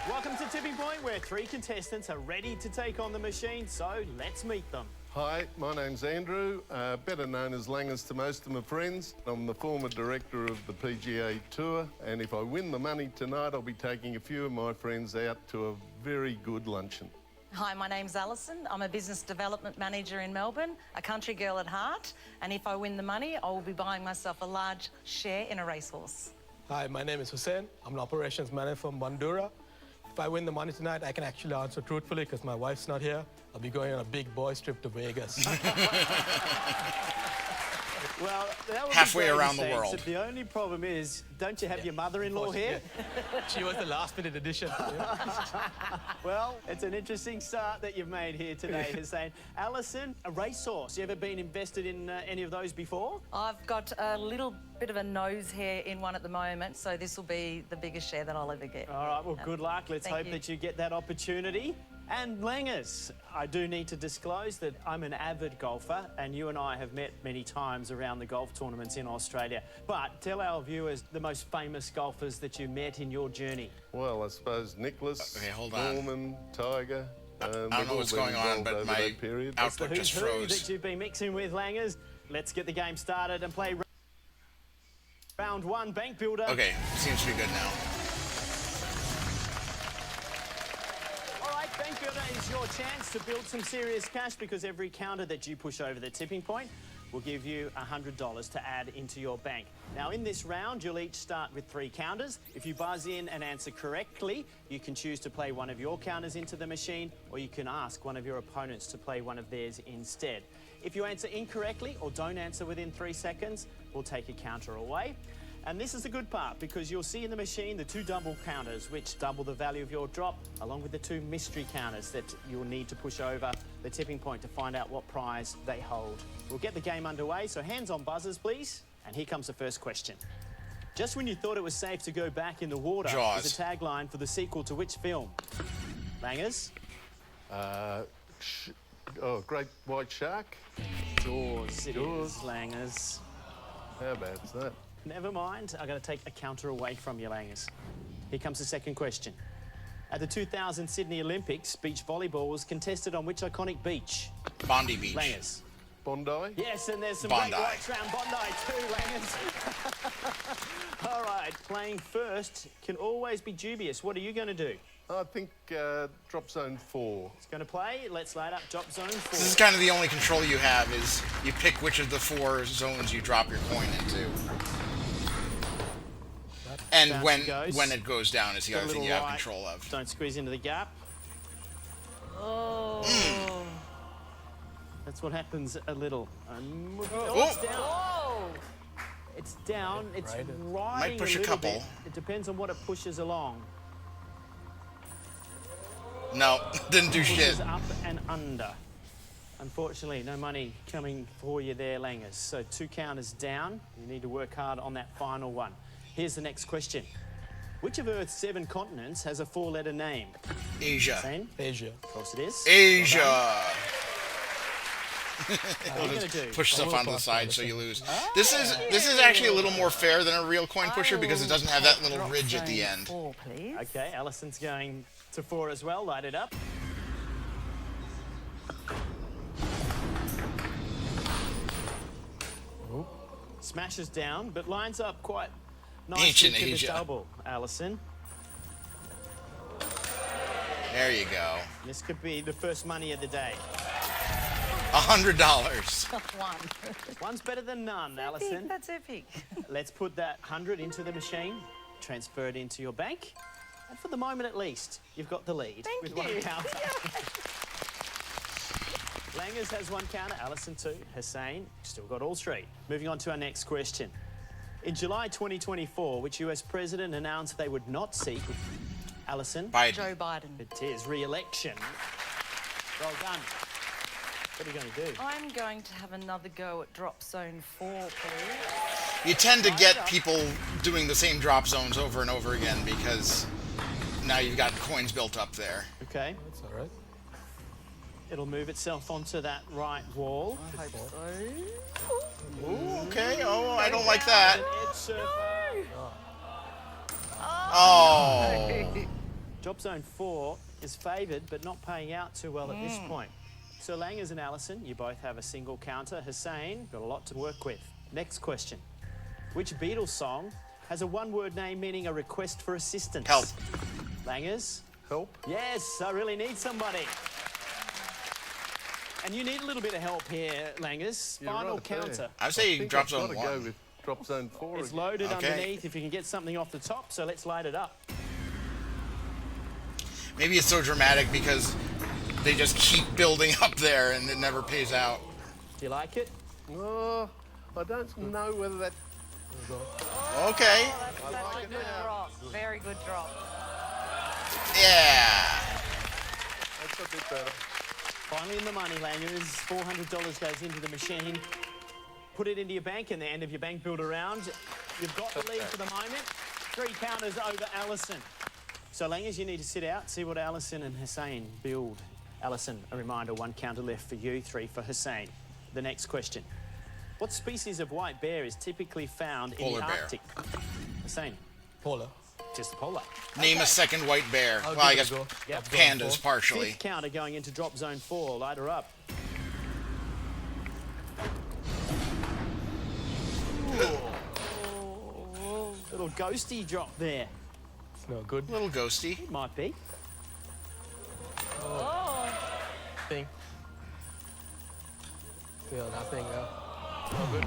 Speaker 3: Welcome to Tipping Point, where 3 contestants are ready to take on the machine, so let's meet them.
Speaker 7: Hi, my name's Andrew, better known as Langers to most of my friends. I'm the former director of the PGA Tour, and if I win the money tonight, I'll be taking a few of my friends out to a very good luncheon.
Speaker 8: Hi, my name's Alison. I'm a business development manager in Melbourne, a country girl at heart, and if I win the money, I will be buying myself a large share in a racehorse.
Speaker 24: Hi, my name is Hussein. I'm an operations manager from Bandura. If I win the money tonight, I can actually answer truthfully because my wife's not here. I'll be going on a big boys trip to Vegas.
Speaker 3: Well, that would
Speaker 1: halfway
Speaker 3: be great,
Speaker 1: around the
Speaker 3: Hussein,
Speaker 1: world.
Speaker 3: So the only problem is, don't you have your mother-in-law here?
Speaker 24: She was the last-minute addition.
Speaker 3: Well, it's an interesting start that you've made here today, Hussein. Alison, a racehorse. You ever been invested in any of those before?
Speaker 8: I've got a little bit of a nose hair in one at the moment, so this will be the biggest share that I'll ever get.
Speaker 3: All right, well, good luck. Let's
Speaker 8: Thank
Speaker 3: hope
Speaker 8: you.
Speaker 3: that you get that opportunity. And Langers, I do need to disclose that I'm an avid golfer, and you and I have met many times around the golf tournaments in Australia. But tell our viewers the most famous golfers that you met in your journey.
Speaker 7: Well, I suppose Nicholas,
Speaker 1: Okay, hold on.
Speaker 7: Norman, Tiger.
Speaker 1: I don't know what's going on, but my output just
Speaker 3: Who's
Speaker 1: froze.
Speaker 3: that you've been mixing with, Langers? Let's get the game started and play round 1, Bank Builder.
Speaker 1: Okay, seems to be good now.
Speaker 3: Bank Builder is your chance to build some serious cash because every counter that you push over the tipping point will give you $100 to add into your bank. Now, in this round, you'll each start with 3 counters. If you buzz in and answer correctly, you can choose to play one of your counters into the machine, or you can ask one of your opponents to play one of theirs instead. If you answer incorrectly or don't answer within 3 seconds, we'll take a counter away. And this is the good part, because you'll see in the machine the 2 double counters, which double the value of your drop, along with the 2 mystery counters that you'll need to push over the tipping point to find out what prize they hold. We'll get the game underway, so hands on buzzers, please. And here comes the first question. Just when you thought it was safe to go back in the water,
Speaker 1: Jaws.
Speaker 3: is a tagline for the sequel to which film? Langers?
Speaker 7: Great White Shark.
Speaker 3: Jaws. It is, Langers.
Speaker 7: How bad is that?
Speaker 3: Never mind, I'm going to take a counter away from you, Langers. Here comes the second question. At the 2000 Sydney Olympics, beach volleyball was contested on which iconic beach?
Speaker 1: Bondi Beach.
Speaker 3: Langers.
Speaker 7: Bondi?
Speaker 3: Yes, and there's some
Speaker 1: Bondi.
Speaker 3: great whites around Bondi too, Langers. All right, playing first can always be dubious. What are you going to do?
Speaker 7: I think drop zone 4.
Speaker 3: It's going to play. Let's light up drop zone 4.
Speaker 1: This is kind of the only control you have, is you pick which of the 4 zones you drop your coin into. And when it goes down is the other thing you have control of.
Speaker 3: Don't squeeze into the gap.
Speaker 8: Oh.
Speaker 3: That's what happens a little.
Speaker 1: Oh.
Speaker 3: It's down. It's down. It's riding
Speaker 1: Might push a
Speaker 3: little
Speaker 1: couple.
Speaker 3: bit. It depends on what it pushes along.
Speaker 1: No, didn't do
Speaker 3: Pushes
Speaker 1: shit.
Speaker 3: up and under. Unfortunately, no money coming for you there, Langers. So 2 counters down. You need to work hard on that final one. Here's the next question. Which of Earth's 7 continents has a 4-letter name?
Speaker 1: Asia.
Speaker 3: Hussein?
Speaker 24: Asia.
Speaker 3: Of course it is.
Speaker 1: Asia.
Speaker 3: Well
Speaker 1: I'll
Speaker 3: you
Speaker 1: just
Speaker 3: gonna do?
Speaker 1: push stuff onto the side so you lose. This is actually a little more fair than a real coin pusher because it doesn't have that little ridge at the end.
Speaker 8: 4, please.
Speaker 3: Okay, Alison's going to 4 as well. Light it up. Smashes down, but lines up quite nicely
Speaker 1: Ancient
Speaker 3: to the
Speaker 1: Asia.
Speaker 3: double, Alison.
Speaker 1: There you go.
Speaker 3: This could be the first money of the day.
Speaker 1: $100.
Speaker 8: One.
Speaker 3: One's better than none, Alison.
Speaker 8: That's epic.
Speaker 3: Let's put that 100 into the machine, transfer it into your bank, and for the moment at least, you've got the lead with
Speaker 8: Thank
Speaker 3: 1
Speaker 8: you.
Speaker 3: counter. Langers has 1 counter, Alison 2, Hussein still got all 3. Moving on to our next question. In July 2024, which US president announced they would not seek, Alison?
Speaker 1: Biden.
Speaker 8: Joe Biden.
Speaker 3: It is re-election. Well done. What are you going to do?
Speaker 8: I'm going to have another go at drop zone 4, please.
Speaker 1: You tend to get people doing the same drop zones over and over again because now you've got coins built up there.
Speaker 3: Okay.
Speaker 24: That's all right.
Speaker 3: It'll move itself onto that right wall.
Speaker 8: I hope so.
Speaker 1: Ooh, okay. Oh, I don't like that.
Speaker 3: Oh.
Speaker 1: Oh.
Speaker 3: Drop zone 4 is favoured, but not paying out too well at this point. So Langers and Alison, you both have a single counter. Hussein, got a lot to work with. Next question. Which Beatles song has a 1-word name meaning a request for assistance?
Speaker 1: Help.
Speaker 3: Langers?
Speaker 7: Help.
Speaker 3: Yes, I really need somebody. And you need a little bit of help here, Langers.
Speaker 7: You're
Speaker 3: Final
Speaker 7: right there.
Speaker 3: counter.
Speaker 1: I say drop
Speaker 7: I've
Speaker 1: zone
Speaker 7: got to
Speaker 1: 1.
Speaker 7: go with drop zone 4
Speaker 3: It's
Speaker 7: again.
Speaker 3: loaded
Speaker 1: Okay.
Speaker 3: underneath if you can get something off the top, so let's light it up.
Speaker 1: Maybe it's so dramatic because they just keep building up there and it never pays out.
Speaker 3: Do you like it?
Speaker 7: Oh, I don't know whether that...
Speaker 1: Okay.
Speaker 8: That's a good drop. Very good drop.
Speaker 1: Yeah.
Speaker 7: That's a bit better.
Speaker 3: Finally in the money, Langers. $400 goes into the machine. Put it into your bank, and the end of your bank build around. You've got the lead for the moment. 3 counters over Alison. So, Langers, you need to sit out, see what Alison and Hussein build. Alison, a reminder, 1 counter left for you, 3 for Hussein. The next question. What species of white bear is typically found in
Speaker 1: Polar
Speaker 3: the
Speaker 1: bear.
Speaker 3: Arctic? Hussein.
Speaker 24: Polar.
Speaker 3: Just the polar.
Speaker 1: Name a second white bear.
Speaker 24: I'll
Speaker 1: Well, I
Speaker 24: give it
Speaker 1: guess
Speaker 24: a go.
Speaker 3: Yep.
Speaker 1: pandas partially.
Speaker 3: 5th counter going into drop zone 4. Light her up. Little ghosty drop there.
Speaker 24: It's no good.
Speaker 1: Little ghosty.
Speaker 3: It might be.
Speaker 24: Thing. Still nothing. No good.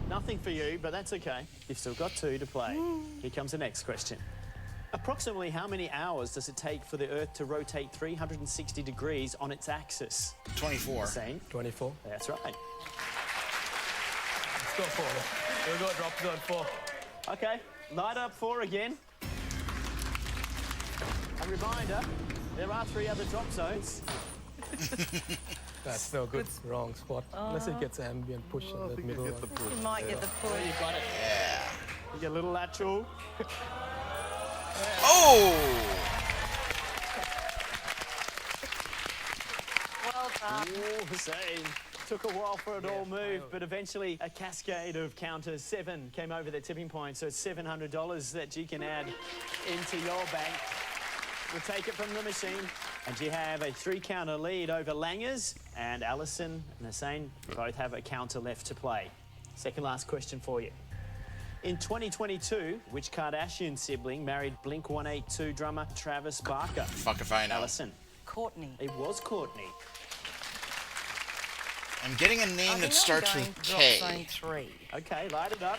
Speaker 3: Nothing for you, but that's okay. You've still got 2 to play. Here comes the next question. Approximately how many hours does it take for the Earth to rotate 360 degrees on its axis?
Speaker 1: 24.
Speaker 3: Same.
Speaker 24: 24.
Speaker 3: That's right.
Speaker 24: Let's go 4. We'll go drop zone 4.
Speaker 3: Okay, light up 4 again. A reminder, there are 3 other drop zones.
Speaker 24: That's no good. Wrong spot. Unless it gets ambient push in the middle.
Speaker 8: You might get the push.
Speaker 3: You got it.
Speaker 1: Yeah.
Speaker 3: You get a little lateral.
Speaker 1: Oh!
Speaker 8: Well done.
Speaker 3: Hussein. Took a while for it all moved, but eventually a cascade of counters. 7 came over the tipping point, so it's $700 that you can add into your bank. We'll take it from the machine. And you have a 3-counter lead over Langers, and Alison and Hussein both have a counter left to play. Second last question for you. In 2022, which Kardashian sibling married Blink-182 drummer Travis Barker?
Speaker 1: Fuck if I know.
Speaker 3: Alison.
Speaker 8: Courtney.
Speaker 3: It was Courtney.
Speaker 1: I'm getting a name that starts with K.
Speaker 8: Drop zone 3.
Speaker 3: Okay, light it up.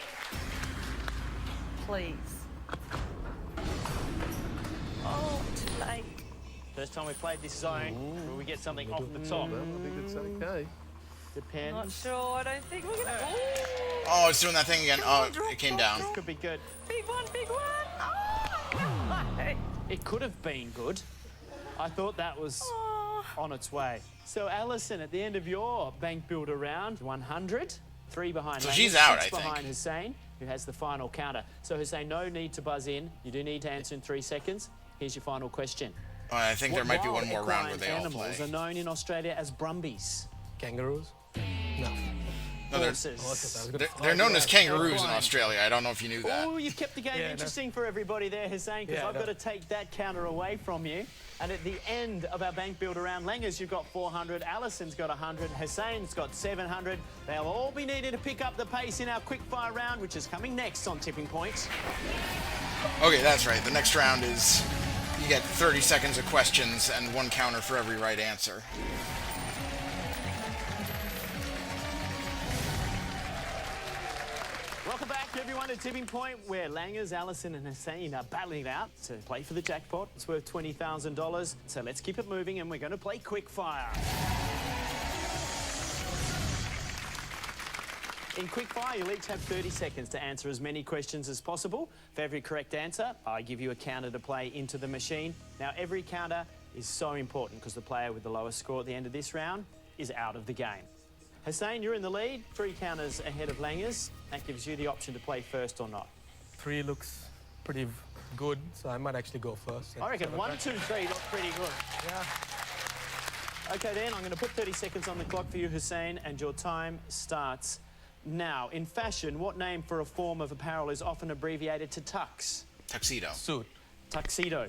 Speaker 8: Please. Oh, too late.
Speaker 3: First time we played this zone, will we get something off the top?
Speaker 7: I think it's okay.
Speaker 3: Depends.
Speaker 8: Not sure. I don't think we're gonna.
Speaker 1: Oh, it's doing that thing again. Oh, it came down.
Speaker 3: Could be good.
Speaker 8: Big one, big one. Oh, no.
Speaker 3: It could have been good. I thought that was on its way. So, Alison, at the end of your bank builder round, 100. 3 behind
Speaker 1: So
Speaker 3: Langus,
Speaker 1: she's out,
Speaker 3: 6
Speaker 1: I think.
Speaker 3: behind Hussein, who has the final counter. So, Hussein, no need to buzz in. You do need to answer in 3 seconds. Here's your final question.
Speaker 1: I think there might be one more round where they all
Speaker 3: animals
Speaker 1: play.
Speaker 3: are known in Australia as brumbies?
Speaker 24: Kangaroos? No.
Speaker 1: No,
Speaker 3: Horses.
Speaker 1: they're known as kangaroos in Australia. I don't know if you knew that.
Speaker 3: Oh, you've kept the game interesting for everybody there, Hussein, because I've got to take that counter away from you. And at the end of our bank builder round, Langers, you've got 400, Alison's got 100, Hussein's got 700. They'll all be needing to pick up the pace in our quickfire round, which is coming next on Tipping Point.
Speaker 1: Okay, that's right. The next round is you get 30 seconds of questions and 1 counter for every right answer.
Speaker 3: Welcome back, everyone, to Tipping Point, where Langers, Alison and Hussein are battling it out to play for the jackpot. It's worth $20,000. So let's keep it moving, and we're going to play quickfire. In quickfire, you'll each have 30 seconds to answer as many questions as possible. For every correct answer, I give you a counter to play into the machine. Now, every counter is so important because the player with the lowest score at the end of this round is out of the game. Hussein, you're in the lead, 3 counters ahead of Langers. That gives you the option to play first or not.
Speaker 24: 3 looks pretty good, so I might actually go first.
Speaker 3: I reckon 1, 2, 3 look pretty good.
Speaker 24: Yeah.
Speaker 3: Okay, then, I'm going to put 30 seconds on the clock for you, Hussein, and your time starts now. In fashion, what name for a form of apparel is often abbreviated to tux?
Speaker 1: Tuxedo.
Speaker 24: Suit.
Speaker 3: Tuxedo.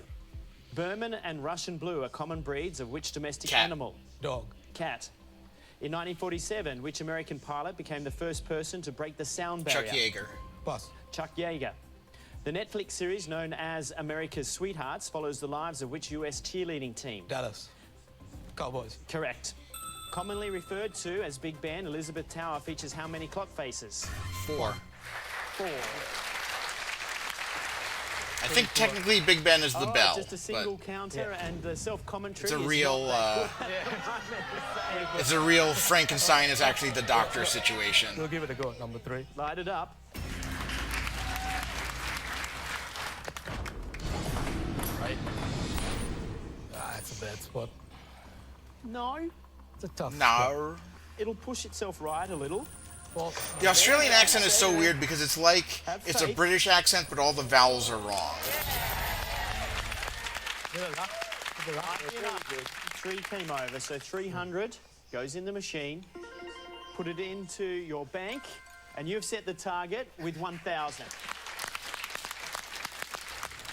Speaker 3: Berman and Russian blue are common breeds of which domestic animal?
Speaker 24: Dog.
Speaker 3: Cat. In 1947, which American pilot became the first person to break the sound barrier?
Speaker 1: Chuck Yeager.
Speaker 24: Bus.
Speaker 3: Chuck Yeager. The Netflix series known as America's Sweethearts follows the lives of which US cheerleading team?
Speaker 24: Dallas. Cowboys.
Speaker 3: Correct. Commonly referred to as Big Ben, Elizabeth Tower features how many clock faces?
Speaker 1: 4.
Speaker 3: 4.
Speaker 1: I think technically Big Ben is the bell.
Speaker 3: Just a single counter and the self-commentary.
Speaker 1: It's a
Speaker 3: is
Speaker 1: real,
Speaker 3: not
Speaker 1: it's a real Frankenstein is actually the doctor situation.
Speaker 24: We'll give it a go, number 3.
Speaker 3: Light it up.
Speaker 24: Right. It's a bad spot.
Speaker 3: No.
Speaker 24: It's a tough
Speaker 1: No.
Speaker 3: It'll push itself right a little.
Speaker 24: Well,
Speaker 1: The Australian accent is so weird because it's like it's a British accent, but all the vowels are wrong.
Speaker 3: 3 came over, so 300 goes in the machine. Put it into your bank, and you've set the target with 1,000.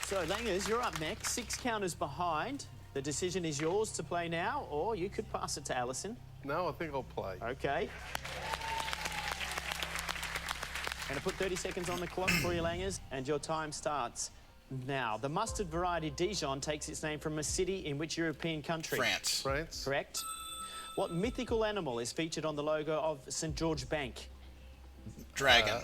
Speaker 3: So, Langers, you're up next. 6 counters behind. The decision is yours to play now, or you could pass it to Alison.
Speaker 7: No, I think I'll play.
Speaker 3: Okay. Going to put 30 seconds on the clock for you, Langers, and your time starts now. The mustard variety Dijon takes its name from a city in which European country?
Speaker 1: France.
Speaker 7: France.
Speaker 3: Correct. What mythical animal is featured on the logo of St. George Bank?
Speaker 1: Dragon.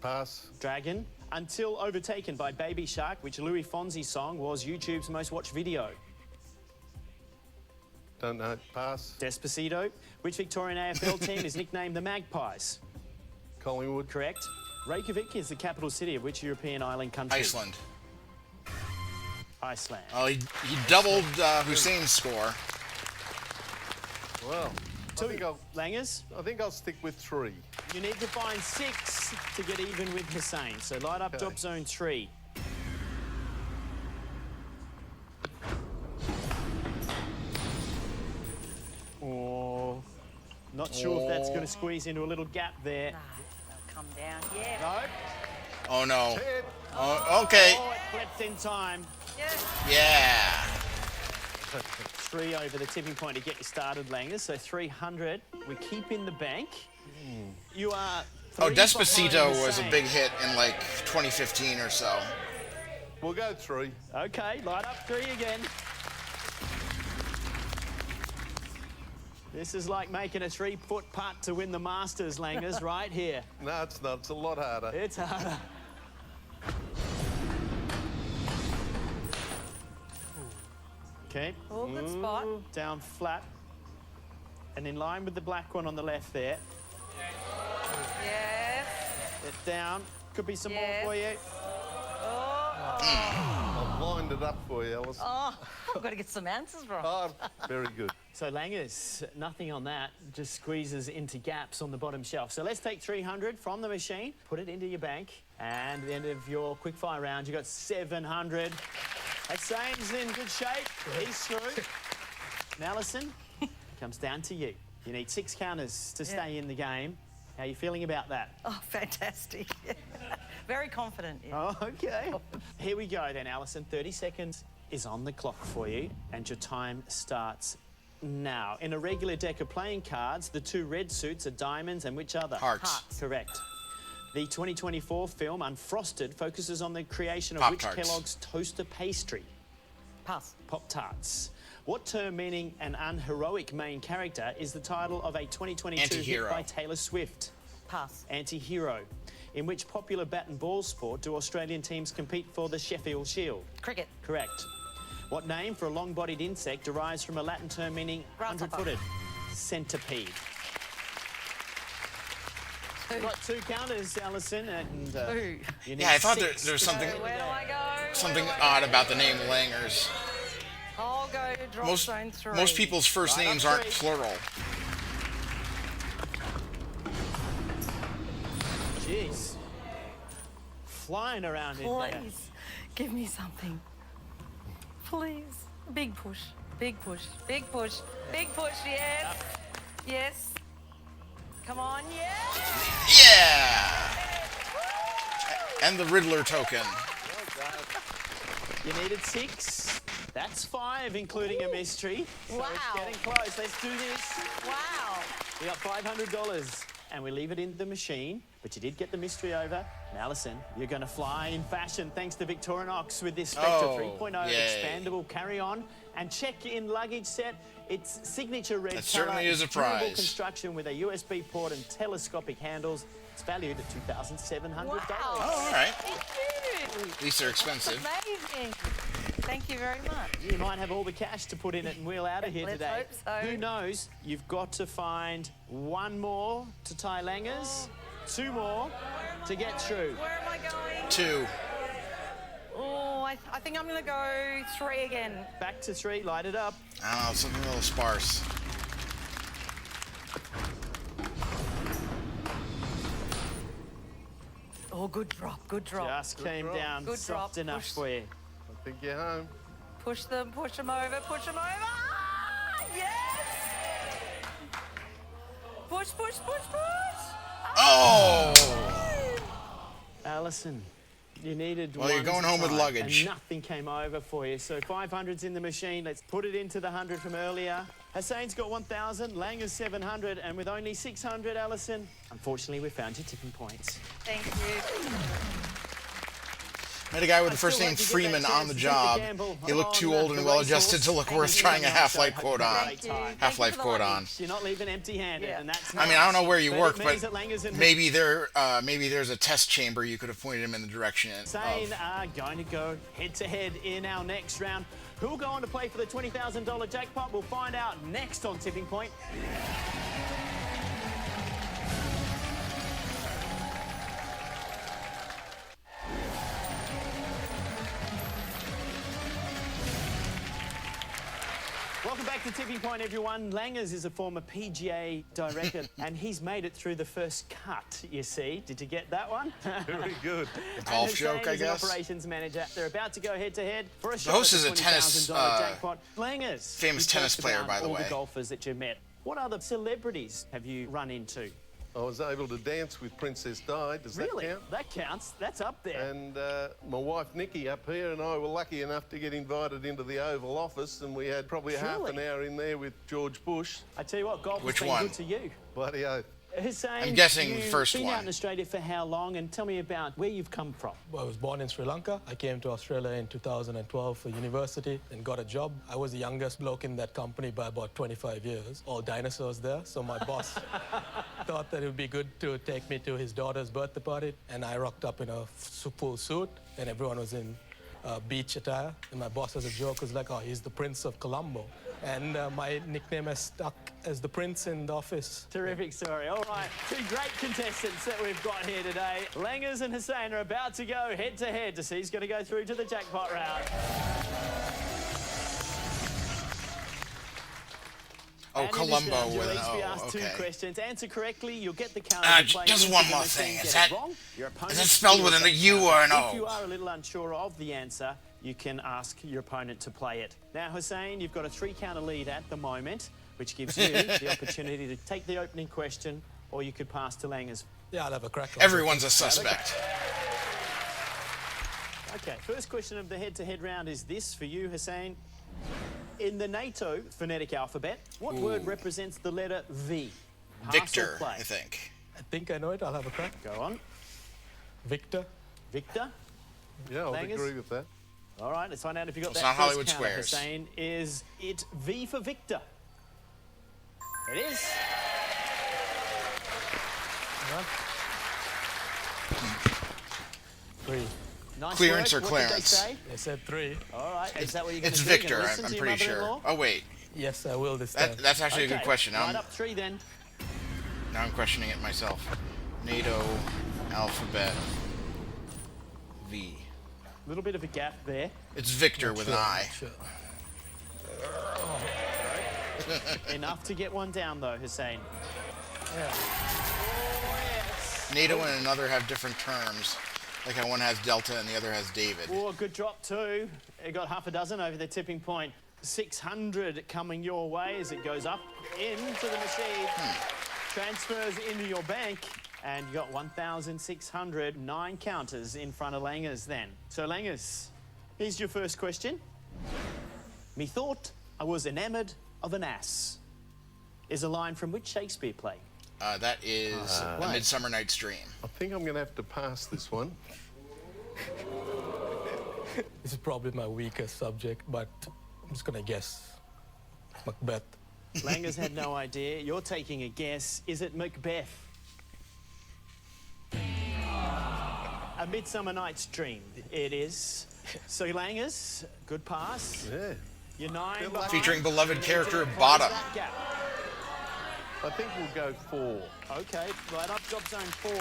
Speaker 7: Pass.
Speaker 3: Dragon. Until overtaken by Baby Shark, which Louis Fonsi song was YouTube's most watched video?
Speaker 7: Don't know. Pass.
Speaker 3: Despacito. Which Victorian AFL team is nicknamed the Magpies?
Speaker 7: Collingwood.
Speaker 3: Correct. Reykjavik is the capital city of which European island country?
Speaker 1: Iceland.
Speaker 3: Iceland.
Speaker 1: Oh, he doubled Hussein's score.
Speaker 7: Well,
Speaker 3: Langers?
Speaker 7: I think I'll stick with 3.
Speaker 3: You need to find 6 to get even with Hussein. So light up drop zone 3. Oh, not sure if that's going to squeeze into a little gap there.
Speaker 8: Come down, yeah.
Speaker 3: No.
Speaker 1: Oh no. Oh, okay.
Speaker 3: Oh, it flipped in time.
Speaker 1: Yeah.
Speaker 3: 3 over the tipping point to get you started, Langers. So 300. We keep in the bank. You are.
Speaker 1: Oh,
Speaker 3: 3
Speaker 1: Despacito
Speaker 3: behind
Speaker 1: was a
Speaker 3: Hussein.
Speaker 1: big hit in like 2015 or so.
Speaker 7: We'll go 3.
Speaker 3: Okay, light up 3 again. This is like making a 3-foot putt to win the Masters, Langers, right here.
Speaker 7: No, it's not. It's a lot harder.
Speaker 3: It's harder. Okay.
Speaker 8: Oh, good spot.
Speaker 3: Down flat. And in line with the black one on the left there.
Speaker 8: Yes.
Speaker 3: It down. Could be some
Speaker 8: Yes.
Speaker 3: more for you.
Speaker 7: I've lined it up for you, Alice.
Speaker 8: Oh, I've got to get some answers right.
Speaker 7: Oh, very good.
Speaker 3: So Langers, nothing on that, just squeezes into gaps on the bottom shelf. So let's take 300 from the machine, put it into your bank, and at the end of your quickfire round, you got 700. Hussein's in good shape. He's through. Now, Alison, comes down to you. You need 6 counters to stay in the game. How are you feeling about that?
Speaker 8: Oh, fantastic. Very confident.
Speaker 3: Oh, okay. Here we go then, Alison. 30 seconds is on the clock for you, and your time starts now. In a regular deck of playing cards, the 2 red suits are diamonds and which other?
Speaker 1: Hearts.
Speaker 3: Correct. The 2024 film Unfrosted focuses on the creation of
Speaker 1: Pop-Tarts.
Speaker 3: which Kellogg's toaster pastry?
Speaker 8: Pass.
Speaker 3: Pop-Tarts. What term meaning an unheroic main character is the title of a 2022 hit
Speaker 1: Anti-hero.
Speaker 3: by Taylor Swift?
Speaker 8: Pass.
Speaker 3: Anti-hero. In which popular bat and ball sport do Australian teams compete for the Sheffield Shield?
Speaker 8: Cricket.
Speaker 3: Correct. What name for a long-bodied insect derives from a Latin term meaning
Speaker 8: Grasshopper.
Speaker 3: 100-footed? Centipede. You've got 2 counters, Alison, and you need
Speaker 1: Yeah, I thought
Speaker 3: 6
Speaker 1: there was
Speaker 3: to
Speaker 1: something
Speaker 3: go.
Speaker 8: Where do I go?
Speaker 1: something odd about the name Langers.
Speaker 8: I'll go to drop zone 3.
Speaker 1: Most people's first
Speaker 3: Right on
Speaker 1: names aren't
Speaker 3: 3.
Speaker 1: plural.
Speaker 3: Jeez. Flying around in there.
Speaker 8: Please, give me something. Please. Big push. Big push. Big push. Big push. Yes. Yes. Come on. Yes.
Speaker 1: Yeah! And the Riddler token.
Speaker 3: You needed 6. That's 5, including a mystery. So
Speaker 8: Wow.
Speaker 3: it's getting close. Let's do this.
Speaker 8: Wow.
Speaker 3: We got $500, and we leave it in the machine. But you did get the mystery over. And Alison, you're going to fly in fashion thanks to Victorinox with this Spectre
Speaker 1: Oh,
Speaker 3: 3.0
Speaker 1: yay.
Speaker 3: expandable carry-on and check-in luggage set. It's signature red
Speaker 1: That certainly
Speaker 3: colour,
Speaker 1: is a
Speaker 3: durable
Speaker 1: prize.
Speaker 3: construction with a USB port and telescopic handles. It's valued at $2,700.
Speaker 8: Wow.
Speaker 1: Oh, all right.
Speaker 8: Thank you.
Speaker 1: At least they're expensive.
Speaker 8: Amazing. Thank you very much.
Speaker 3: You might have all the cash to put in it and wheel out of here
Speaker 8: Let's
Speaker 3: today.
Speaker 8: hope so.
Speaker 3: Who knows? You've got to find 1 more to tie Langers, 2 more to get through.
Speaker 8: Where am I going?
Speaker 1: 2.
Speaker 8: Oh, I think I'm going to go 3 again.
Speaker 3: Back to 3, light it up.
Speaker 1: I don't know, something a little sparse.
Speaker 8: Oh, good drop, good drop.
Speaker 3: Just came down
Speaker 8: Good
Speaker 3: soft
Speaker 8: drop.
Speaker 3: enough
Speaker 8: Push.
Speaker 3: for you.
Speaker 7: I think you're home.
Speaker 8: Push them over, push them over. Ah, yes! Push, push, push, push!
Speaker 1: Oh!
Speaker 3: Alison, you needed
Speaker 1: Well, you're
Speaker 3: 1
Speaker 1: going
Speaker 3: to
Speaker 1: home with
Speaker 3: tie,
Speaker 1: luggage.
Speaker 3: and nothing came over for you. So 500's in the machine. Let's put it into the 100 from earlier. Hussein's got 1,000, Langers 700, and with only 600, Alison, unfortunately, we found your tipping points.
Speaker 8: Thank you.
Speaker 1: Met a guy with the
Speaker 3: I'd
Speaker 1: first
Speaker 3: still
Speaker 1: name
Speaker 3: like to get
Speaker 1: Freeman
Speaker 3: that
Speaker 1: on the
Speaker 3: chance to
Speaker 1: job.
Speaker 3: take the gamble
Speaker 1: He looked too
Speaker 3: on
Speaker 1: old
Speaker 3: the
Speaker 1: and well adjusted
Speaker 3: racehorse.
Speaker 1: to look
Speaker 3: Thank
Speaker 1: worth
Speaker 3: you
Speaker 1: trying a
Speaker 3: very much.
Speaker 1: half-life
Speaker 3: I hope
Speaker 1: quote
Speaker 3: you had a
Speaker 1: on.
Speaker 3: great time.
Speaker 1: Half-life quote on.
Speaker 3: You're not leaving empty-handed, and that's
Speaker 1: I mean, I don't know where you
Speaker 3: But
Speaker 1: work,
Speaker 3: it
Speaker 1: but
Speaker 3: means that Langers and
Speaker 1: maybe there's a test chamber you could have pointed him in the direction
Speaker 3: Hussein
Speaker 1: of.
Speaker 3: are going to go head-to-head in our next round. Who will go on to play for the $20,000 jackpot? We'll find out next on Tipping Point. Welcome back to Tipping Point, everyone. Langers is a former PGA director, and he's made it through the first cut, you see. Did you get that one?
Speaker 7: Very good.
Speaker 1: A golf
Speaker 3: And
Speaker 1: joke,
Speaker 3: Hussein
Speaker 1: I
Speaker 3: is an
Speaker 1: guess.
Speaker 3: operations manager. They're about to go head-to-head for a shot
Speaker 1: host
Speaker 3: at
Speaker 1: is
Speaker 3: the
Speaker 1: a tennis,
Speaker 3: $20,000 jackpot. Langers,
Speaker 1: famous
Speaker 3: you
Speaker 1: tennis
Speaker 3: talked
Speaker 1: player,
Speaker 3: about
Speaker 1: by the
Speaker 3: all
Speaker 1: way.
Speaker 3: the golfers that you met. What other celebrities have you run into?
Speaker 7: I was able to dance with Princess Di. Does
Speaker 3: Really?
Speaker 7: that count?
Speaker 3: That counts. That's up there.
Speaker 7: And my wife Nikki up here and I were lucky enough to get invited into the Oval Office, and we had probably half an
Speaker 3: Truly?
Speaker 7: hour in there with George Bush.
Speaker 3: I tell you what, golf
Speaker 1: Which
Speaker 3: has been
Speaker 1: one?
Speaker 3: good to you.
Speaker 7: Bloody oath.
Speaker 3: Hussein,
Speaker 1: I'm guessing the
Speaker 3: you've
Speaker 1: first
Speaker 3: been
Speaker 1: one.
Speaker 3: out in Australia for how long? And tell me about where you've come from.
Speaker 24: I was born in Sri Lanka. I came to Australia in 2012 for university and got a job. I was the youngest bloke in that company by about 25 years. All dinosaurs there. So my boss thought that it would be good to take me to his daughter's birthday party. And I rocked up in a full suit, and everyone was in beach attire. And my boss, as a joke, was like, oh, he's the Prince of Colombo. And my nickname has stuck as the Prince in the office.
Speaker 3: Terrific story. All right, 2 great contestants that we've got here today. Langers and Hussein are about to go head-to-head to see who's going to go through to the jackpot round.
Speaker 1: Oh,
Speaker 3: And in this
Speaker 1: Columbo
Speaker 3: round,
Speaker 1: with
Speaker 3: you'll
Speaker 1: an
Speaker 3: each be
Speaker 1: O.
Speaker 3: asked
Speaker 1: Okay.
Speaker 3: 2 questions. Answer correctly, you'll get the counter.
Speaker 1: Just one more thing. Is it spelled with a U or an O?
Speaker 3: If you are a little unsure of the answer, you can ask your opponent to play it. Now, Hussein, you've got a 3-counter lead at the moment, which gives you the opportunity to take the opening question, or you could pass to Langers.
Speaker 24: Yeah, I'll have a crack on
Speaker 1: Everyone's a
Speaker 24: it.
Speaker 1: suspect.
Speaker 3: Okay, first question of the head-to-head round is this for you, Hussein. In the NATO phonetic alphabet, what word represents the letter V? Pass
Speaker 1: Victor,
Speaker 3: or play?
Speaker 1: I think.
Speaker 24: I think I know it. I'll have a crack.
Speaker 3: Go on.
Speaker 24: Victor.
Speaker 3: Victor?
Speaker 7: Yeah, I'll
Speaker 3: Langers?
Speaker 7: agree with that.
Speaker 3: All right, let's find out if you got
Speaker 1: It's
Speaker 3: that
Speaker 1: not
Speaker 3: first
Speaker 1: Hollywood
Speaker 3: counter,
Speaker 1: Squares.
Speaker 3: Hussein. Is it V for Victor? It is.
Speaker 24: Three.
Speaker 3: Nice
Speaker 1: Clearance
Speaker 3: work.
Speaker 1: or
Speaker 3: What did they
Speaker 1: clearance?
Speaker 3: say?
Speaker 24: They said 3.
Speaker 3: All right, is that what you're going
Speaker 1: It's
Speaker 3: to do? You're
Speaker 1: Victor,
Speaker 3: gonna listen
Speaker 1: I'm
Speaker 3: to your
Speaker 1: pretty sure.
Speaker 3: mother-in-law?
Speaker 1: Oh, wait.
Speaker 24: Yes, I will this time.
Speaker 1: That's actually a
Speaker 3: Okay,
Speaker 1: good question.
Speaker 3: right up 3 then.
Speaker 1: Now I'm questioning it myself. NATO alphabet V.
Speaker 3: A little bit of a gap there.
Speaker 1: It's Victor with an I.
Speaker 24: Sure.
Speaker 3: Enough to get one down, though, Hussein.
Speaker 1: NATO and another have different terms. Like how one has Delta and the other has David.
Speaker 3: Oh, good drop too. It got half a dozen over the tipping point. 600 coming your way as it goes up into the machine. Transfers into your bank. And you got 1,600, 9 counters in front of Langers then. So Langers, here's your first question. Methought I was enamoured of an ass is a line from which Shakespeare play?
Speaker 1: That is A Midsummer Night's Dream.
Speaker 7: I think I'm going to have to pass this one.
Speaker 24: This is probably my weakest subject, but I'm just going to guess. Macbeth.
Speaker 3: Langers had no idea. You're taking a guess. Is it Macbeth? A Midsummer Night's Dream. It is. So Langers, good pass.
Speaker 7: Yeah.
Speaker 3: You're 9 behind.
Speaker 1: Featuring beloved character
Speaker 3: Close
Speaker 1: Bottom.
Speaker 3: that gap.
Speaker 7: I think we'll go 4.
Speaker 3: Okay, right up drop zone 4.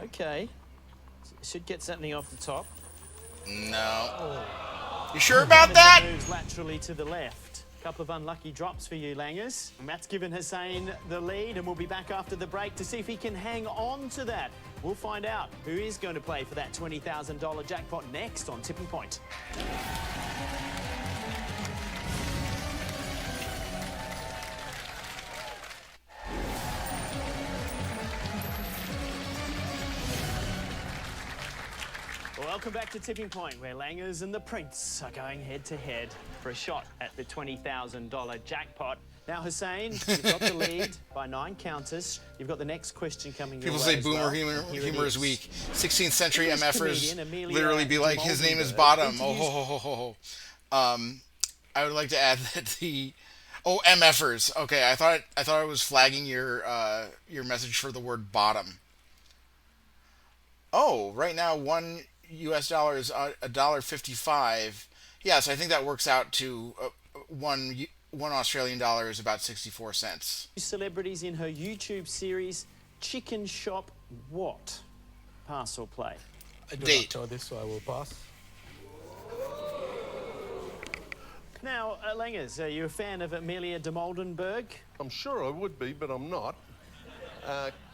Speaker 3: Okay. Should get something off the top.
Speaker 1: No. You sure about that?
Speaker 3: Moves laterally to the left. Couple of unlucky drops for you, Langers. Matt's given Hussein the lead, and we'll be back after the break to see if he can hang on to that. We'll find out who is going to play for that $20,000 jackpot next on Tipping Point. Welcome back to Tipping Point, where Langers and the Prince are going head-to-head for a shot at the $20,000 jackpot. Now, Hussein, you've got the lead by 9 counters. You've got the next question coming your
Speaker 1: People
Speaker 3: way
Speaker 1: say
Speaker 3: as
Speaker 1: boomer
Speaker 3: well.
Speaker 1: humor,
Speaker 3: Here it
Speaker 1: humor is weak. 16th century
Speaker 3: English
Speaker 1: MFers
Speaker 3: comedian Amelia
Speaker 1: literally be like, his name is
Speaker 3: Moldenberg
Speaker 1: Bottom. Oh,
Speaker 3: interviews-
Speaker 1: ho, ho, ho, ho, ho. I would like to add that the... Oh, MFers. Okay, I thought I was flagging your message for the word bottom. Oh, right now $1 US is $1.55. Yes, I think that works out to one Australian dollar is about 64 cents.
Speaker 3: Celebrities in her YouTube series, Chicken Shop What? Pass or play?
Speaker 24: I do
Speaker 1: Date.
Speaker 24: not know this, so I will pass.
Speaker 3: Now, Langers, are you a fan of Amelia de Moldenberg?
Speaker 7: I'm sure I would be, but I'm not.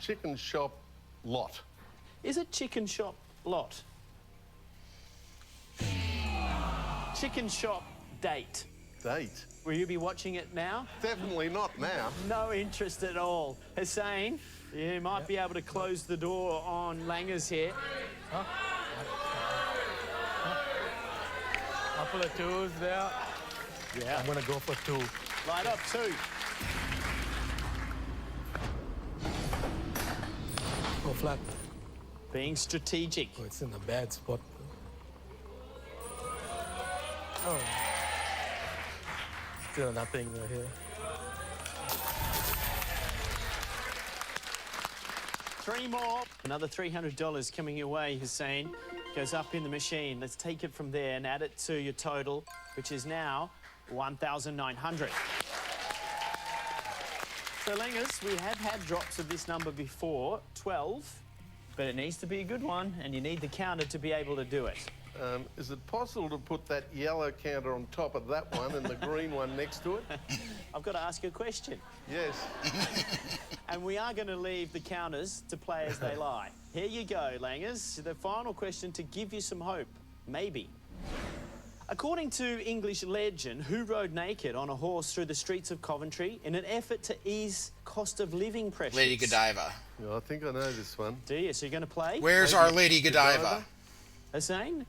Speaker 7: Chicken shop lot.
Speaker 3: Is it Chicken Shop Lot? Chicken Shop Date.
Speaker 7: Date?
Speaker 3: Will you be watching it now?
Speaker 7: Definitely not now.
Speaker 3: No interest at all. Hussein, you might be able to close the door on Langers here.
Speaker 24: Couple of 2s there.
Speaker 3: Yeah.
Speaker 24: I'm going to go for 2.
Speaker 3: Light up 2.
Speaker 24: Go flat.
Speaker 3: Being strategic.
Speaker 24: Oh, it's in a bad spot. Oh. Still nothing right here.
Speaker 3: 3 more. Another $300 coming your way, Hussein. Goes up in the machine. Let's take it from there and add it to your total, which is now 1,900. So, Langers, we have had drops of this number before. 12, But it needs to be a good one, and you need the counter to be able to do it.
Speaker 7: Is it possible to put that yellow counter on top of that one and the green one next to it?
Speaker 3: I've got to ask you a question.
Speaker 7: Yes.
Speaker 3: And we are going to leave the counters to play as they lie. Here you go, Langers. The final question to give you some hope. Maybe. According to English legend, who rode naked on a horse through the streets of Coventry in an effort to ease cost of living pressures?
Speaker 1: Lady Godiva.
Speaker 7: Yeah, I think I know this one.
Speaker 3: Do you? So you're going to play?
Speaker 1: Where's our Lady Godiva?
Speaker 3: Hussein?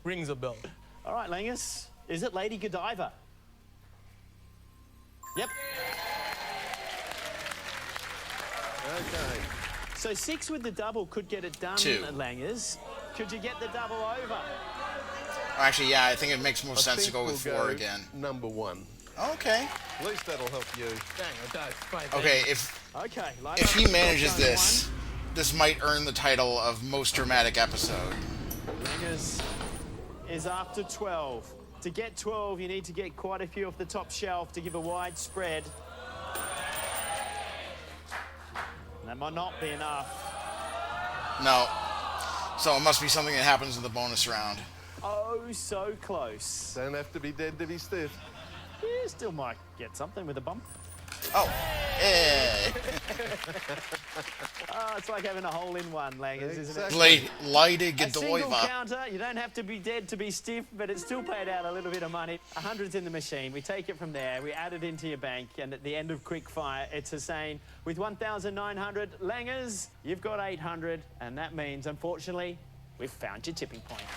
Speaker 24: Rings a bell.
Speaker 3: All right, Langers. Is it Lady Godiva? Yep.
Speaker 7: Okay.
Speaker 3: So 6 with the double could get it done,
Speaker 1: 2.
Speaker 3: Langers. Could you get the double over?
Speaker 1: Actually, yeah, I think it makes more
Speaker 7: I
Speaker 1: sense to
Speaker 7: think
Speaker 1: go with
Speaker 7: we'll
Speaker 1: 4
Speaker 7: go
Speaker 1: again.
Speaker 7: Number 1.
Speaker 1: Okay.
Speaker 7: At least that'll help you.
Speaker 24: Dang, it does. Fine.
Speaker 1: Okay,
Speaker 3: Okay,
Speaker 1: if he manages this, this might earn the title of most dramatic episode.
Speaker 3: Langers is after 12. To get 12, you need to get quite a few off the top shelf to give a wide spread. That might not be enough.
Speaker 1: No. So it must be something that happens in the bonus round.
Speaker 3: Oh, so close.
Speaker 7: Don't have to be dead to be stiff.
Speaker 3: You still might get something with a bump.
Speaker 1: Oh, hey.
Speaker 3: Oh, it's like having a hole-in-one, Langers, isn't it?
Speaker 1: Lady
Speaker 3: A single
Speaker 1: Godiva.
Speaker 3: counter. You don't have to be dead to be stiff, but it still paid out a little bit of money. 100's in the machine. We take it from there. We add it into your bank, and at the end of quick fire, it's Hussein with 1,900. Langers, you've got 800, and that means, unfortunately, we've found your tipping point.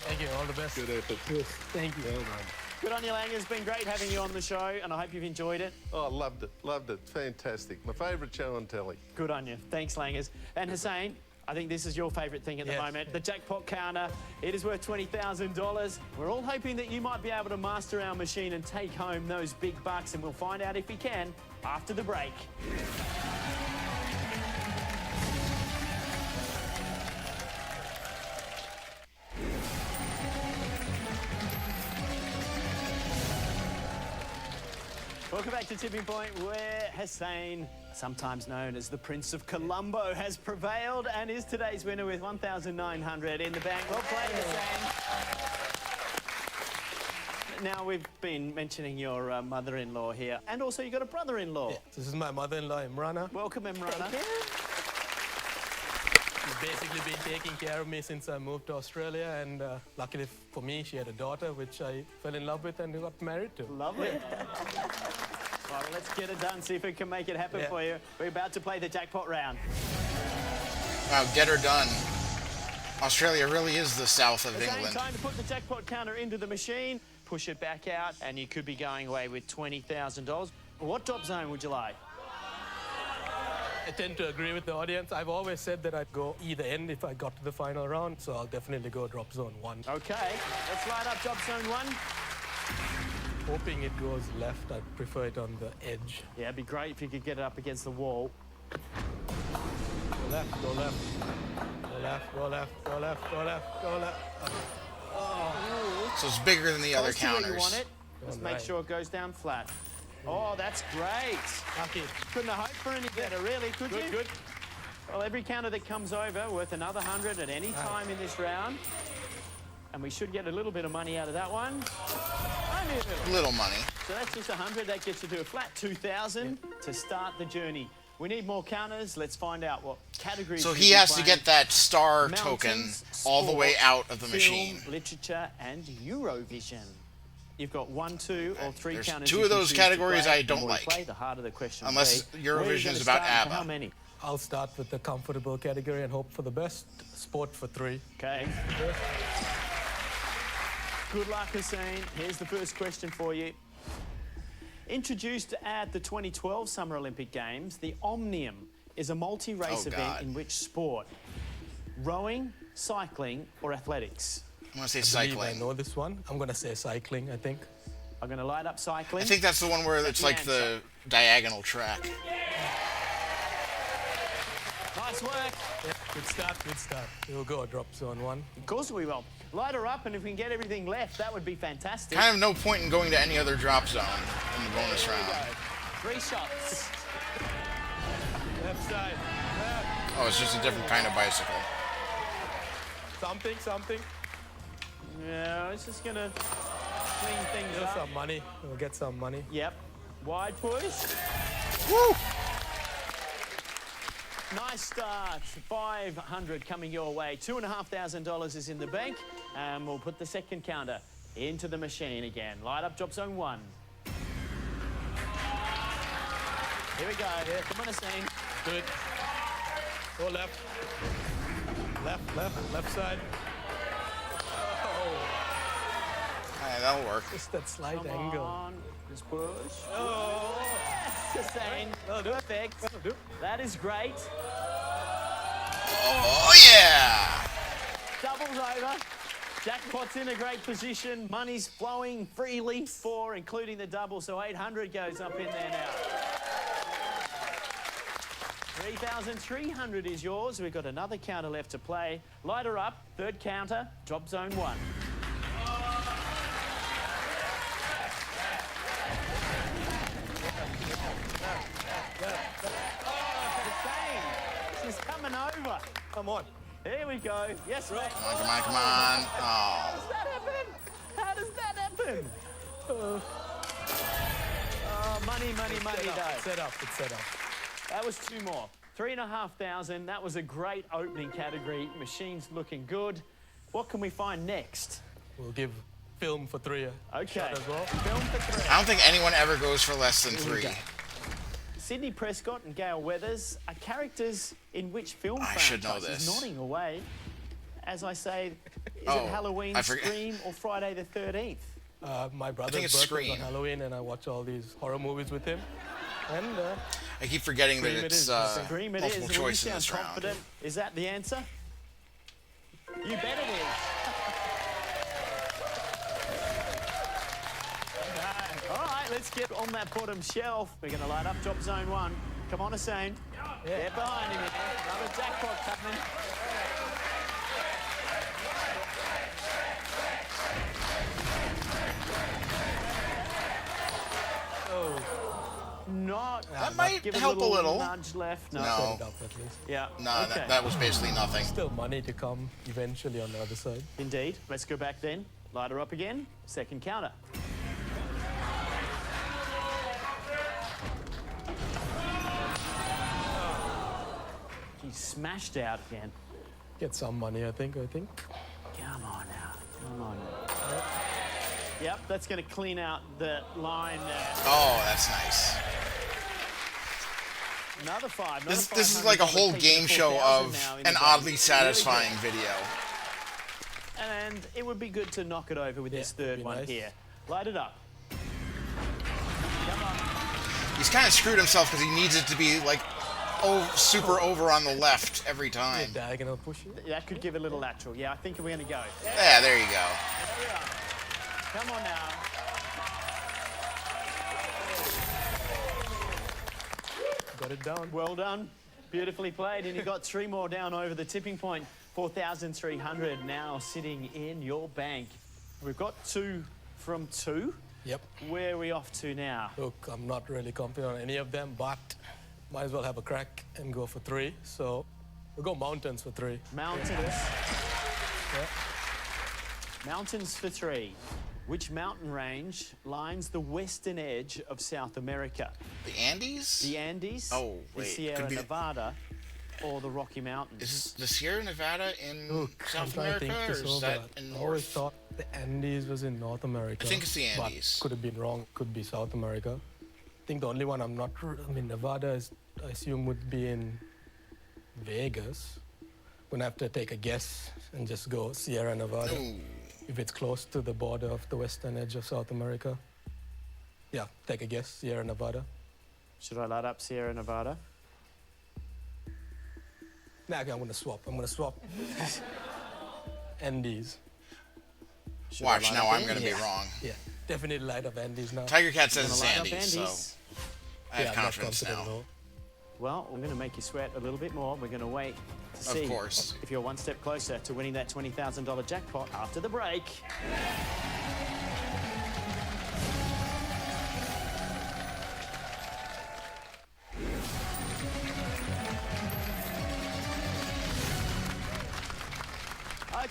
Speaker 24: Thank you. All the best.
Speaker 7: Good effort.
Speaker 24: Thank you.
Speaker 7: Well done.
Speaker 3: Good on you, Langers. It's been great having you on the show, and I hope you've enjoyed it.
Speaker 7: Oh, loved it. Loved it. Fantastic. My favourite show on telly.
Speaker 3: Good on you. Thanks, Langers. And Hussein, I think this is your favourite thing at the moment. The jackpot counter. It is worth $20,000. We're all hoping that you might be able to master our machine and take home those big bucks, and we'll find out if we can after the break. Welcome back to Tipping Point, where Hussein, sometimes known as the Prince of Colombo, has prevailed and is today's winner with 1,900 in the bank. Well played, Hussein. Now, we've been mentioning your mother-in-law here, and also you've got a brother-in-law.
Speaker 24: Yeah, this is my mother-in-law, Imrana.
Speaker 3: Welcome, Imrana.
Speaker 24: She's basically been taking care of me since I moved to Australia, and luckily for me, she had a daughter, which I fell in love with and got married to.
Speaker 3: Lovely. Well, let's get it done, see if we can make it happen for you. We're about to play the jackpot round.
Speaker 1: Wow, get her done. Australia really is the south of England.
Speaker 3: Time to put the jackpot counter into the machine, push it back out, and you could be going away with $20,000. What drop zone would you like?
Speaker 24: I tend to agree with the audience. I've always said that I'd go either end if I got to the final round, so I'll definitely go drop zone 1.
Speaker 3: Okay, let's line up drop zone 1.
Speaker 24: Hoping it goes left, I'd prefer it on the edge.
Speaker 3: Yeah, it'd be great if you could get it up against the wall.
Speaker 24: Go left, go left. Go left, go left, go left, go left, go left.
Speaker 3: Oh.
Speaker 1: So it's bigger than the other
Speaker 3: Close to where
Speaker 1: counters.
Speaker 3: you want it. Let's make sure it goes down flat. Oh, that's great.
Speaker 24: Lucky.
Speaker 3: Couldn't have hoped for any better, really, could you?
Speaker 24: Good.
Speaker 3: Well, every counter that comes over worth another 100 at any time in this round. And we should get a little bit of money out of that one. Only a
Speaker 1: Little money.
Speaker 3: So that's just 100. That gets you to a flat 2,000 to start the journey. We need more counters. Let's find out what categories.
Speaker 1: So
Speaker 3: we
Speaker 1: he
Speaker 3: can
Speaker 1: has to
Speaker 3: play.
Speaker 1: get that star token
Speaker 3: Mountains,
Speaker 1: all the way
Speaker 3: sport,
Speaker 1: out of the
Speaker 3: film,
Speaker 1: machine.
Speaker 3: Literature and Eurovision. You've got 1, 2, or 3
Speaker 1: There's
Speaker 3: counters.
Speaker 1: 2
Speaker 3: you
Speaker 1: of
Speaker 3: can
Speaker 1: those
Speaker 3: choose to
Speaker 1: categories
Speaker 3: play.
Speaker 1: I
Speaker 3: The
Speaker 1: don't
Speaker 3: more you
Speaker 1: like.
Speaker 3: play, the harder the question
Speaker 1: Unless
Speaker 3: will be. Where are you
Speaker 1: Eurovision
Speaker 3: gonna
Speaker 1: is about
Speaker 3: start and
Speaker 1: ABBA.
Speaker 3: How many?
Speaker 24: I'll start with the comfortable category and hope for the best. Sport for 3.
Speaker 3: Okay. Good luck, Hussein. Here's the first question for you. Introduced at the 2012 Summer Olympic Games, the Omnium is a multi-race event in which sport? Rowing, cycling, or athletics?
Speaker 1: I'm going to say
Speaker 24: I believe
Speaker 1: cycling.
Speaker 24: I know this one. I'm going to say cycling, I think.
Speaker 3: I'm going to light up cycling.
Speaker 1: I think that's the one where it's like the diagonal track.
Speaker 3: Nice work.
Speaker 24: Yeah, good start. We'll go drop zone 1.
Speaker 3: Of course we will. Light her up, and if we can get everything left, that would be fantastic.
Speaker 1: Kind of no point in going to any other drop zone in the bonus round.
Speaker 3: 3 shots.
Speaker 24: Left side. Left.
Speaker 1: Oh, it's just a different kind of bicycle.
Speaker 24: Something.
Speaker 3: Yeah, it's just gonna clean things up.
Speaker 24: Some money. We'll get some money.
Speaker 3: Yep. Wide push.
Speaker 1: Woo!
Speaker 3: Nice start. 500 coming your way. $2,500 is in the bank, and we'll put the second counter into the machine again. Light up drop zone 1. Here we go. Come on, Asane.
Speaker 24: Good. Go left. Left side.
Speaker 1: Hey, that'll work.
Speaker 24: Just that slight
Speaker 3: Come
Speaker 24: angle.
Speaker 3: on. Just push. Oh, yes, Asane. Perfect. That is great.
Speaker 1: Oh, yeah!
Speaker 3: Doubles over. Jackpot's in a great position. Money's flowing freely for including the double, so 800 goes up in there now. 3,300 is yours. We've got another counter left to play. Light her up. Third counter. Drop zone 1. She's coming over.
Speaker 24: Come on.
Speaker 3: Here we go. Yes, right.
Speaker 1: Come on. Oh.
Speaker 3: How does that happen? How does that happen? Oh, money, though.
Speaker 24: It's set up.
Speaker 3: That was 2 more. 3,500. That was a great opening category. Machine's looking good. What can we find next?
Speaker 24: We'll give film for 3
Speaker 3: Okay.
Speaker 24: shot as well.
Speaker 3: Film for 3.
Speaker 1: I don't think anyone ever goes for less than 3.
Speaker 3: Sydney Prescott and Gail Weathers are characters in which film
Speaker 1: I
Speaker 3: franchise?
Speaker 1: should know this.
Speaker 3: He's nodding away. As I say, is
Speaker 1: Oh,
Speaker 3: it Halloween,
Speaker 1: I forget.
Speaker 3: Scream, or Friday the 13th?
Speaker 24: My brother's
Speaker 1: think it's
Speaker 24: birthday is
Speaker 1: Scream.
Speaker 24: on Halloween, and I watch all these horror movies with him. And
Speaker 1: I keep forgetting that
Speaker 24: Scream it
Speaker 1: it's
Speaker 24: is.
Speaker 3: Scream it
Speaker 1: multiple
Speaker 3: is. Well,
Speaker 1: choice
Speaker 3: you
Speaker 1: in
Speaker 3: sound
Speaker 1: this round.
Speaker 3: confident. Is that the answer? You bet it is. Okay. All right, let's get on that bottom shelf. We're going to light up drop zone 1. Come on, Asane. Get behind him. Another jackpot coming. Not.
Speaker 1: That might
Speaker 3: give
Speaker 1: help a little.
Speaker 3: Nudge left.
Speaker 1: No.
Speaker 24: set it up at least.
Speaker 3: Yeah.
Speaker 1: No,
Speaker 3: Okay.
Speaker 1: that was basically nothing.
Speaker 24: Still money to come eventually on the other side.
Speaker 3: Indeed. Let's go back then. Light her up again. Second counter. She smashed out again.
Speaker 24: Get some money, I think.
Speaker 3: Come on now. Come on now. Yep, that's going to clean out the line there.
Speaker 1: Oh, that's nice.
Speaker 3: Another 5.
Speaker 1: This is like a whole game show of an oddly satisfying video.
Speaker 3: And it would be good to knock it over with this third one
Speaker 24: nice.
Speaker 3: here. Light it up.
Speaker 1: He's kind of screwed himself because he needs it to be like super over on the left every time.
Speaker 24: Diagonal push.
Speaker 3: That could give a little lateral. Yeah, I think we're going to go.
Speaker 1: Yeah, there you go.
Speaker 3: There we are. Come on now.
Speaker 24: Got it down.
Speaker 3: Well done. Beautifully played. And you got 3 more down over the tipping point. 4,300 now sitting in your bank. We've got 2 from 2.
Speaker 24: Yep.
Speaker 3: Where are we off to now?
Speaker 24: Look, I'm not really confident on any of them, but might as well have a crack and go for 3. So we'll go mountains for 3.
Speaker 3: Mountains.
Speaker 24: Yeah.
Speaker 3: Mountains for 3. Which mountain range lines the western edge of South America?
Speaker 1: The Andes?
Speaker 3: The Andes,
Speaker 1: Oh,
Speaker 3: the
Speaker 1: wait.
Speaker 3: Sierra
Speaker 1: Could be
Speaker 3: Nevada, or the Rocky Mountains?
Speaker 1: Is the Sierra Nevada in
Speaker 24: Look, I'm
Speaker 1: South
Speaker 24: trying to
Speaker 1: America,
Speaker 24: think
Speaker 1: or
Speaker 24: this
Speaker 1: is
Speaker 24: over.
Speaker 1: that in
Speaker 24: I always
Speaker 1: North?
Speaker 24: thought the Andes was in North America.
Speaker 1: I think it's the Andes.
Speaker 24: But could have been wrong. Could be South America. I think the only one I'm not sure. I mean, Nevada is, I assume, would be in Vegas. Gonna have to take a guess and just go Sierra Nevada.
Speaker 1: Ooh.
Speaker 24: If it's close to the border of the western edge of South America. Yeah, take a guess, Sierra Nevada.
Speaker 3: Should I light up Sierra Nevada?
Speaker 24: Nah, okay, I'm gonna swap. Andes.
Speaker 3: Should I
Speaker 1: Watch,
Speaker 3: light
Speaker 1: now
Speaker 3: up
Speaker 1: I'm going to be
Speaker 3: Andes?
Speaker 1: wrong.
Speaker 24: Yeah, definitely light up Andes now.
Speaker 1: Tiger Cat says
Speaker 3: Gonna
Speaker 1: it's
Speaker 3: light up
Speaker 1: Andes, so
Speaker 3: Andes?
Speaker 1: I have
Speaker 24: Yeah, I'm not
Speaker 1: confidence
Speaker 24: confident
Speaker 1: now.
Speaker 24: at all.
Speaker 3: Well, I'm going to make you sweat a little bit more. We're going to wait to
Speaker 1: Of
Speaker 3: see
Speaker 1: course.
Speaker 3: if you're one step closer to winning that $20,000 jackpot after the break.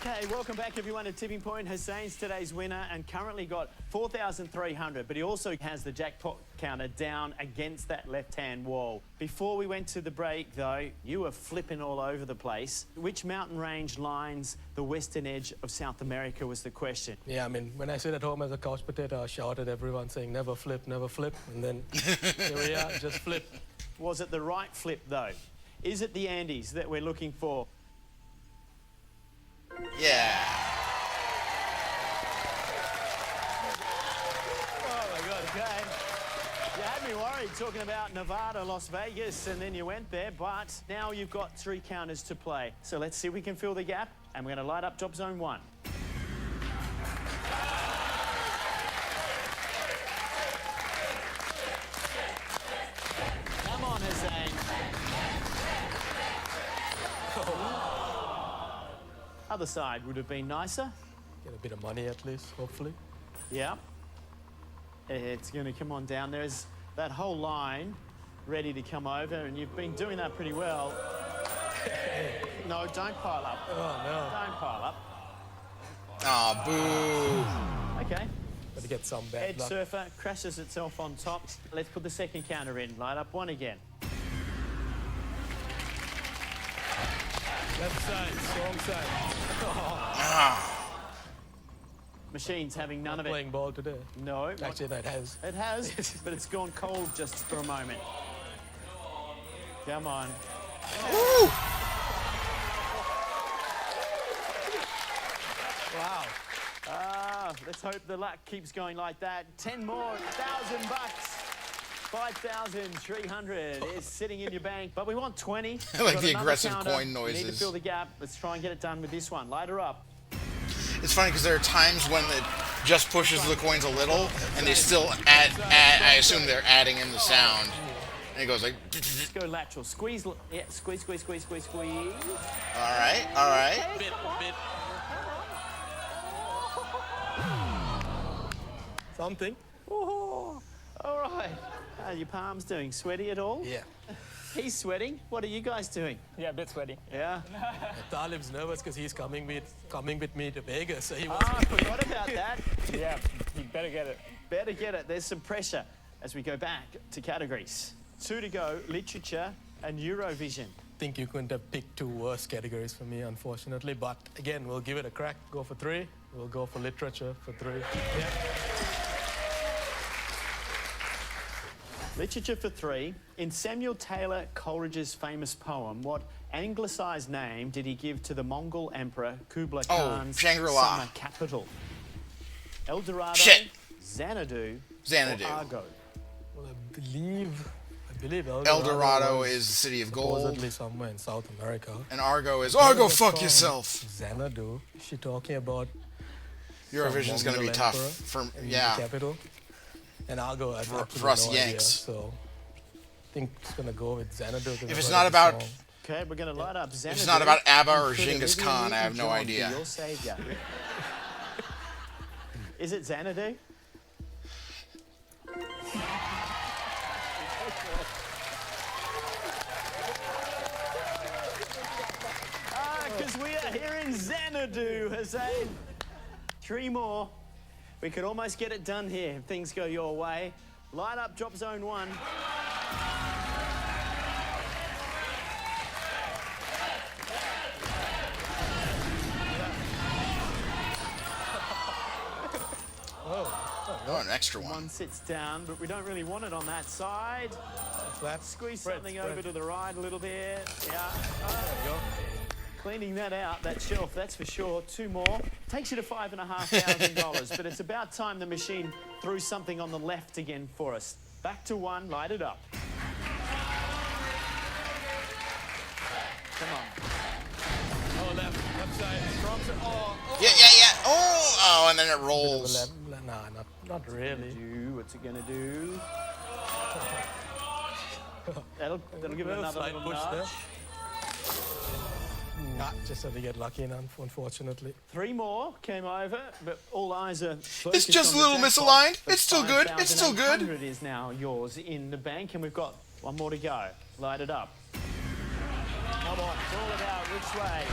Speaker 3: Okay, welcome back everyone to Tipping Point. Hussein's today's winner and currently got 4,300, but he also has the jackpot counter down against that left-hand wall. Before we went to the break, though, you were flipping all over the place. Which mountain range lines the western edge of South America was the question.
Speaker 24: Yeah, I mean, when I sit at home as a couch potato, I shout at everyone saying, never flip, and then here we are, just flip.
Speaker 3: Was it the right flip, though? Is it the Andes that we're looking for?
Speaker 1: Yeah.
Speaker 3: Oh my God, okay. You had me worried talking about Nevada, Las Vegas, and then you went there, but now you've got 3 counters to play. So let's see if we can fill the gap, and we're going to light up Job Zone 1. Come on, Hussein. Other side would have been nicer.
Speaker 24: Get a bit of money at least, hopefully.
Speaker 3: Yeah. It's going to come on down. There's that whole line ready to come over, and you've been doing that pretty well. No, don't pile up.
Speaker 24: Oh, no.
Speaker 3: Don't pile up.
Speaker 1: Aw, boo.
Speaker 3: Okay.
Speaker 24: Got to get some bad
Speaker 3: Ed
Speaker 24: luck.
Speaker 3: Surfer crashes itself on top. Let's put the second counter in. Light up 1 again.
Speaker 24: Left side, strong side.
Speaker 3: Machine's having none of it.
Speaker 24: Playing ball today.
Speaker 3: No.
Speaker 24: Actually, that has.
Speaker 3: It has, but it's gone cold just for a moment. Come on.
Speaker 1: Woo!
Speaker 3: Wow. Let's hope the luck keeps going like that. 10 more, $1,000 bucks. 5,300 is sitting in your bank, but we want 20.
Speaker 1: I like
Speaker 3: Got
Speaker 1: the
Speaker 3: another
Speaker 1: aggressive
Speaker 3: counter.
Speaker 1: coin
Speaker 3: We need to
Speaker 1: noises.
Speaker 3: fill the gap. Let's try and get it done with this one. Light her up.
Speaker 1: It's funny because there are times when it just pushes the coins a little, and they still add. I assume they're adding in the sound, and it goes like.
Speaker 3: Let's go lateral. Squeeze. Yeah, squeeze, squeeze, squeeze, squeeze, squeeze.
Speaker 1: All right, all right.
Speaker 24: Bit. Something.
Speaker 3: Oh, all right. How are your palms doing? Sweaty at all?
Speaker 24: Yeah.
Speaker 3: He's sweating. What are you guys doing?
Speaker 6: Yeah, a bit sweaty.
Speaker 3: Yeah.
Speaker 24: Talib's nervous because he's coming with me to Vegas, so he
Speaker 3: Oh,
Speaker 24: wants
Speaker 3: I forgot about that.
Speaker 6: Yeah, you better get it.
Speaker 3: Better get it. There's some pressure as we go back to categories. 2 to go, literature and Eurovision.
Speaker 24: I think you couldn't have picked 2 worse categories for me, unfortunately. But again, we'll give it a crack. Go for 3. We'll go for literature for 3. Yeah.
Speaker 3: Literature for 3. In Samuel Taylor Coleridge's famous poem, what anglicised name did he give to the Mongol Emperor Kublai Khan's
Speaker 1: Shangri-La.
Speaker 3: summer capital? El Dorado,
Speaker 1: Shit.
Speaker 3: Xanadu,
Speaker 1: Xanadu.
Speaker 3: or Argo?
Speaker 24: Well, I believe
Speaker 1: El Dorado is the city of gold.
Speaker 24: Supposedly somewhere in South America.
Speaker 1: And Argo is Argo. Fuck yourself.
Speaker 24: Xanadu. Is she talking about
Speaker 1: Eurovision's going to be tough for yeah.
Speaker 24: The capital. And Argo, I have
Speaker 1: for us
Speaker 24: no
Speaker 1: Yanks.
Speaker 24: Idea, so I think it's gonna go with Xanadu.
Speaker 1: If it's not about,
Speaker 3: okay, we're going to light up Xanadu.
Speaker 1: if it's not about ABBA or Genghis Khan, I have no idea.
Speaker 3: Your savior. Is it Xanadu? Because we are here in Xanadu, Hussein. 3 more. We could almost get it done here if things go your way. Light up Drop Zone 1.
Speaker 1: Oh, an extra one.
Speaker 3: One sits down, but we don't really want it on that side.
Speaker 24: Flat.
Speaker 3: Squeeze
Speaker 24: Spread,
Speaker 3: something
Speaker 24: spread.
Speaker 3: over to the right a little bit. Yeah. Cleaning that out, that shelf, that's for sure. 2 more. Takes you to $5,500, but it's about time the machine threw something on the left again for us. Back to 1, light it up. Come on.
Speaker 24: Oh, left side. Strong side. Oh.
Speaker 1: Yeah. Oh, and then it rolls.
Speaker 24: Nah, not really.
Speaker 3: What's it gonna do? That'll give it another little
Speaker 24: push
Speaker 3: nudge.
Speaker 24: there. Just had to get lucky enough, unfortunately.
Speaker 3: 3 more came over, but all eyes are
Speaker 1: It's just a little misaligned. It's still good. It's still good.
Speaker 3: 5,800 is now yours in the bank, and we've got 1 more to go. Light it up. Come on. It's all about which way.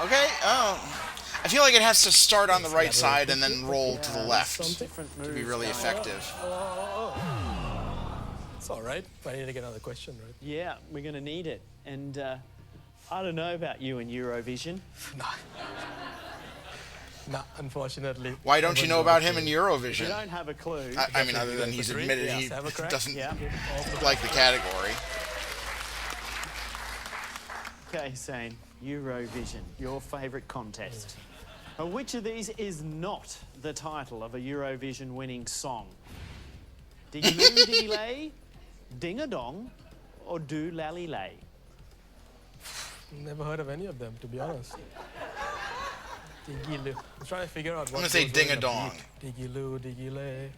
Speaker 1: Okay. Oh. I feel like it has to start on the right side and then roll to the left to be really effective.
Speaker 24: It's all right. If I need to get another question, right?
Speaker 3: Yeah, we're going to need it. And I don't know about you and Eurovision.
Speaker 24: No, unfortunately.
Speaker 1: Why don't you know about him in Eurovision?
Speaker 3: You don't have a clue.
Speaker 1: I mean, other than he's admitted he doesn't like the category.
Speaker 3: Okay, Hussein, Eurovision, your favourite contest. Now, which of these is not the title of a Eurovision winning song? Diggy-loo, diggy-lay, ding-a-dong, or do-lally-lay?
Speaker 24: Never heard of any of them, to be honest. Diggy-loo. I'm trying to figure out what.
Speaker 1: I'm gonna say ding-a-dong.
Speaker 24: Diggy-loo, diggy-lay,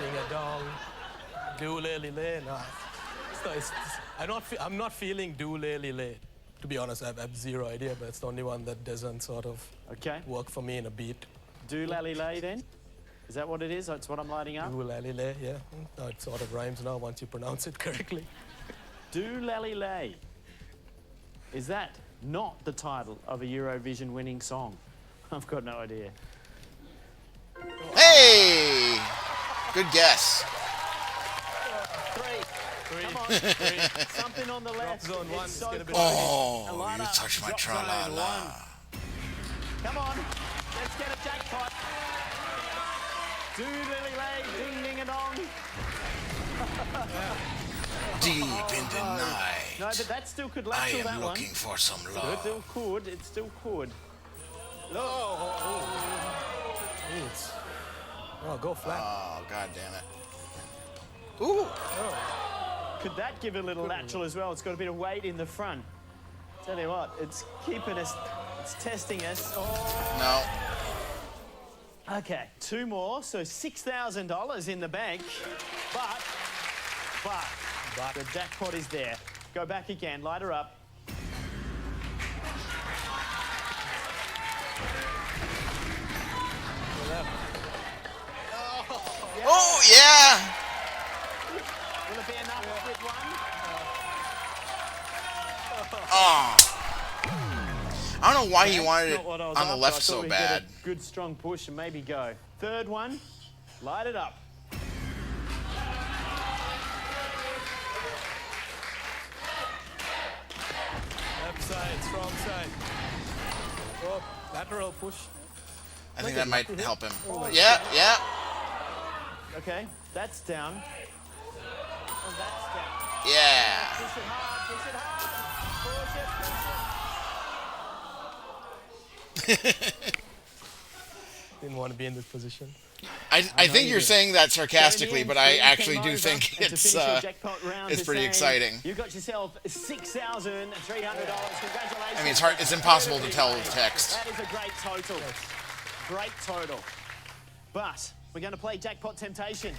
Speaker 24: ding-a-dong, do-lally-lay. Nah, I'm not feeling do-lally-lay. To be honest, I have zero idea, but it's the only one that doesn't sort of work for me in a beat.
Speaker 3: Do-lally-lay, then? Is that what it is? That's what I'm lighting up?
Speaker 24: Do-lally-lay, yeah. No, it sort of rhymes now once you pronounce it correctly.
Speaker 3: Do-lally-lay. Is that not the title of a Eurovision winning song? I've got no idea.
Speaker 1: Hey! Good guess.
Speaker 3: Three. Come on, three. Something on the left.
Speaker 24: Zone one.
Speaker 3: So
Speaker 1: Oh, you touched my tra-la-la.
Speaker 3: Come on, let's get a jackpot. Do-lily-lay, ding-ding-a-dong.
Speaker 1: Deep in the night.
Speaker 3: No, but that still could
Speaker 1: I
Speaker 3: lateral that
Speaker 1: am
Speaker 3: one.
Speaker 1: looking for some love.
Speaker 3: It still could. It still could. Look.
Speaker 24: Oh, go flat.
Speaker 1: Oh, god damn it. Ooh.
Speaker 3: Could that give a little lateral as well? It's got a bit of weight in the front. Tell you what, it's keeping us, it's testing us.
Speaker 1: No.
Speaker 3: Okay, two more, so $6,000 in the bank, but the jackpot is there. Go back again, light her up.
Speaker 1: Oh, yeah!
Speaker 3: Will it be enough with one?
Speaker 1: Oh. I don't know why he wanted it
Speaker 3: Not what I was
Speaker 1: on the
Speaker 3: after.
Speaker 1: left
Speaker 3: I thought
Speaker 1: so
Speaker 3: we'd
Speaker 1: bad.
Speaker 3: get a good strong push and maybe go. Third one, light it up.
Speaker 24: Left side, strong side. Oh, lateral push.
Speaker 1: I think that might help him. Yeah, yeah.
Speaker 3: Okay, that's down. And that's down.
Speaker 1: Yeah.
Speaker 3: Push it hard, push it hard. Push it.
Speaker 24: Didn't want to be in this position.
Speaker 1: I think you're saying that sarcastically, but I actually do think it's pretty exciting.
Speaker 3: You got yourself $6,300. Congratulations.
Speaker 1: I mean, it's impossible to tell with text.
Speaker 3: That is a great total. Great total. But we're going to play Jackpot Temptation.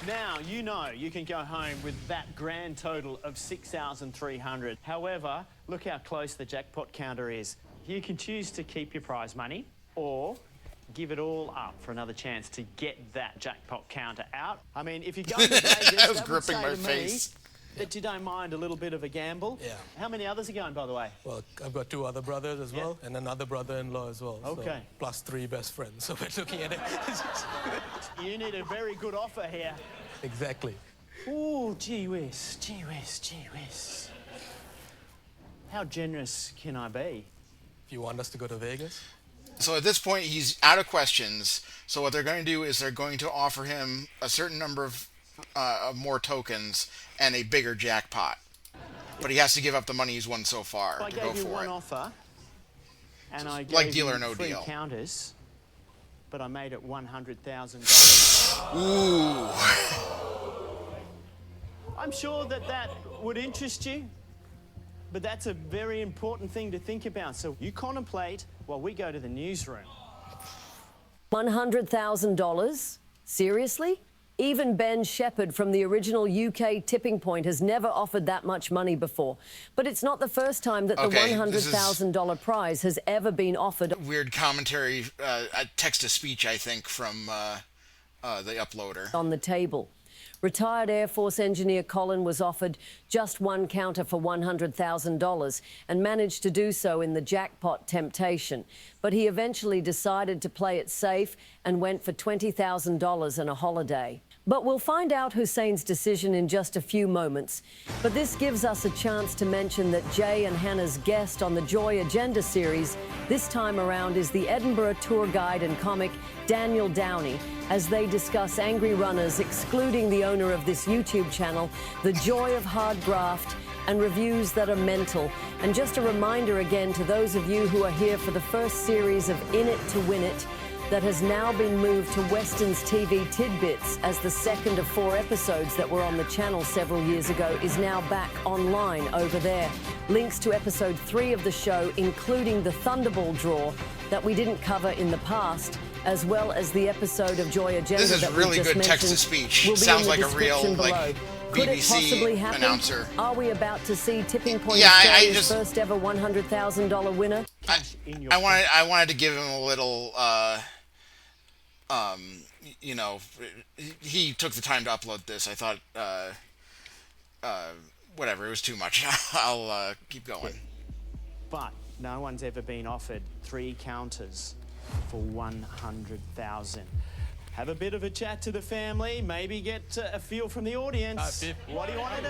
Speaker 3: Now, you know you can go home with that grand total of $6,300. However, look how close the jackpot counter is. You can choose to keep your prize money or give it all up for another chance to get that jackpot counter out. I mean, if you're going to Vegas,
Speaker 1: I was
Speaker 3: that would
Speaker 1: gripping
Speaker 3: say
Speaker 1: my
Speaker 3: to me
Speaker 1: face.
Speaker 3: that you don't mind a little bit of a gamble.
Speaker 24: Yeah.
Speaker 3: How many others are going, by the way?
Speaker 24: Well, I've got two other brothers as well, and another brother-in-law as well.
Speaker 3: Okay.
Speaker 24: So, plus 3 best friends. So we're looking at it.
Speaker 3: You need a very good offer here.
Speaker 24: Exactly.
Speaker 3: Ooh, gee whiz, gee whiz, gee whiz. How generous can I be?
Speaker 24: If you want us to go to Vegas?
Speaker 1: So at this point, he's out of questions. So what they're going to do is they're going to offer him a certain number of more tokens and a bigger jackpot. But he has to give up the money he's won so far
Speaker 3: I
Speaker 1: to go
Speaker 3: gave you
Speaker 1: for
Speaker 3: one
Speaker 1: it.
Speaker 3: offer, and I gave
Speaker 1: Like Deal or
Speaker 3: you
Speaker 1: No
Speaker 3: 3
Speaker 1: Deal.
Speaker 3: counters, but I made it $100,000.
Speaker 1: Ooh.
Speaker 3: I'm sure that would interest you, but that's a very important thing to think about. So you contemplate while we go to the newsroom.
Speaker 2: $100,000? Seriously? Even Ben Shepherd from the original UK Tipping Point has never offered that much money before. But it's not the first time that the $100,000 prize has ever been offered.
Speaker 1: Weird commentary, text-to-speech, I think, from the uploader.
Speaker 2: On the table. Retired Air Force engineer Colin was offered just one counter for $100,000 and managed to do so in the jackpot temptation. But he eventually decided to play it safe and went for $20,000 and a holiday. But we'll find out Hussein's decision in just a few moments. But this gives us a chance to mention that Jay and Hannah's guest on the Joy Agenda series this time around is the Edinburgh tour guide and comic Daniel Downey, as they discuss angry runners, excluding the owner of this YouTube channel, the joy of hard graft, and reviews that are mental. And just a reminder again to those of you who are here for the first series of In It to Win It, that has now been moved to Weston's TV Tidbits, as the second of 4 episodes that were on the channel several years ago is now back online over there. Links to episode 3 of the show, including the Thunderball draw that we didn't cover in the past, as well as the episode of Joy Agenda.
Speaker 1: This is
Speaker 2: that
Speaker 1: really
Speaker 2: we just
Speaker 1: good text-to-speech.
Speaker 2: Sounds
Speaker 1: like a real
Speaker 2: Could it possibly
Speaker 1: BBC
Speaker 2: happen?
Speaker 1: announcer.
Speaker 2: Are we about to see Tipping Point
Speaker 1: Yeah,
Speaker 2: Australia's first ever $100,000 winner?
Speaker 1: I wanted to give him a little, you know, he took the time to upload this. I thought, whatever, it was too much. I'll keep going.
Speaker 3: But no one's ever been offered 3 counters for $100,000. Have a bit of a chat to the family, maybe get a feel from the audience. What do you want to do?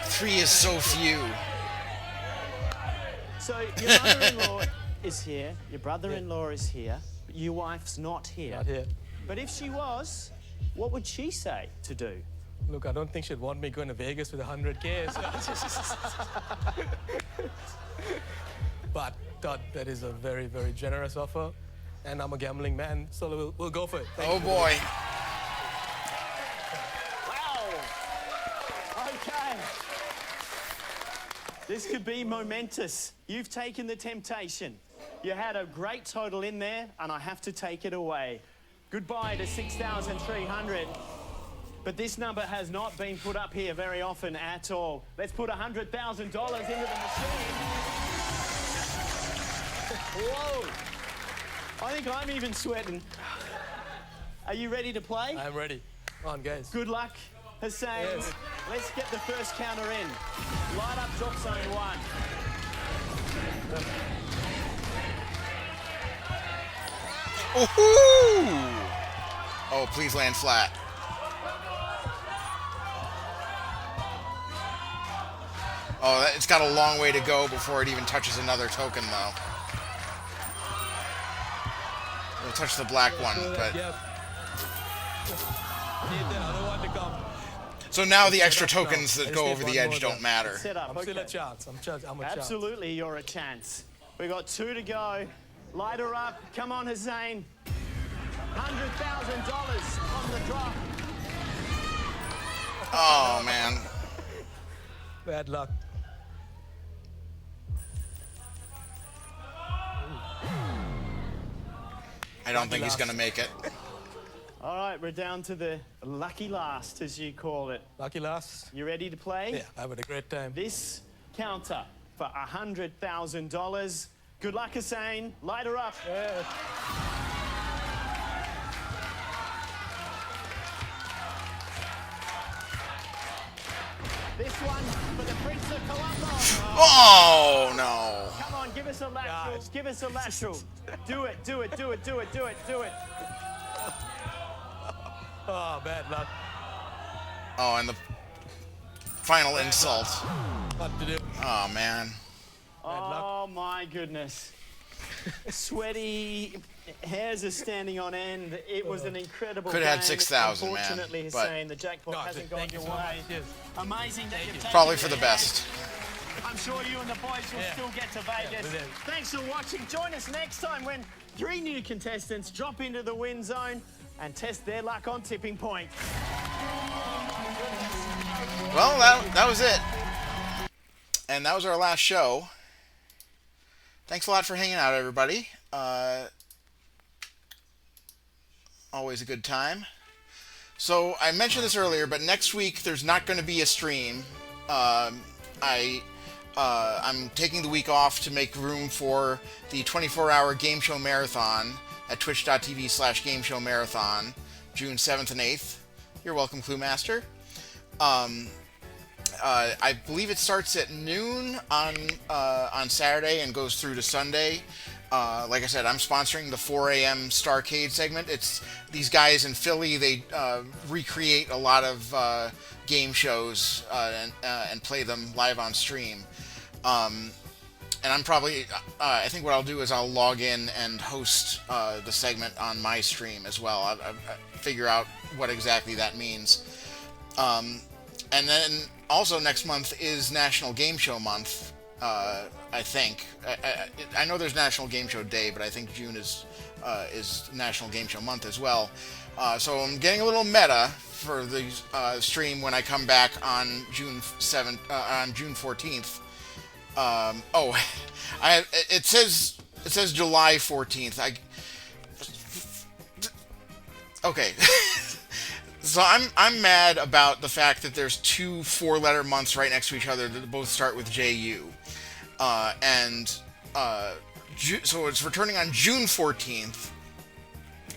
Speaker 1: 3 is so few.
Speaker 3: So your mother-in-law is here, your brother-in-law is here, but your wife's not here.
Speaker 24: Not here.
Speaker 3: But if she was, what would she say to do?
Speaker 24: Look, I don't think she'd want me going to Vegas with 100K. But Todd, that is a very, very generous offer. And I'm a gambling man, so we'll go for it.
Speaker 1: Oh boy.
Speaker 3: Wow. Okay. This could be momentous. You've taken the temptation. You had a great total in there, and I have to take it away. Goodbye to 6,300. But this number has not been put up here very often at all. Let's put $100,000 into the machine. Whoa. I think I'm even sweating. Are you ready to play?
Speaker 24: I'm ready. Come on, guys.
Speaker 3: Good luck, Hussein.
Speaker 24: Yes.
Speaker 3: Let's get the first counter in. Light up drop zone 1.
Speaker 1: Oh, please land flat. Oh, it's got a long way to go before it even touches another token, though. It'll touch the black one, but... So now the extra tokens that go over the edge don't matter.
Speaker 24: I'm still a chance. I'm a chance.
Speaker 3: Absolutely, you're a chance. We got 2 to go. Light her up. Come on, Hussein. $100,000 on the drop.
Speaker 1: Oh, man.
Speaker 24: Bad luck.
Speaker 1: I don't think he's going to make it.
Speaker 3: All right, we're down to the lucky last, as you call it.
Speaker 24: Lucky last.
Speaker 3: You ready to play?
Speaker 24: Yeah, I had a great time.
Speaker 3: This counter for $100,000. Good luck, Hussein. Light her up.
Speaker 24: Yeah.
Speaker 3: This one for the Prince of Colombo.
Speaker 1: Oh, no.
Speaker 3: Come on, give us a lateral. God. Give us a lateral. Do it, do it, do it, do it, do it, do it.
Speaker 24: Oh, bad luck.
Speaker 1: Oh, and the final insult.
Speaker 24: What to do?
Speaker 1: Oh, man.
Speaker 3: Oh, my goodness. Sweaty hairs are standing on end. It was an incredible
Speaker 1: Could have had
Speaker 3: game.
Speaker 1: 6,000, man.
Speaker 3: Unfortunately, Hussein, the jackpot hasn't gone your way. Amazing that you've taken
Speaker 1: Probably for
Speaker 3: it
Speaker 1: the best.
Speaker 3: I'm sure you and the boys will still get to Vegas. Thanks for watching. Join us next time when 3 new contestants drop into the win zone and test their luck on Tipping Point.
Speaker 1: Well, that was it. And that was our last show. Thanks a lot for hanging out, everybody. Always a good time. So, I mentioned this earlier, but next week there's not going to be a stream. I'm taking the week off to make room for the 24-hour game show marathon at twitch.tv/gameshowmarathon, June 7th and 8th. You're welcome, Clue Master. I believe it starts at noon on Saturday and goes through to Sunday. Like I said, I'm sponsoring the 4 a.m. Starcade segment. It's these guys in Philly. They recreate a lot of game shows and play them live on stream. And I'm probably, I think what I'll do is I'll log in and host the segment on my stream as well. I figure out what exactly that means. And then also next month is National Game Show Month, I think. I know there's National Game Show Day, but I think June is National Game Show Month as well. So I'm getting a little meta for the stream when I come back on June 7th, on June 14th. It says July 14th. Okay. So I'm mad about the fact that there's two 4-letter months right next to each other that both start with JU. So it's returning on June 14th,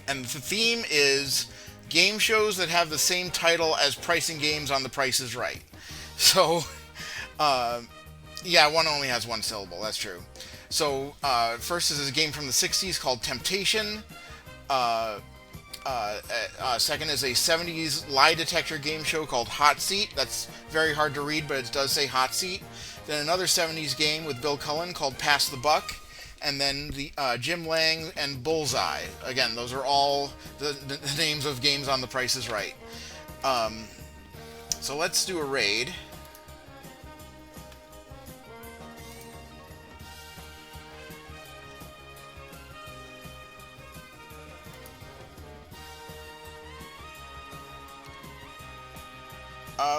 Speaker 1: and the theme is game shows that have the same title as pricing games on The Price is Right. So, yeah, one only has one syllable, that's true. So, first is a game from the 60s called Temptation. Second is a 70s lie detector game show called Hot Seat. That's very hard to read, but it does say Hot Seat. Then another 70s game with Bill Cullen called Pass the Buck. And then the Jim Lang and Bullseye. Again, those are all the names of games on The Price is Right. So let's do a raid.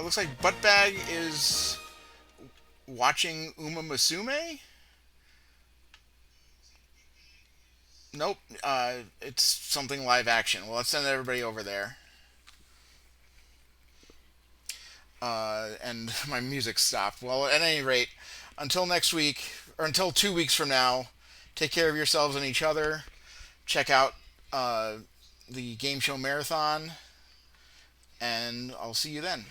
Speaker 1: Looks like Buttbag is watching Uma Musume? Nope, it's something live action. Well, let's send everybody over there. And my music stopped. Well, at any rate, until next week, or until 2 weeks from now, take care of yourselves and each other. Check out the Game Show Marathon, and I'll see you then.